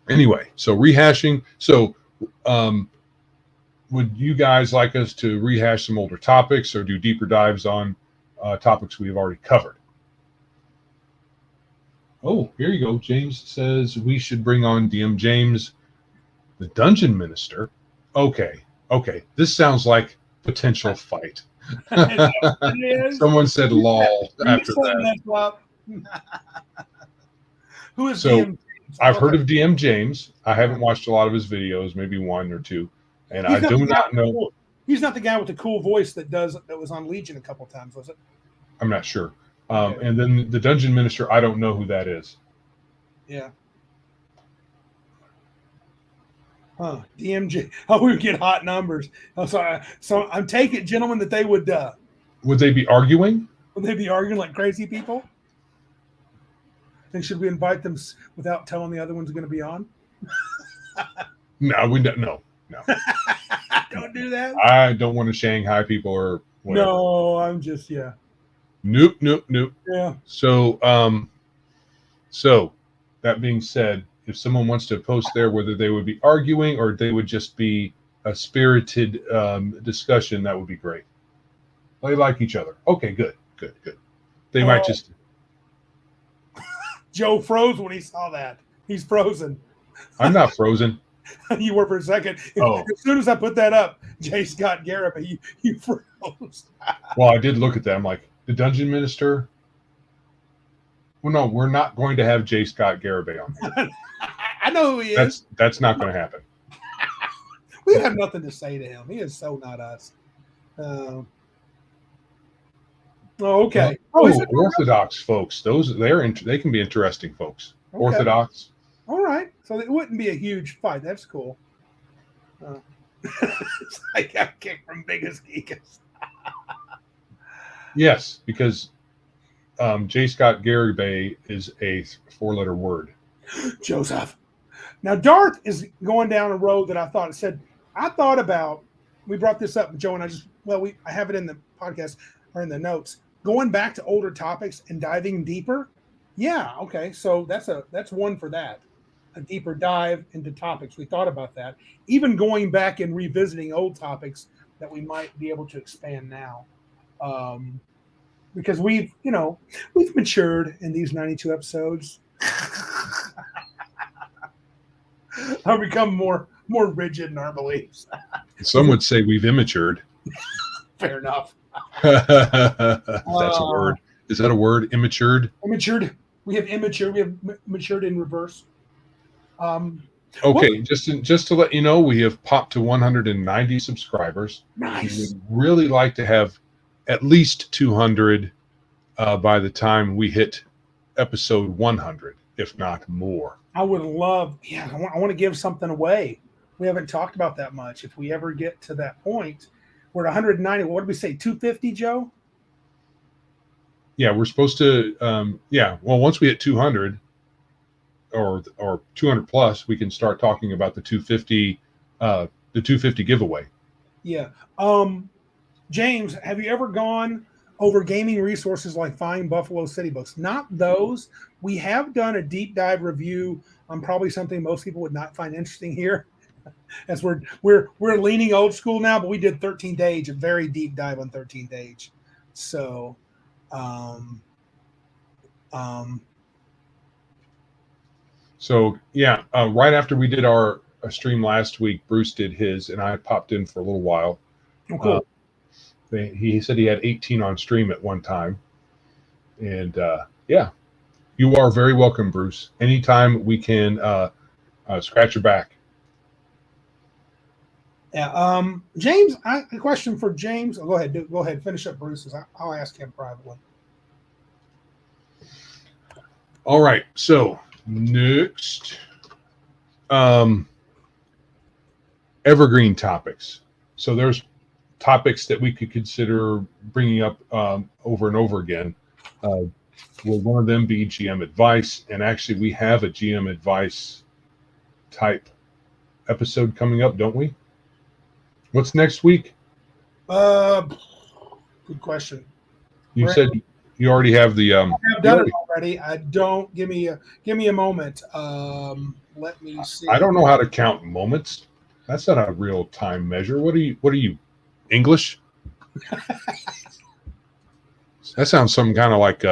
Speaker 1: Anyway, so rehashing. So would you guys like us to rehash some older topics or do deeper dives on topics we've already covered? Oh, here you go. James says we should bring on DM James, the Dungeon Minister. Okay. This sounds like potential fight. Someone said lol after that.
Speaker 2: Who is
Speaker 1: so
Speaker 2: DM James?
Speaker 1: I've heard of DM James. I haven't watched a lot of his videos, maybe one or two, and I do not know.
Speaker 2: He's not the guy with the cool voice that was on Legion a couple of times, was it?
Speaker 1: I'm not sure. Okay. And then the Dungeon Minister, I don't know who that is.
Speaker 2: Yeah. Huh. DMJ. Oh, we would get hot numbers. Oh, so I'm taking, gentlemen, that they would
Speaker 1: they be arguing?
Speaker 2: Would they be arguing like crazy people? And should we invite them without telling the other one's going to be on?
Speaker 1: No, we don't. No.
Speaker 2: Don't do that.
Speaker 1: I don't want to Shanghai people or whatever.
Speaker 2: No, I'm just
Speaker 1: Nope.
Speaker 2: Yeah.
Speaker 1: So so that being said, if someone wants to post there whether they would be arguing or they would just be a spirited discussion, that would be great. They like each other. Okay, good. They might just.
Speaker 2: Joe froze when he saw that. He's frozen.
Speaker 1: I'm not frozen.
Speaker 2: You were for a second. As soon as I put that up, J. Scott Garrett, you froze.
Speaker 1: Well, I did look at that. I'm like, the Dungeon Minister? Well, no, we're not going to have J. Scott Garibay on here.
Speaker 2: I know who he is.
Speaker 1: That's not going to happen.
Speaker 2: We have nothing to say to him. He is so not us. Okay.
Speaker 1: Orthodox folks. They can be interesting folks. Okay. Orthodox.
Speaker 2: All right. So it wouldn't be a huge fight. That's cool. I got kicked from Biggest Geekest.
Speaker 1: Yes, because J. Scott Garibay is a 4-letter word.
Speaker 2: Joseph. Now, Darth is going down a road that I thought about. We brought this up, Joe, and I have it in the podcast or in the notes. Going back to older topics and diving deeper. Yeah, okay. So that's one for that. A deeper dive into topics. We thought about that. Even going back and revisiting old topics that we might be able to expand now. Because we've matured in these 92 episodes. I've become more rigid in our beliefs.
Speaker 1: Some would say we've immatured.
Speaker 2: Fair enough.
Speaker 1: That's a word. Is that a word? Immatured?
Speaker 2: Immatured. We have immature. We have matured in reverse.
Speaker 1: Okay, just to let you know, we have popped to 190 subscribers.
Speaker 2: Nice.
Speaker 1: We would really like to have at least 200 by the time we hit episode 100, if not more.
Speaker 2: I would love, I want to give something away. We haven't talked about that much. If we ever get to that point, we're at 190. What did we say, 250, Joe?
Speaker 1: Yeah, we're supposed to, well, once we hit 200 or 200 plus, we can start talking about the 250 giveaway.
Speaker 2: Yeah. James, have you ever gone over gaming resources like Fine Buffalo City Books? Not those. We have done a deep dive review on probably something most people would not find interesting here, as we're leaning old school now. But we did 13th Age, a very deep dive on 13th Age. So,
Speaker 1: right after we did our stream last week, Bruce did his, and I popped in for a little while.
Speaker 2: Oh, cool.
Speaker 1: He said he had 18 on stream at one time. And you are very welcome, Bruce. Anytime we can scratch your back.
Speaker 2: Yeah. James, a question for James. Go ahead. Finish up Bruce's. I'll ask him privately.
Speaker 1: All right. So next, evergreen topics. So there's topics that we could consider bringing up over and over again. Will one of them be GM advice? And actually, we have a GM advice type episode coming up, don't we? What's next week?
Speaker 2: Good question.
Speaker 1: You said you already have the.
Speaker 2: I've done it already. I don't. Give me a moment. Let me see.
Speaker 1: I don't know how to count moments. That's not a real time measure. What are you? English? That sounds some kind of like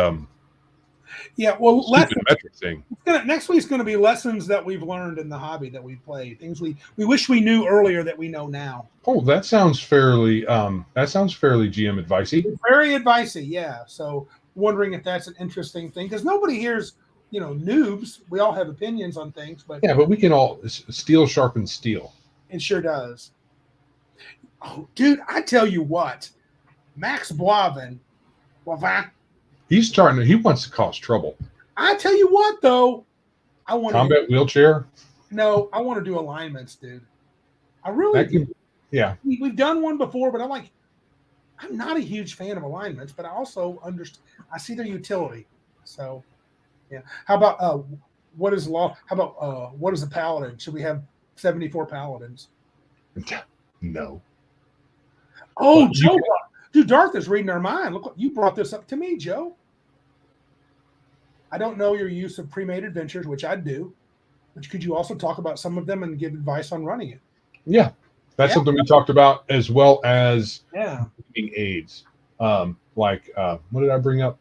Speaker 2: yeah. Well,
Speaker 1: metric thing.
Speaker 2: Next week's going to be lessons that we've learned in the hobby that we played. Things we wish we knew earlier that we know now.
Speaker 1: Oh, that sounds fairly GM advicey.
Speaker 2: It's very advicey, yeah. So wondering if that's an interesting thing because nobody here's noobs. We all have opinions on things, but
Speaker 1: we can all steel sharpens steel.
Speaker 2: It sure does. Oh, dude, I tell you what, Max Boivin,
Speaker 1: he's starting. He wants to cause trouble.
Speaker 2: I tell you what, though, I want
Speaker 1: combat wheelchair.
Speaker 2: No, I want to do alignments, dude. I really do.
Speaker 1: Yeah,
Speaker 2: we've done one before, but I'm not a huge fan of alignments, but I also understand. I see their utility. So, yeah. How about what is law? How about what is a paladin? Should we have 74 paladins?
Speaker 1: No.
Speaker 2: Oh, Joe, dude, Darth is reading our mind. Look, you brought this up to me, Joe. I don't know your use of pre-made adventures, which I do, but could you also talk about some of them and give advice on running it?
Speaker 1: Yeah, that's something we talked about, as well as
Speaker 2: being
Speaker 1: aids. What did I bring up?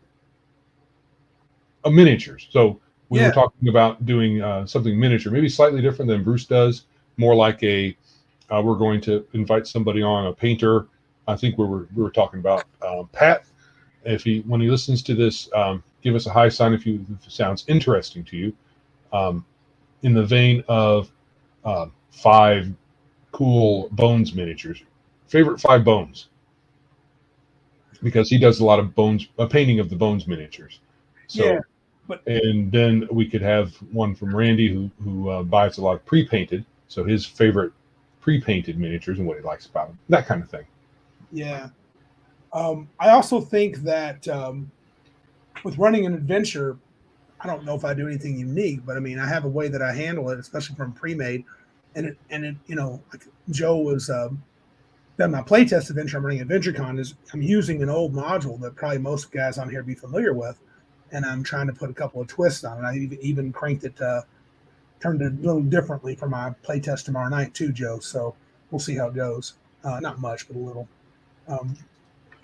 Speaker 1: Miniatures. So we were talking about doing something miniature, maybe slightly different than Bruce does. More like we're going to invite somebody on, a painter. I think we were talking about Pat. When he listens to this, give us a high sign if it sounds interesting to you. In the vein of 5 cool bones miniatures, favorite 5 bones, because he does a lot of bones, painting of the bones miniatures. So, and then we could have one from Randy who buys a lot of pre-painted. So his favorite pre-painted miniatures and what he likes about them, that kind of thing.
Speaker 2: Yeah. I also think that with running an adventure, I don't know if I do anything unique, but I mean, I have a way that I handle it, especially from pre-made. And it like Joe was done my playtest adventure. I'm running AdventureCon. I'm using an old module that probably most guys on here be familiar with, and I'm trying to put a couple of twists on it. I even cranked it, turned it a little differently for my playtest tomorrow night too, Joe. So we'll see how it goes. Not much, but a little.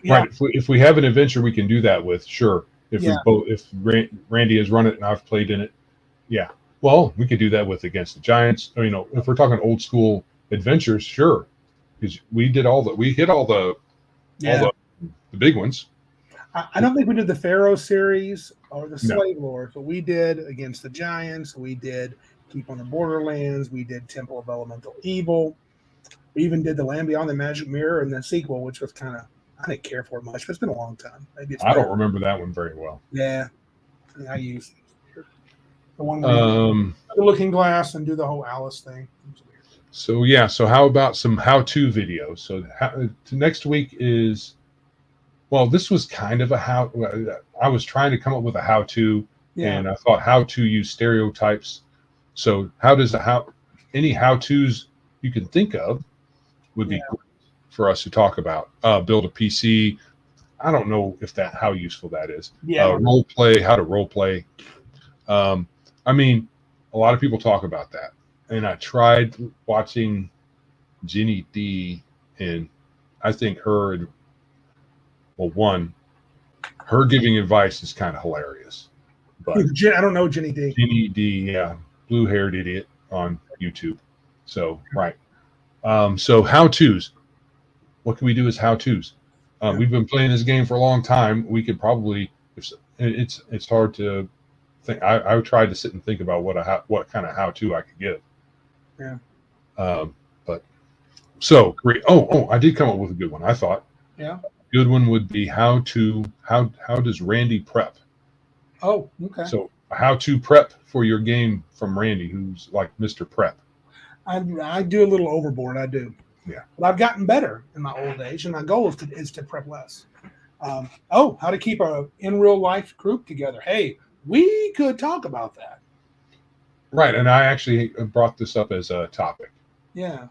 Speaker 1: Right. If we have an adventure we can do that with, sure. If Randy has run it and I've played in it, yeah. Well, we could do that with Against the Giants. Or, if we're talking old school adventures, sure. Because we hit all the big ones.
Speaker 2: I don't think we did the Pharaoh series or the Slave Lords, but we did Against the Giants. We did Keep on the Borderlands. We did Temple of Elemental Evil. We even did The Land Beyond the Magic Mirror and the sequel, which was kind of, I didn't care for it much, but it's been a long time. Maybe I
Speaker 1: don't remember that one very well.
Speaker 2: Yeah. I used the one where you the looking glass and do the whole Alice thing.
Speaker 1: So how about some how-to videos? So next week is, well, this was kind of I was trying to come up with a how-to, and I thought how to use stereotypes. So any how-tos you can think of would be great for us to talk about. Build a PC. I don't know how useful that is. Role play, how to role play. I mean, a lot of people talk about that. And I tried watching Ginny D, and I think her giving advice is kind of hilarious. But
Speaker 2: I don't know Ginny D.
Speaker 1: Ginny D, blue-haired idiot on YouTube. So, right. So how-tos. What can we do as how-tos? We've been playing this game for a long time. We could probably, it's hard to think. I tried to sit and think about what kind of how-to I could give.
Speaker 2: Yeah.
Speaker 1: But so great. Oh, I did come up with a good one. I thought.
Speaker 2: Yeah.
Speaker 1: Good one would be how does Randy prep?
Speaker 2: Oh, okay.
Speaker 1: So how to prep for your game from Randy, who's like Mr. Prep.
Speaker 2: I do a little overboard. I do.
Speaker 1: Yeah.
Speaker 2: But I've gotten better in my old age, and my goal is to prep less. How to keep a in real life group together. Hey, we could talk about that.
Speaker 1: Right. And I actually brought this up as a topic.
Speaker 2: Yeah.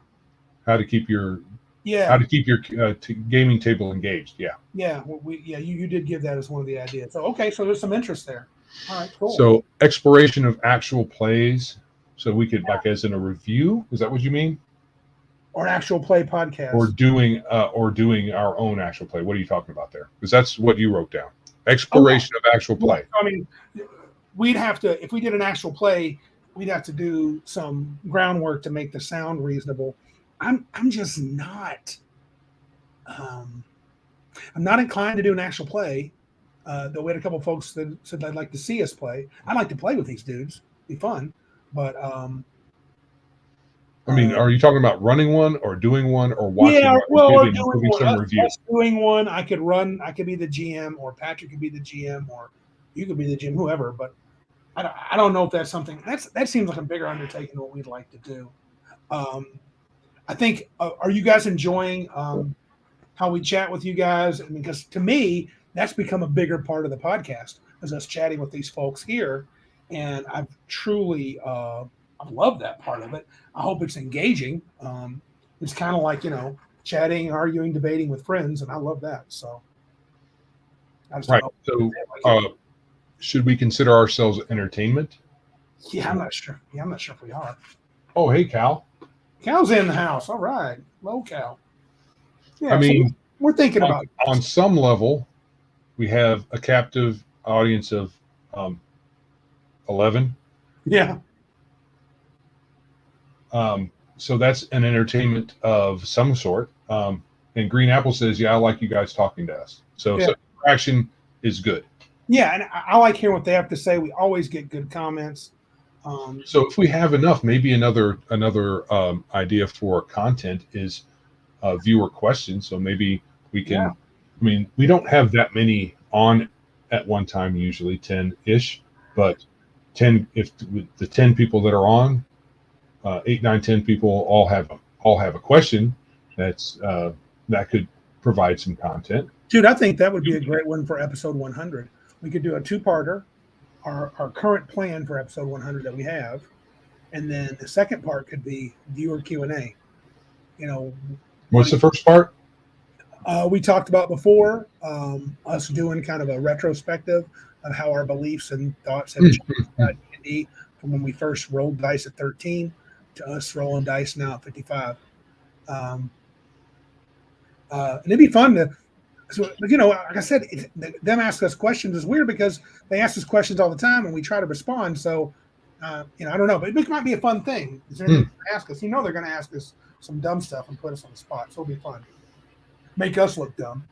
Speaker 1: How to keep your
Speaker 2: Yeah.
Speaker 1: gaming table engaged. Yeah.
Speaker 2: Yeah. You did give that as one of the ideas. So okay, so there's some interest there. All right, cool.
Speaker 1: So exploration of actual plays. So we could like as in a review. Is that what you mean?
Speaker 2: Or an actual play podcast.
Speaker 1: Or doing our own actual play. What are you talking about there? Because that's what you wrote down. Exploration of actual play.
Speaker 2: I mean, we'd have to, if we did an actual play, we'd have to do some groundwork to make the sound reasonable. I'm just not. I'm not inclined to do an actual play. Though we had a couple of folks that said they'd like to see us play. I'd like to play with these dudes. It'd be fun. But
Speaker 1: I mean, are you talking about running one or doing one or watching?
Speaker 2: Yeah,
Speaker 1: or
Speaker 2: doing
Speaker 1: some review?
Speaker 2: Us doing one. I could run. I could be the GM, or Patrick could be the GM, or you could be the GM, whoever. But I don't know if that's something that seems like a bigger undertaking than what we'd like to do. I think. Are you guys enjoying how we chat with you guys? I mean, because to me, that's become a bigger part of the podcast, is us chatting with these folks here, and I've truly I love that part of it. I hope it's engaging. It's kind of like, chatting, arguing, debating with friends, and I love that. So,
Speaker 1: right. So, should we consider ourselves entertainment?
Speaker 2: Yeah, I'm not sure. Yeah, I'm not sure if we are.
Speaker 1: Oh, hey, Cal.
Speaker 2: Cal's in the house. All right. Low Cal.
Speaker 1: Yeah, I mean,
Speaker 2: so we're thinking about
Speaker 1: on some level, we have a captive audience of 11.
Speaker 2: Yeah.
Speaker 1: So that's an entertainment of some sort. And Green Apple says, yeah, I like you guys talking to us. So interaction is good.
Speaker 2: Yeah, and I like hearing what they have to say. We always get good comments.
Speaker 1: So if we have enough, maybe another idea for content is viewer questions. So maybe we can, I mean, we don't have that many on at one time, usually 10-ish, but 10, if the 10 people that are on, 8, 9, 10 people all have a question that could provide some content.
Speaker 2: Dude, I think that would be a great one for episode 100. We could do a two-parter, our current plan for episode 100 that we have, and then the second part could be viewer Q&A.
Speaker 1: What's the first part?
Speaker 2: We talked about before us doing kind of a retrospective of how our beliefs and thoughts have changed about D&D from when we first rolled dice at 13 to us rolling dice now at 55. And it'd be fun to, like I said, them ask us questions is weird because they ask us questions all the time and we try to respond. So, I don't know, but it might be a fun thing. Is there anything to ask us? They're going to ask us some dumb stuff and put us on the spot. So it'll be fun. Make us look dumb.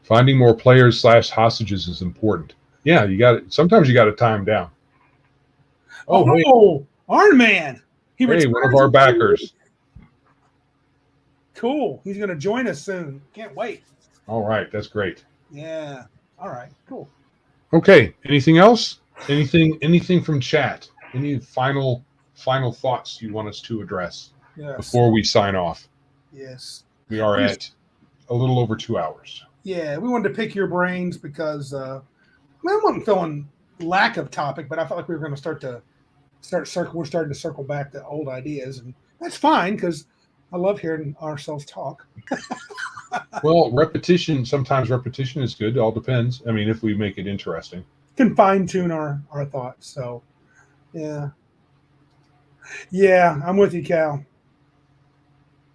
Speaker 1: Finding more players / hostages is important. Yeah, sometimes you got to time down.
Speaker 2: Oh, Iron Man.
Speaker 1: Hey, one of our backers.
Speaker 2: Cool. He's going to join us soon. Can't wait.
Speaker 1: All right. That's great.
Speaker 2: Yeah. All right. Cool.
Speaker 1: Okay. Anything else? Anything from chat? Any final thoughts you want us to address before we sign off?
Speaker 2: Yes.
Speaker 1: We are at a little over 2 hours.
Speaker 2: Yeah. We wanted to pick your brains because I wasn't feeling lack of topic, but I felt like we were going to we're starting to circle back to old ideas, and that's fine because I love hearing ourselves talk.
Speaker 1: Well, sometimes repetition is good. It all depends. I mean, if we make it interesting.
Speaker 2: Can fine tune our thoughts. So, yeah, I'm with you, Cal.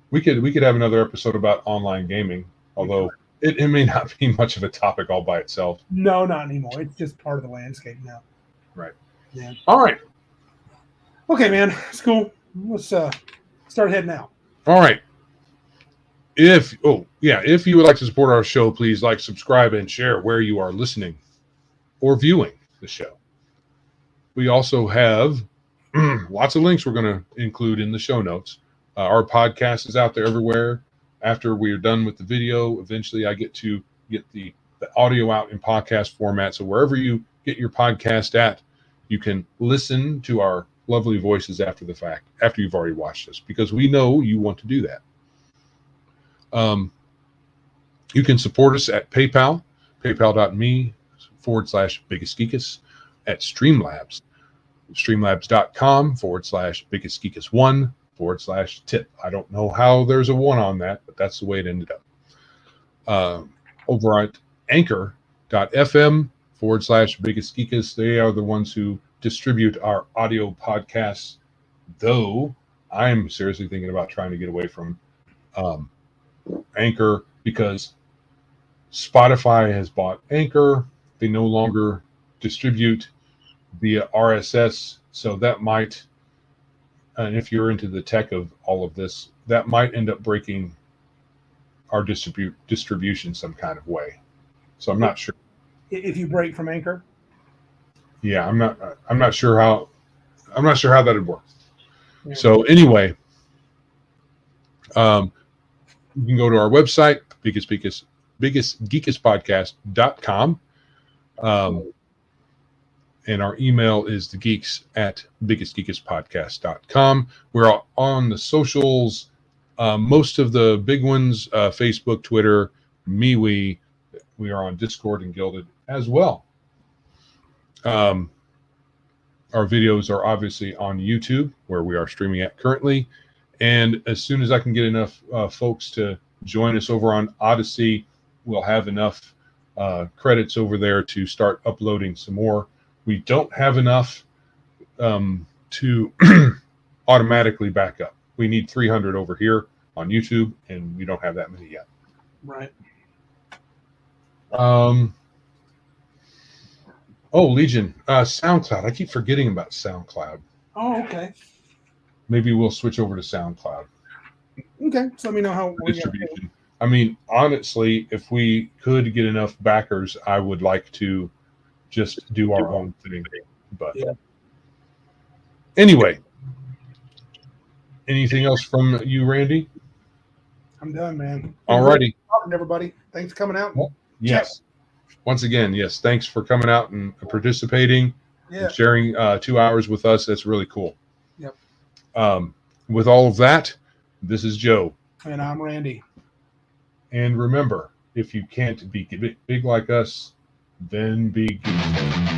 Speaker 1: We could have another episode about online gaming, although it may not be much of a topic all by itself.
Speaker 2: No, not anymore. It's just part of the landscape now.
Speaker 1: Right.
Speaker 2: Yeah.
Speaker 1: All right.
Speaker 2: Okay, man. It's cool. Let's start heading out.
Speaker 1: All right. If you would like to support our show, please like, subscribe, and share where you are listening or viewing the show. We also have lots of links we're going to include in the show notes. Our podcast is out there everywhere. After we are done with the video, eventually I get to get the audio out in podcast format. So wherever you get your podcast at, you can listen to our lovely voices after the fact, after you've already watched us, because we know you want to do that. You can support us at PayPal, paypal.me/biggestgeekus, at Streamlabs, streamlabs.com/biggestgeekus1/tip. I don't know how there's a 1 on that, but that's the way it ended up. Over at anchor.fm/biggestgeekus, they are the ones who distribute our audio podcasts, though I'm seriously thinking about trying to get away from Anchor, because Spotify has bought Anchor. They no longer distribute via RSS, so that might, and if you're into the tech of all of this, that might end up breaking our distribution some kind of way. So I'm not sure.
Speaker 2: If you break from Anchor?
Speaker 1: Yeah, I'm not sure how that would work.
Speaker 2: Yeah.
Speaker 1: So anyway, you can go to our website, biggestgeekuspodcast.com. And our email is thegeeks@biggestgeekuspodcast.com. We're on the socials, most of the big ones, Facebook, Twitter, MeWe. We are on Discord and Gilded as well. Our videos are obviously on YouTube, where we are streaming at currently. And as soon as I can get enough folks to join us over on Odyssey, we'll have enough credits over there to start uploading some more. We don't have enough to automatically back up. We need 300 over here on YouTube, and we don't have that many yet.
Speaker 2: Right.
Speaker 1: Oh, Legion, SoundCloud. I keep forgetting about SoundCloud.
Speaker 2: Oh, okay.
Speaker 1: Maybe we'll switch over to SoundCloud.
Speaker 2: Okay, so let me know how
Speaker 1: Distribution. I mean, honestly, if we could get enough backers, I would like to just do our own thing. But
Speaker 2: yeah.
Speaker 1: Anyway, anything else from you, Randy?
Speaker 2: I'm done, man.
Speaker 1: All righty.
Speaker 2: Everybody, thanks for coming out.
Speaker 1: Yes. Once again, yes. Thanks for coming out and participating and sharing 2 hours with us. That's really cool.
Speaker 2: Yep.
Speaker 1: With all of that, this is Joe.
Speaker 2: And I'm Randy.
Speaker 1: And remember, if you can't be big like us, then be geek.